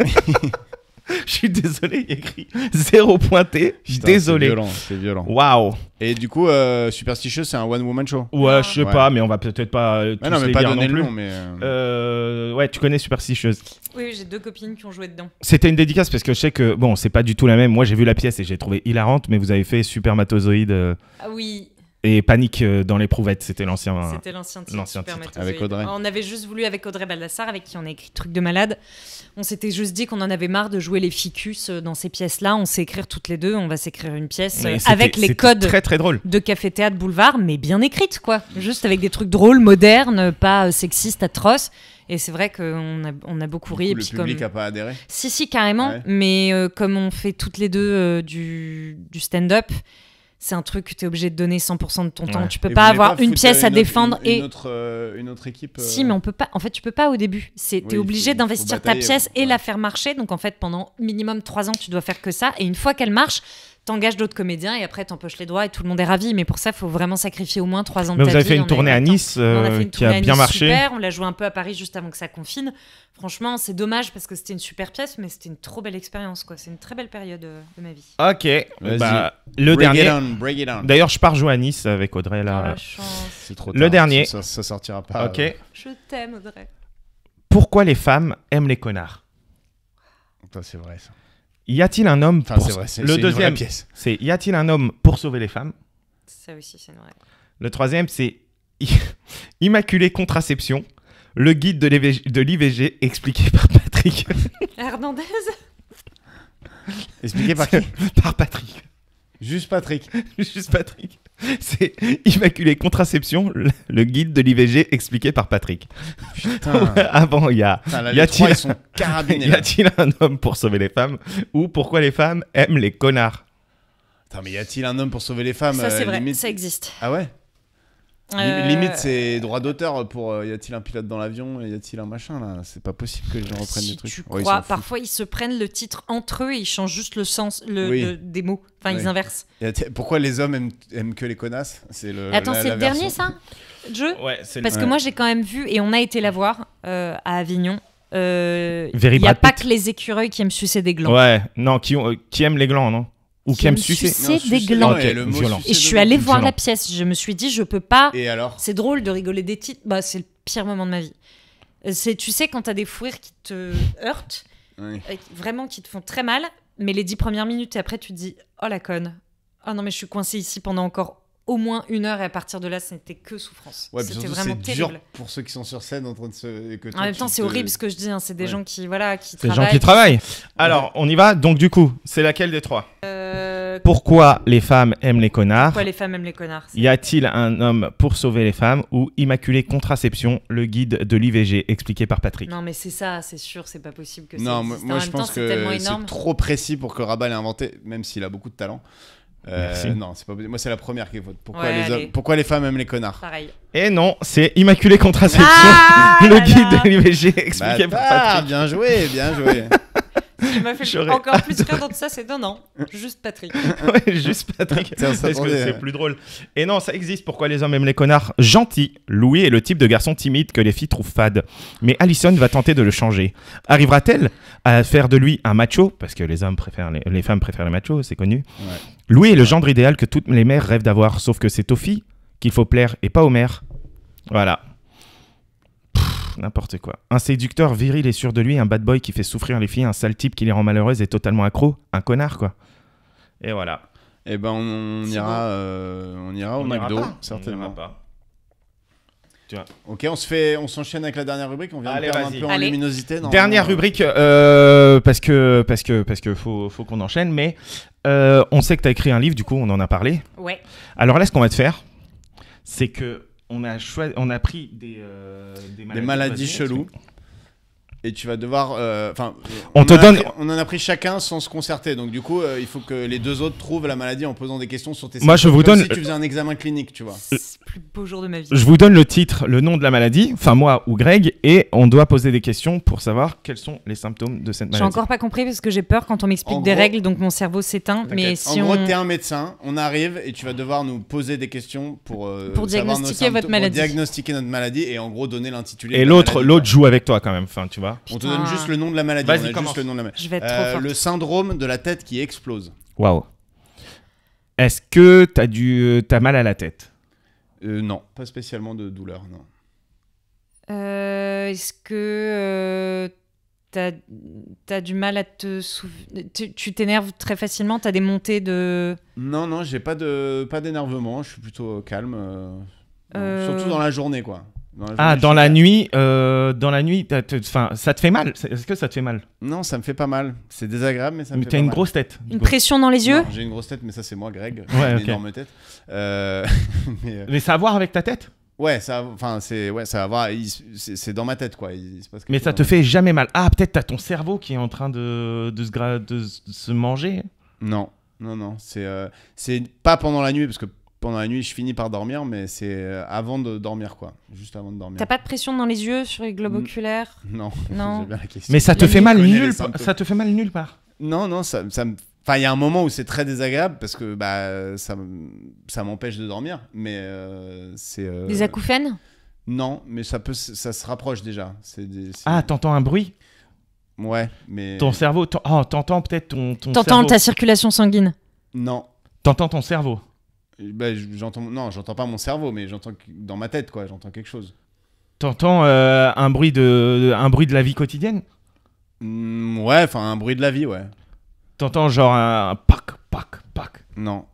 Je suis désolé, il y a écrit 0 pointé. Putain, Désolé. C'est violent. Waouh. Et du coup, Superstitious, c'est un one-woman show. Ouais, je sais Ouais. pas, mais on va peut-être pas tous Mais non, mais les pas dire donner non le plus. nom, mais. Ouais, tu connais Superstitieuse. Oui, j'ai 2 copines qui ont joué dedans. C'était une dédicace parce que je sais que, bon, c'est pas du tout la même. Moi, j'ai vu la pièce et j'ai trouvé hilarante, mais vous avez fait Supermatozoïde Ah oui, et Panique dans l'éprouvettes. C'était l'ancien. c'était l'ancien titre. l'ancien titre. Supermatozoïde. Avec Audrey. On avait juste voulu, avec Audrey Baldassar, avec qui on a écrit Truc de malade, on s'était juste dit qu'on en avait marre de jouer les ficus dans ces pièces-là. On sait écrire toutes les deux, on va s'écrire une pièce Mais avec les c'était codes très très drôle. de Café Théâtre Boulevard, mais bien écrite, quoi. Juste avec des trucs drôles, modernes, pas sexistes, atroces. Et c'est vrai qu'on a beaucoup ri. Et Le puis public comme... a pas adhéré. Si, carrément. Ouais. Mais comme on fait toutes les deux du stand-up, c'est un truc que tu es obligé de donner 100% de ton temps. Ouais. Tu peux Et pas vous avoir voulez une foutre pièce à autre- défendre et... une autre équipe. Si, mais on peut pas. En fait, tu peux pas au début. T'es Oui, obligé il faut d'investir ta batailler, pièce et ouais. la faire marcher. Donc en fait, pendant minimum 3 ans, tu dois faire que ça. Et une fois qu'elle marche, t'engages d'autres comédiens et après t'empoches les droits et tout le monde est ravi. Mais pour ça, il faut vraiment sacrifier au moins 3 ans de Mais ta vous avez vie. fait On une tournée avait à pas le temps. Nice On a fait une qui a tournée à bien Nice marché. Super. On l'a joué un peu à Paris juste avant que ça confine. Franchement, c'est dommage parce que c'était une super pièce, mais c'était une trop belle expérience, quoi. C'est une très belle période de ma vie. Ok. Vas-y. Bah, le Break it dernier. down, break it down. D'ailleurs, je pars jouer à Nice avec Audrey Oh, là. la chance. C'est trop Le tard. dernier. Ça sortira pas. Ok. Je t'aime, Audrey. Pourquoi les femmes aiment les connards? C'est vrai ça. Y a-t-il un homme Enfin, pour c'est vrai. C'est le une vraie deuxième, pièce. c'est y a-t-il un homme pour sauver les femmes? Ça aussi, c'est vrai. Le troisième, c'est Immaculée Contraception, le guide de l'IVG expliqué par Patrick. Hernandez. Expliqué par qui? Par Patrick. Juste Patrick. Juste Patrick. C'est Immaculée Contraception, le guide de l'IVG expliqué par Patrick. Putain. Avant, il y a Putain, là, y les a-t-il- trois, ils sont carabinés. y là. a-t-il un homme pour sauver les femmes ou pourquoi les femmes aiment les connards? Attends, mais y a-t-il un homme pour sauver les femmes? Ça, c'est vrai. Limite... Ça existe. Ah ouais? Euh, Limite, c'est droit d'auteur pour y a-t-il un pilote dans l'avion? Y a-t-il un machin là? C'est pas possible que les gens reprennent Si des trucs. tu Ouais, ils crois, s'en foutent. parfois ils se prennent le titre entre eux et ils changent juste le sens Oui. des mots. Enfin, Oui. ils inversent. Pourquoi les hommes aiment que les connasses? C'est le. Attends, la c'est le dernier version- ça? Jeu? Ouais, c'est Parce que Ouais. moi j'ai quand même vu, et on a été la voir à Avignon. Il Very n'y a Brad pas Pitt. que les écureuils qui aiment sucer des glands. Ouais, non, qui aiment les glands, non? Ou qui aiment sucer. Non, des sucer, glands. non, et le Ok, mot violent. sucer Et je de suis gland. allée voir Violent. la pièce. Je me suis dit, je peux pas. Et alors? C'est drôle de rigoler des titres. Bah, c'est le pire moment de ma vie. Tu sais, quand t'as des fous rires qui te heurtent, Oui. vraiment qui te font très mal, mais les 10 premières minutes et après tu te dis, oh la conne. Oh non, mais je suis coincée ici pendant encore au moins 1 heure et à partir de là, c'était que souffrance. Ouais, puis C'était surtout, vraiment c'est dur terrible. pour ceux qui sont sur scène en train de se. et que En toi, même tu temps, c'est te- horrible ce que je dis. Hein. C'est des Ouais. gens qui, voilà, qui C'est des gens travaillent. qui travaillent. Alors, on y va. Donc, du coup, c'est laquelle des trois? Euh, Pourquoi les femmes aiment les connards? Pourquoi les femmes aiment les connards? Y a-t-il un homme pour sauver les femmes ou Immaculée Contraception, le guide de l'IVG expliqué par Patrick? Non, mais c'est ça, c'est sûr, c'est pas possible que ça Non, existe. moi En je même temps, pense c'est tellement que énorme. c'est trop précis pour que Rabat l'ait inventé, même s'il a beaucoup de talent. Merci. Non, c'est pas possible. Moi, c'est la première qui est faute. Pourquoi, Ouais, allez. pourquoi les femmes aiment les connards? Pareil. Et non, c'est Immaculée Contraception, Ah le là guide là. de l'IVG expliqué par Bâtard, Patrick. bien joué, bien joué. Ce qui m'a fait encore plus rire dans tout ça, c'est non, juste Patrick. Ouais, juste Patrick. Parce que c'est plus drôle. Et non, ça existe. Pourquoi les hommes aiment les connards? Gentil. Louis est le type de garçon timide que les filles trouvent fade. Mais Alison va tenter de le changer. Arrivera-t-elle à faire de lui un macho? Parce que les femmes préfèrent les machos, c'est connu. Ouais. Louis est le gendre idéal que toutes les mères rêvent d'avoir. Sauf que c'est aux filles qu'il faut plaire et pas aux mères. Voilà. N'importe quoi. Un séducteur viril et sûr de lui, un bad boy qui fait souffrir les filles, un sale type qui les rend malheureuses et totalement accro, un connard quoi. Et voilà. Et ben on ira au McDo, certainement. Pas. Tu vois. Ok, on s'enchaîne avec la dernière rubrique. On vient de perdre un peu en luminosité. Dernière rubrique parce que faut qu'on enchaîne, mais on sait que tu as écrit un livre, du coup on en a parlé. Ouais. Alors là, ce qu'on va te faire, c'est que on a pris des maladies cheloues. Et tu vas devoir... on en a pris chacun sans se concerter. Donc du coup, il faut que les deux autres trouvent la maladie en posant des questions sur tes symptômes. Moi, je vous donne... si tu faisais un examen clinique, tu vois. C'est le plus beau jour de ma vie. Je vous donne le titre, le nom de la maladie, enfin moi ou Greg, et on doit poser des questions pour savoir quels sont les symptômes de cette maladie. J'ai encore pas compris parce que j'ai peur quand on m'explique des règles, donc mon cerveau s'éteint. Mais si en gros, t'es un médecin, on arrive et tu vas devoir nous poser des questions pour diagnostiquer votre maladie. Pour diagnostiquer notre maladie et en gros donner l'intitulé. Et l'autre joue avec toi quand même, enfin tu vois. On te donne juste le nom de la maladie. Vas-y, juste le nom de la maladie. Je vais être trop forte. Le syndrome de la tête qui explose. Waouh. Est-ce que t'as mal à la tête? Non, pas spécialement de douleur, non. Est-ce que t'as du mal à te souvenir? Tu t'énerves très facilement? T'as des montées de... Non, j'ai pas d'énervement. Je suis plutôt calme. Surtout dans la journée, quoi. Dans la nuit, ça te fait mal? Est-ce que ça te fait mal? Non, ça me fait pas mal. C'est désagréable, mais ça me fait pas mal. Mais t'as une grosse tête. Une pression dans les yeux? Non, j'ai une grosse tête, mais ça c'est moi, Greg. Ouais, j'ai une énorme tête. Mais ça a à voir avec ta tête? Ouais, ça a à voir. C'est dans ma tête, quoi. Il se passe mais ça te fait jamais mal? Ah, peut-être t'as ton cerveau qui est en train de se manger? Non. C'est pas pendant la nuit, parce que pendant la nuit, je finis par dormir, mais c'est avant de dormir, quoi. Juste avant de dormir. T'as pas de pression dans les yeux, sur les globes oculaires? Non. J'ai bien la question. Mais ça te fait mal nulle part. Ça te fait mal nulle part. Non, il y a un moment où c'est très désagréable parce que ça m'empêche de dormir, mais c'est... Des acouphènes? Non, mais ça se rapproche déjà. Ah, t'entends un bruit? Ouais, mais... Ton cerveau... t'entends peut-être ton T'entends cerveau. ta circulation sanguine? Non. T'entends ton cerveau? J'entends pas mon cerveau, mais j'entends dans ma tête, quoi. J'entends quelque chose. T'entends un bruit de la vie quotidienne? Ouais, enfin un bruit de la vie, ouais. T'entends genre un pac. Non.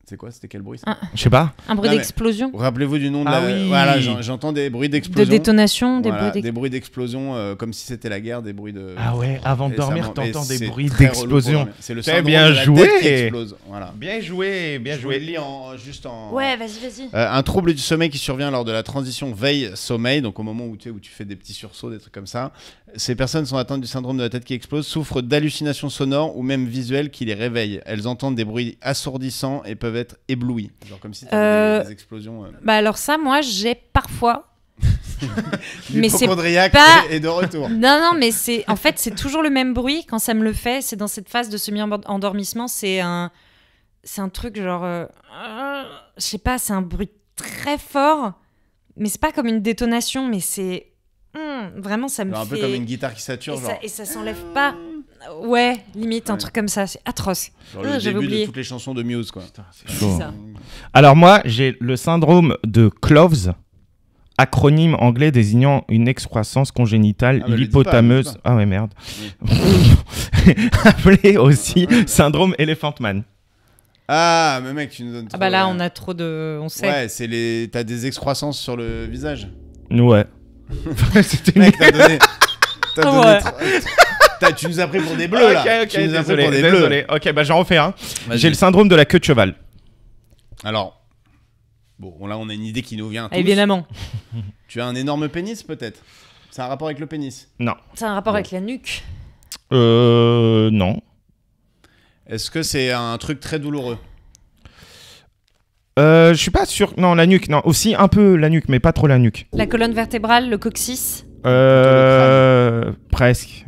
C'est quoi? C'était quel bruit ça? Je sais pas. Un bruit d'explosion? Rappelez-vous du nom de oui. Voilà, j'entends des bruits d'explosion. De détonation? Des bruits d'explosion, comme si c'était la guerre, des bruits de... Ah ouais, avant de dormir, t'entends des bruits très d'explosion. C'est le syndrome bien de la joué. tête qui explose. Voilà. Bien joué. Je vous le lis juste en... Ouais, vas-y. Un trouble du sommeil qui survient lors de la transition veille-sommeil, donc au moment où tu fais des petits sursauts, des trucs comme ça. Ces personnes sont atteintes du syndrome de la tête qui explose, souffrent d'hallucinations sonores ou même visuelles qui les réveillent. Elles entendent des bruits assourdissants et peuvent être éblouies. Genre comme si t'avais des explosions. Bah alors ça, moi, j'ai parfois... mais c'est pas... et de retour. Non, mais en fait, c'est toujours le même bruit. Quand ça me le fait, c'est dans cette phase de semi-endormissement. C'est un truc genre... je sais pas, c'est un bruit très fort. Mais c'est pas comme une détonation, mais c'est... vraiment, ça me fait... Un peu comme une guitare qui sature, genre... Et ça s'enlève pas... Ouais, limite, un truc comme ça. C'est atroce. Genre le début de toutes les chansons de Muse, quoi. Putain, c'est chaud. Ça. Alors moi, j'ai le syndrome de Cloves, acronyme anglais désignant une excroissance congénitale l'hypothalameuse... Ah ouais, merde. Oui. Appelé aussi syndrome Elephant Man. Ah, mais mec, tu nous donnes trop... Ah bah là, on a trop de... On sait. Ouais, t'as des excroissances sur le visage. Ouais. Mec, t'as donné... Tu nous as pris pour des bleus, là. Ok, désolé. Ok, bah j'en refais un. J'ai le syndrome de la queue de cheval. Alors, bon, là, on a une idée qui nous vient tous. Évidemment. Tu as un énorme pénis, peut-être? C'est un rapport avec le pénis? Non. C'est un rapport avec la nuque? Non. Est-ce que c'est un truc très douloureux? Je suis pas sûr. Non, la nuque. Non, aussi un peu la nuque, mais pas trop la nuque. La colonne vertébrale, le coccyx? Presque.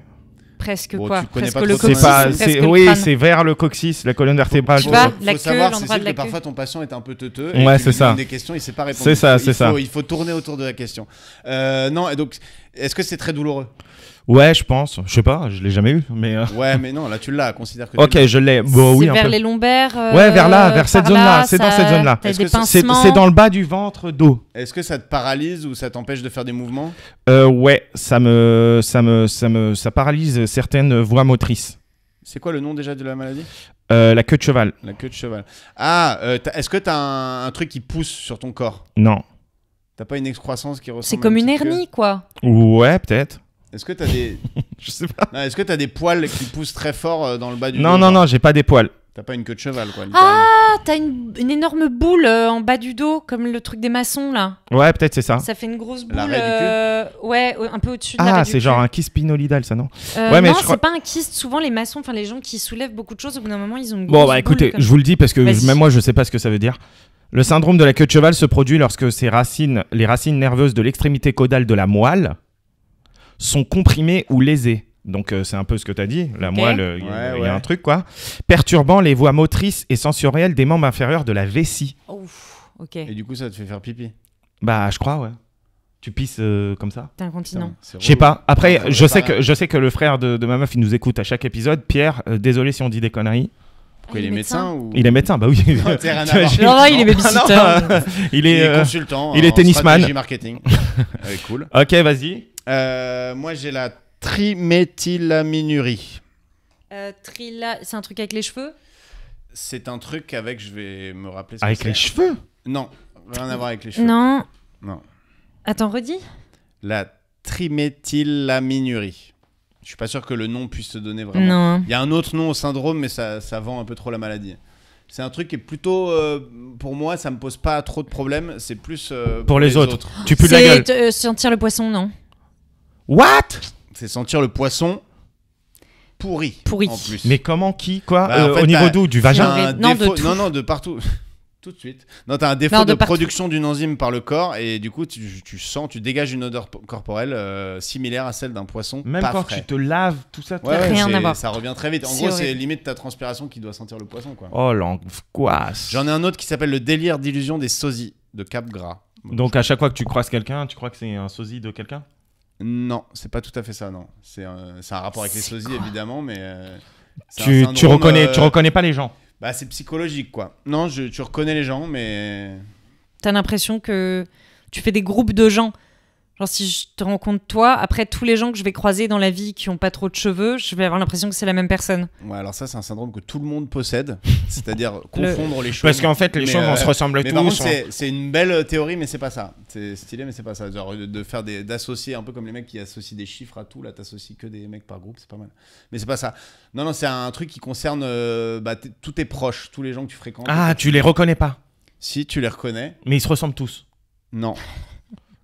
presque Bon, quoi. tu connais Presque pas le trop C'est coccyx, pas, presque c'est, le oui, crâne. c'est vers le coccyx, la colonne vertébrale. Tu vois, Faut la queue, savoir, l'endroit c'est de que la queue. parfois ton patient est un peu teuteux. Ouais, et tu c'est lui ça. donnes des questions, il sait pas répondre. C'est ça, c'est ça. Il faut tourner autour de la question. Non, et donc, est-ce que c'est très douloureux? Ouais, je pense. Je sais pas, je l'ai jamais eu, mais. Ouais, mais non, là tu l'as, considère que. Ok, tu l'as. je l'ai. Bon, C'est oui, un vers peu. les lombaires. Ouais, vers là, vers cette par zone-là, là, c'est dans ça- cette zone-là. T'as Est-ce des que c'est pincements. C'est dans le bas du ventre, dos. Est-ce que ça te paralyse ou ça t'empêche de faire des mouvements? Ouais, ça paralyse certaines voies motrices. C'est quoi le nom déjà de la maladie? La queue de cheval. La queue de cheval. Ah, est-ce que t'as un truc qui pousse sur ton corps? Non. T'as pas une excroissance qui ressemble C'est à comme une petite queue? hernie, quoi. Ouais, peut-être. Est-ce que t'as des... Je sais pas. Non, est-ce que t'as des poils qui poussent très fort dans le bas du Non, dos, non, genre non, j'ai pas des poils. T'as pas une queue de cheval, quoi. littéralement. Ah, t'as une énorme boule en bas du dos, comme le truc des maçons, là. Ouais, peut-être c'est ça. Ça fait une grosse boule. L'arrêt Ouais, un peu au-dessus de l'arrêt Ah, du c'est cul. genre un kyste pinolidal, ça, non? Ouais, mais non, je crois- c'est pas un kyste. Souvent, les maçons, enfin les gens qui soulèvent beaucoup de choses, au bout d'un moment, ils ont une Bon, grosse bah boule écoutez, comme je vous le dis parce que Vas-y. même moi, je sais pas ce que ça veut dire. Le syndrome de la queue de cheval se produit lorsque les racines nerveuses de l'extrémité caudale de la moelle sont comprimées ou lésées. Donc c'est un peu ce que tu as dit, la Ok. moelle, il y Ouais. a un truc quoi, perturbant les voies motrices et sensorielles des membres inférieurs de la vessie. Ouf, ok. Et du coup, ça te fait faire pipi. Bah je crois, ouais. Tu pisses comme ça. T'es incontinent. Putain, c'est Je sais relou. pas. Après, Faut je sais réparer. que le frère de ma meuf, il nous écoute à chaque épisode. Pierre, désolé si on dit des conneries. Pourquoi il est médecin ou... Il est médecin, bah oui. Non, t'es rien à voir. J'ai- Non, non, il est Ah, babysitter. non, il Il est. est consultant. il est en tennisman. stratégie marketing. Cool. Ok, vas-y. Moi, j'ai la triméthylaminurie. C'est un truc avec les cheveux. C'est un truc avec, je vais me rappeler ce que Avec c'est. les cheveux. Non, rien à voir avec les cheveux. Non. Non. Attends, redis. La triméthylaminurie. Je suis pas sûr que le nom puisse te donner vraiment. Non. Il y a un autre nom au syndrome, mais ça vend un peu trop la maladie. C'est un truc qui est plutôt, pour moi, ça me pose pas trop de problèmes. C'est plus Pour les autres. Tu pues de la C'est gueule. sentir le poisson, non. What? C'est sentir le poisson pourri. Pourri. En plus. Mais comment, qui, quoi? Bah, en fait, au niveau t'as- d'où? Du T'as vagin? un Non, de défaut... tout. non, de partout. Tout de suite. Non, t'as un défaut Non, de de partout. production d'une enzyme par le corps et du coup, tu dégages une odeur corporelle similaire à celle d'un poisson Même pas quand frais. tu te laves, tout ça. Ouais, rien c'est- à voir. Ça revient très vite. En C'est gros, c'est horrible. limite ta transpiration qui doit sentir le poisson, quoi. Oh, l'angoisse. J'en ai un autre qui s'appelle le délire d'illusion des sosies de Capgras. Donc, à chaque fois que tu croises quelqu'un, tu crois que c'est un sosie de quelqu'un? Non, c'est pas tout à fait ça, non. C'est un rapport avec les C'est sosies, quoi évidemment, mais... c'est un Tu syndrome, reconnais pas les gens. Bah, c'est psychologique, quoi. Non, tu reconnais les gens, mais... T'as l'impression que tu fais des groupes de gens. Genre, si je te rencontre toi, après tous les gens que je vais croiser dans la vie qui ont pas trop de cheveux, je vais avoir l'impression que c'est la même personne. Ouais, alors ça, c'est un syndrome que tout le monde possède, c'est-à-dire confondre les choses. Parce qu'en fait, les Mais, cheveux, on se ressemble Mais tous. par contre, c'est une belle théorie, mais c'est pas ça. C'est stylé, mais c'est pas ça. Genre de faire d'associer un peu comme les mecs qui associent des chiffres à tout. Là, t'associes que des mecs par groupe, c'est pas mal. Mais c'est pas ça. Non, non, c'est un truc qui concerne tous tes proches, tous les gens que tu fréquentes. Ah, tu les reconnais pas. Si tu les reconnais, Mais ils se ressemblent tous. non.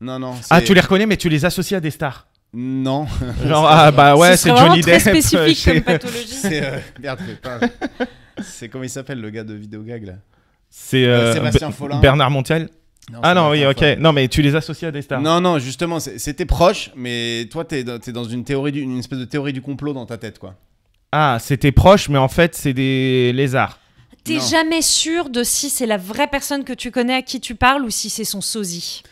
Non, non. Ah, c'est- tu les reconnais, mais tu les associes à des stars. Non. Genre, ah bah ouais, Ce c'est serait vraiment Johnny très Depp. spécifique chez- comme pathologie. C'est merde, fais pas. C'est comment il s'appelle le gars de Vidéogag là? C'est Sébastien Follin. Bernard Montiel. Ah non, oui, Sébastien ok. Follin. Non, mais tu les associes à des stars. Non, non, justement, c'était proche, mais toi, t'es dans une théorie, une espèce de théorie du complot dans ta tête, quoi. Ah, c'était proche, mais en fait, c'est des lézards. T'es Non. jamais sûr de si c'est la vraie personne que tu connais à qui tu parles ou si c'est son sosie.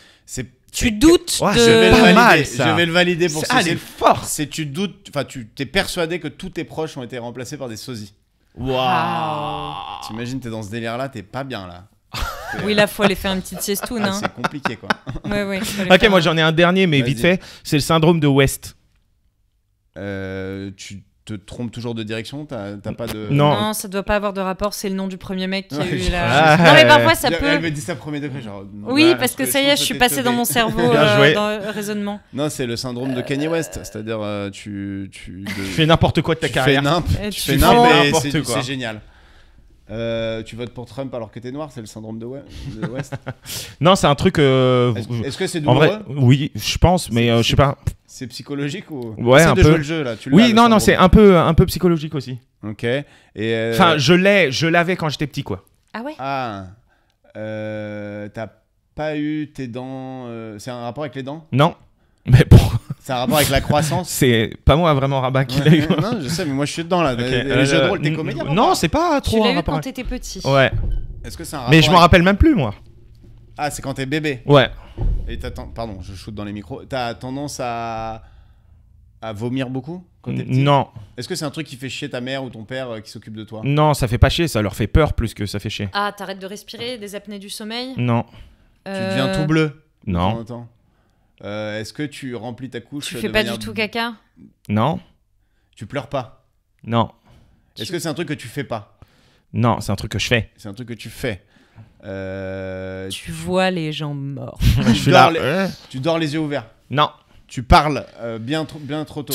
Tu doutes Ouais, de... Je vais le Pas valider. mal, ça. Je vais le valider pour Ah, elle est forte. C'est tu doutes, enfin tu t'es persuadé que tous tes proches ont été remplacés par des sosies. Waouh. T'imagines, t'es dans ce délire-là, t'es pas bien là. Oui, là, faut aller faire une petite siestoune. Ah, Hein. c'est compliqué quoi. Ouais, ouais, faut aller Ok, faire moi un- j'en ai un dernier, mais Vas-y. vite fait. C'est le syndrome de West. Tu te trompes toujours de direction, t'as pas de. Non. Non, ça doit pas avoir de rapport, c'est le nom du premier mec qui a Ouais, eu je- la... Ah, non mais parfois ça Elle peut... me dit ça premier degré, genre. Oui, ouais, parce que je ça y pense est, je suis t'es passé dans teubé. mon cerveau Bien joué. dans le raisonnement. Non, c'est le syndrome de Kanye West, c'est-à-dire tu Tu fais n'importe quoi de ta tu fais carrière. nimp, Et tu tu fais fais nimp, vraiment et n'importe c'est quoi. génial. Tu votes pour Trump alors que t'es noir, c'est le syndrome de West. Non, c'est un truc. Est-ce que c'est En vrai, douloureux? oui, je pense, mais je sais pas. C'est psychologique ou Ouais, Essaie un de peu. jouer le jeu là. Tu l'as, Oui, le non, non, c'est syndrome. un peu psychologique aussi. Ok. Et Enfin, je l'avais quand j'étais petit, quoi. Ah ouais. t'as pas eu tes dents. C'est un rapport avec les dents? Non. Mais bon, C'est un rapport avec la croissance. C'est pas moi vraiment Rabat qui l'a eu. Non, je sais, mais moi je suis dedans là. Okay. Les jeux de rôle, t'es comédien? Non, c'est pas trop. Tu l'as eu quand t'étais petit. Ouais. Est-ce que c'est un rapport Mais je m'en rappelle même plus, moi. Ah, c'est quand t'es bébé. Ouais. Et pardon, je shoot dans les micros. T'as tendance à vomir beaucoup quand t'es petit? Non. Est-ce que c'est un truc qui fait chier ta mère ou ton père qui s'occupe de toi? Non, ça fait pas chier, ça leur fait peur plus que ça fait chier. Ah, t'arrêtes de respirer, des apnées du sommeil? Non. Tu deviens tout bleu? Non. Est-ce que tu remplis ta couche? Tu fais pas du tout caca? Non. Tu pleures pas? Non. Est-ce que c'est un truc que tu fais pas? Non, c'est un truc que je fais. C'est un truc que tu fais. Tu vois les gens morts. Tu dors les yeux ouverts? Non. Tu parles bien trop tôt?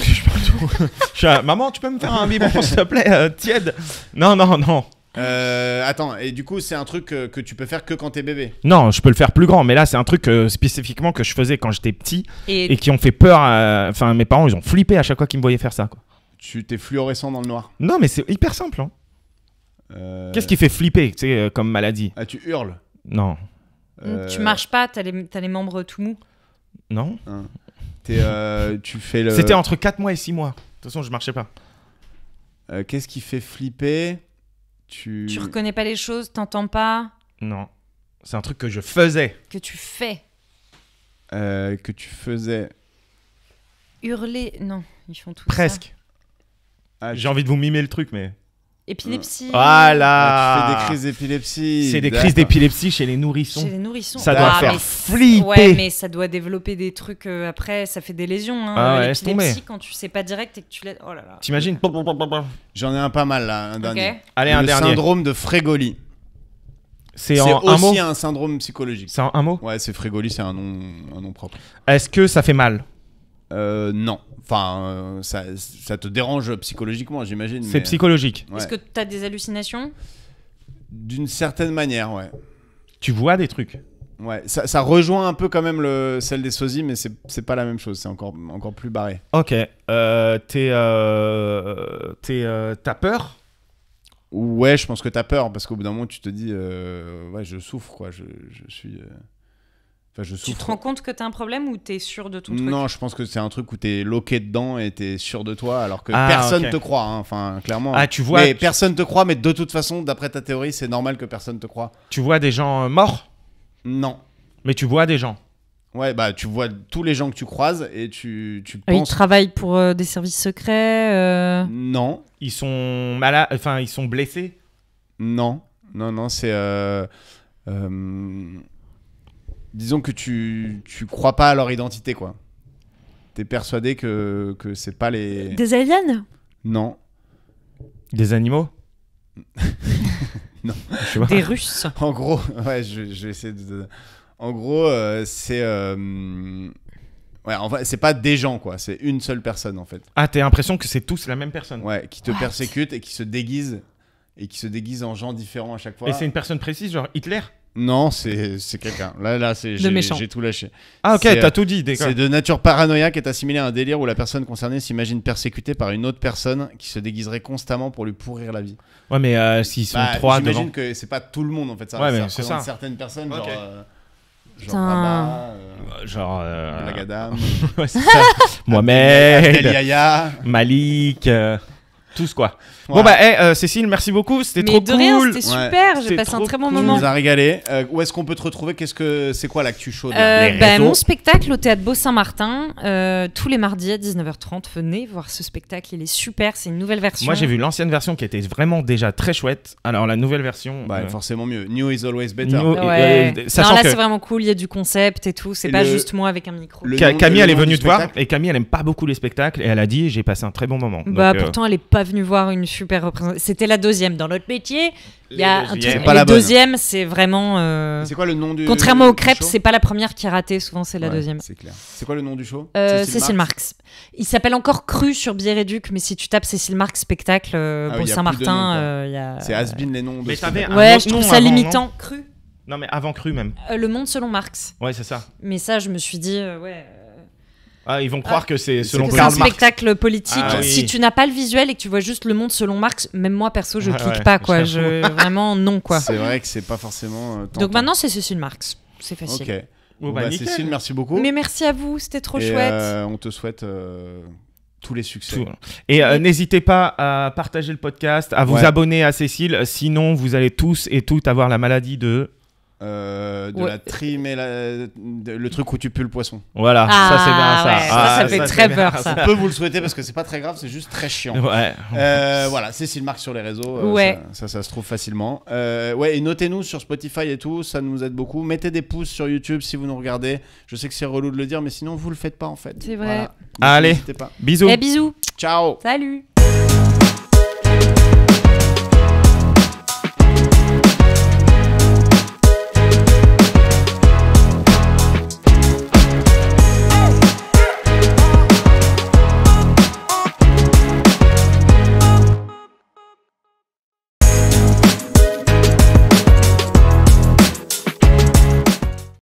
Maman, tu peux me faire un biberon s'il te plaît, tiède? Non. Attends, et du coup, c'est un truc que tu peux faire que quand t'es bébé? Non, je peux le faire plus grand, mais là, c'est un truc spécifiquement que je faisais quand j'étais petit et qui ont fait peur. Enfin, mes parents, ils ont flippé à chaque fois qu'ils me voyaient faire ça, quoi. Tu t'es fluorescent dans le noir? Non, mais c'est hyper simple. Hein. Qu'est-ce qui fait flipper, tu sais, comme maladie? Ah, tu hurles? Non. Tu marches pas, t'as les membres tout mous? Non. Tu fais le... C'était entre 4 mois et 6 mois. De toute façon, je marchais pas. Qu'est-ce qui fait flipper? Tu reconnais pas les choses, t'entends pas? Non. C'est un truc que je faisais. Que tu fais? Que tu faisais... Hurler? Non, ils font tout Presque. Ah, j'ai envie de vous mimer le truc, mais... Épilepsie. Voilà. Tu fais des crises d'épilepsie. C'est des crises d'épilepsie chez les nourrissons. Chez les nourrissons. Ça doit faire flipper. Ouais, mais ça doit développer des trucs après, ça fait des lésions. Hein. Ah ouais, laisse tomber. L'épilepsie, quand tu sais pas direct et que tu l'aides. Oh là là. T'imagines? J'en ai un pas mal là, un dernier. Allez, un dernier. Le syndrome de Frégoli. C'est un mot? aussi un syndrome psychologique. C'est un mot? Ouais, c'est Frégoli, c'est un nom propre. Est-ce que ça fait mal? Non. Enfin, ça te dérange psychologiquement, j'imagine. C'est psychologique. Ouais. Est-ce que t'as des hallucinations? D'une certaine manière, ouais. Tu vois des trucs? Ouais, ça rejoint un peu quand même celle des sosies, mais c'est pas la même chose, c'est encore plus barré. Ok. T'as peur? Ouais, je pense que t'as peur, parce qu'au bout d'un moment, tu te dis, ouais, je souffre, quoi, je suis... Enfin, je souffre. Tu te rends compte que t'as un problème ou t'es sûr de ton truc? Non, je pense que c'est un truc où t'es loqué dedans et t'es sûr de toi, alors que personne te croit, hein. Enfin, clairement. Ah, tu vois. Mais personne te croit, mais de toute façon, d'après ta théorie, c'est normal que personne te croit. Tu vois des gens morts? Non. Mais tu vois des gens? Ouais, bah tu vois tous les gens que tu croises et tu Ils penses... travaillent pour des services secrets Non. Ils sont malades, enfin ils sont blessés? Non, c'est... disons que tu crois pas à leur identité, quoi. T'es persuadé que c'est pas les... Des aliens? Non. Des animaux? Non. Je sais pas. Des Russes? En gros, ouais, je vais essayer de... En gros, c'est... Ouais, en fait, c'est pas des gens, quoi. C'est une seule personne, en fait. Ah, t'as l'impression que c'est tous la même personne? Ouais, qui te persécute et qui se déguise. Et qui se déguise en gens différents à chaque fois. Et c'est une personne précise, genre Hitler? Non, c'est quelqu'un. Là j'ai tout lâché. Ah ok, t'as tout dit. C'est de nature paranoïaque et assimilé à un délire où la personne concernée s'imagine persécutée par une autre personne qui se déguiserait constamment pour lui pourrir la vie. Ouais, mais s'ils sont trois devant... J'imagine que c'est pas tout le monde, en fait. Ça, ouais, ça mais c'est ça. certaines personnes, okay. genre Rabat, genre Blagadam, ouais, c'est ça. Mohamed, Yaya, Malik, tous quoi. Voilà. Bon bah Cécile, merci beaucoup, c'était trop de cool. rien, c'était super, j'ai passé un très bon moment. Tu nous as régalé. Où est-ce qu'on peut te retrouver? C'est quoi l'actu chaude? Mon spectacle au Théâtre Beau-Saint-Martin, tous les mardis à 19h30. Venez voir ce spectacle, il est super, c'est une nouvelle version. Moi j'ai vu l'ancienne version qui était vraiment déjà très chouette. Alors la nouvelle version... forcément mieux. New is always better. Ouais. Non, là c'est vraiment cool, il y a du concept et tout, c'est pas juste moi avec un micro. Camille elle est venue te voir et Camille elle aime pas beaucoup les spectacles et elle a dit j'ai passé un très bon moment. Bah pourtant elle est pas venue voir une super représentation. C'était la deuxième dans notre métier. Il y a un truc. La deuxième, c'est vraiment. C'est quoi le nom du? Contrairement aux crêpes, c'est pas la première qui est ratée. Souvent, c'est la deuxième. C'est clair. C'est quoi le nom du show? Cécile Marx. Il s'appelle encore Cru sur Bière et Duc, mais si tu tapes Cécile Marx spectacle pour Saint-Martin, il y a. C'est has-been les noms. Mais ouais, je trouve ça limitant. Cru. Non mais avant Cru même. Le Monde selon Marx. Ouais, c'est ça. Mais ça, je me suis dit ouais. Ah, ils vont croire que c'est selon Karl Marx. C'est un spectacle politique. Ah, oui. Si tu n'as pas le visuel et que tu vois juste Le Monde selon Marx, même moi perso, je clique pas quoi. Vraiment non quoi. C'est vrai que c'est pas forcément. Donc maintenant c'est Cécile Marx, c'est facile. Ok. Bon, Cécile, merci beaucoup. Mais merci à vous, c'était trop chouette. On te souhaite tous les succès. Et n'hésitez pas à partager le podcast, à vous abonner à Cécile, sinon vous allez tous et toutes avoir la maladie de la trim et le truc où tu pues le poisson. Voilà, ça c'est bien ça. Ouais, ça fait très peur ça. On peut vous le souhaiter parce que c'est pas très grave, c'est juste très chiant. Ouais. Voilà, Cécile Marc sur les réseaux, ça se trouve facilement. Et notez-nous sur Spotify et tout, ça nous aide beaucoup. Mettez des pouces sur YouTube si vous nous regardez. Je sais que c'est relou de le dire, mais sinon vous le faites pas en fait. C'est vrai. Voilà. Allez, bisous. Bisous. Ciao. Salut.